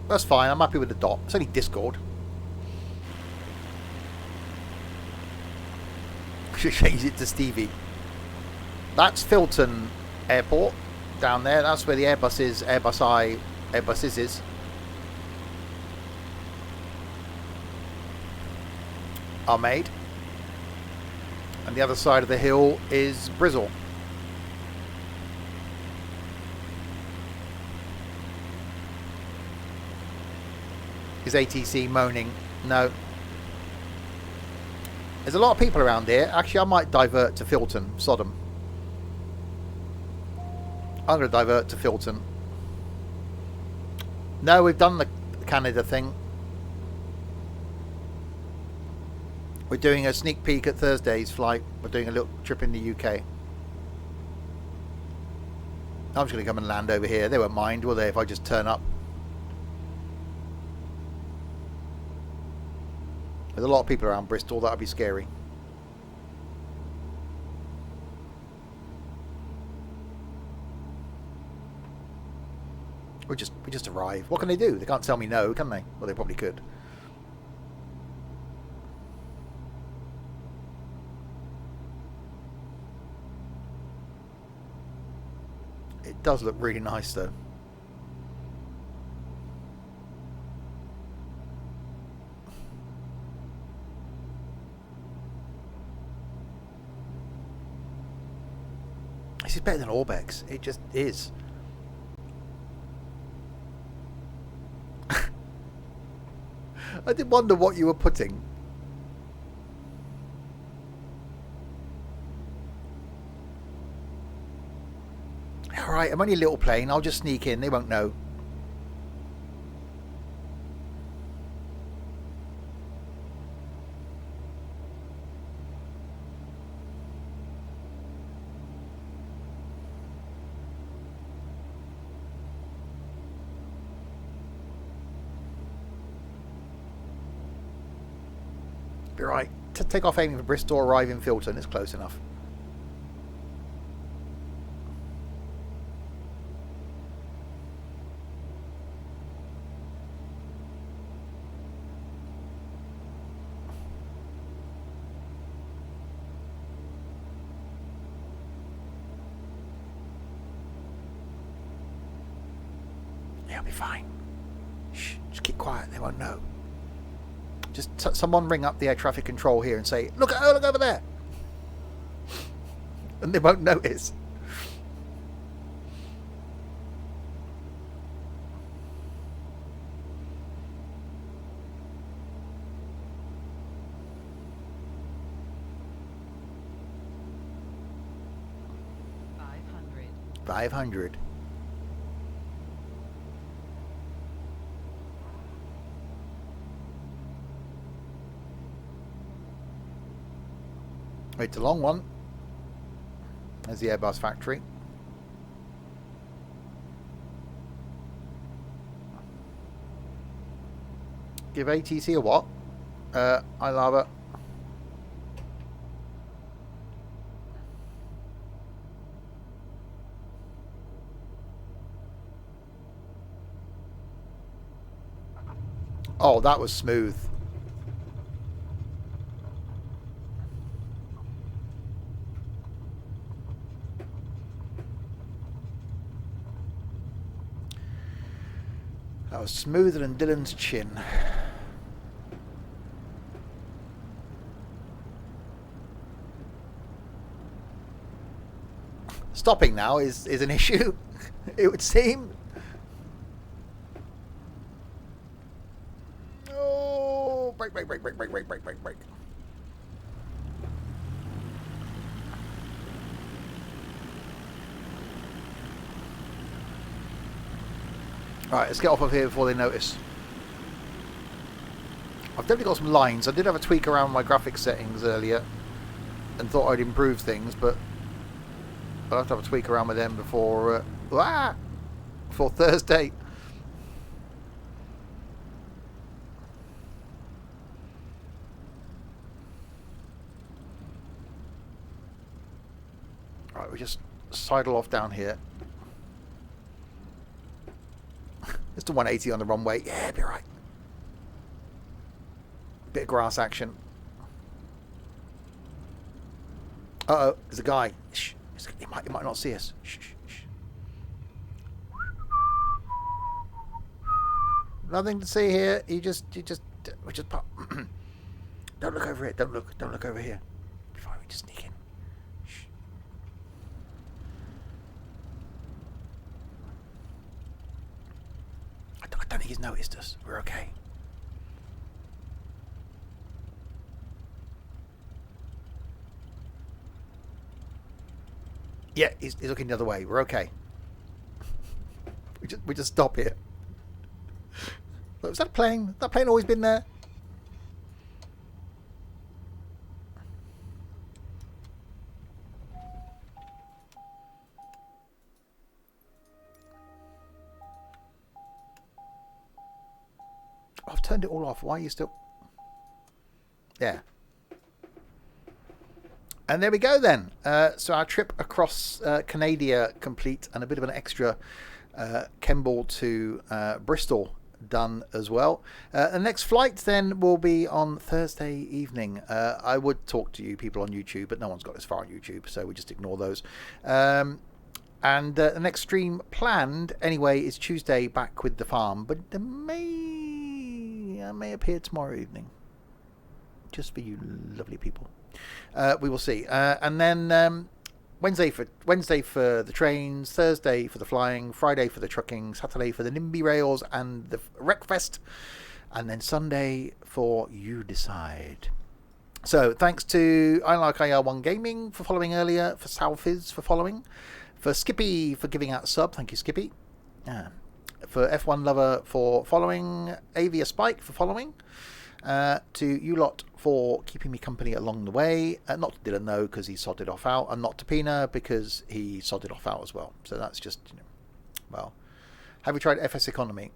S1: That's fine. I'm happy with the dot. It's only Discord. Should change it to Stevie. That's Filton airport down there. That's where the Airbuses is. Are made. And the other side of the hill is Bristol. Is ATC moaning? No. There's a lot of people around here. Actually, I might divert to Filton, Sodom. I'm going to divert to Filton. No, we've done the Canada thing. We're doing a sneak peek at Thursday's flight. We're doing a little trip in the UK. I'm just going to come and land over here. They won't mind, will they, if I just turn up? There's a lot of people around Bristol. That would be scary. We just arrive. What can they do? They can't tell me no, can they? Well, they probably could. It does look really nice, though. This is better than Orbex. It just is. I did wonder what you were putting. Alright, I'm only a little plane. I'll just sneak in. They won't know. Be right. To take off aiming for Bristol, arrive in Filton. It's close enough. Yeah, I'll be fine. Shh, just keep quiet. They won't know. Just someone ring up the air traffic control here and say, look over there. And they won't notice. Five hundred. It's a long one. There's the Airbus factory. Give ATC a what? I love it. Oh, that was smooth. That was smoother than Dylan's chin. Stopping now is an issue, it would seem. Oh, brake. Right, let's get off of here before they notice. I've definitely got some lines. I did have a tweak around my graphics settings earlier and thought I'd improve things, but I'll have to have a tweak around with them before Thursday. Right, we just sidle off down here. Just a 180 on the runway. Yeah, be right. Bit of grass action. Uh-oh, there's a guy. Shh. He might not see us. Shh. Nothing to see here. We just pop. Don't look over here. Don't look over here. Before we just sneak in. Shh. I don't think he's noticed us. We're okay. Yeah, he's looking the other way. We're okay. We just stop here. Look, was that plane? Has that plane always been there? I've turned it all off. Why are you still... Yeah. And there we go then. So our trip across Canada complete, and a bit of an extra Kemble to Bristol done as well. The next flight then will be on Thursday evening. I would talk to you people on YouTube, but no one's got this far on YouTube, so we just ignore those. And the next stream planned anyway is Tuesday back with the farm, but I may appear tomorrow evening, just for you lovely people. We will see. And then Wednesday for the trains, Thursday for the flying, Friday for the trucking, Saturday for the NIMBY rails and the Wreckfest, and then Sunday for You Decide. So thanks to I Like IR1 Gaming for following earlier, for Salfiz for following, for Skippy for giving out a sub. Thank you, Skippy. For F1 Lover for following, Avia Spike for following. To you lot for keeping me company along the way. Not to Dylan though, because he sodded off out, and not to Pina because he sodded off out as well. So that's just, well. Have you tried FS Economy?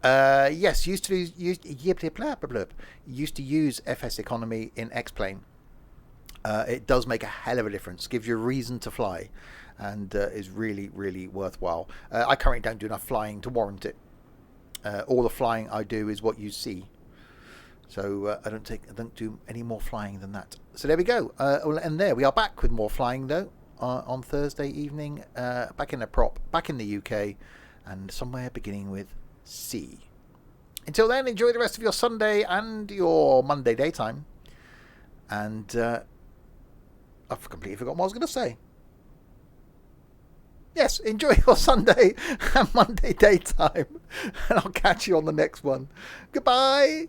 S1: Yes, used to use FS Economy in X-Plane. It does make a hell of a difference. Gives you a reason to fly, and is really, really worthwhile. I currently don't do enough flying to warrant it. All the flying I do is what you see. So I don't do any more flying than that. So there we go. And there we are back with more flying though on Thursday evening. Back in the prop, back in the UK, and somewhere beginning with C. Until then, enjoy the rest of your Sunday and your Monday daytime. And I've completely forgotten what I was going to say. Yes, enjoy your Sunday and Monday daytime. And I'll catch you on the next one. Goodbye.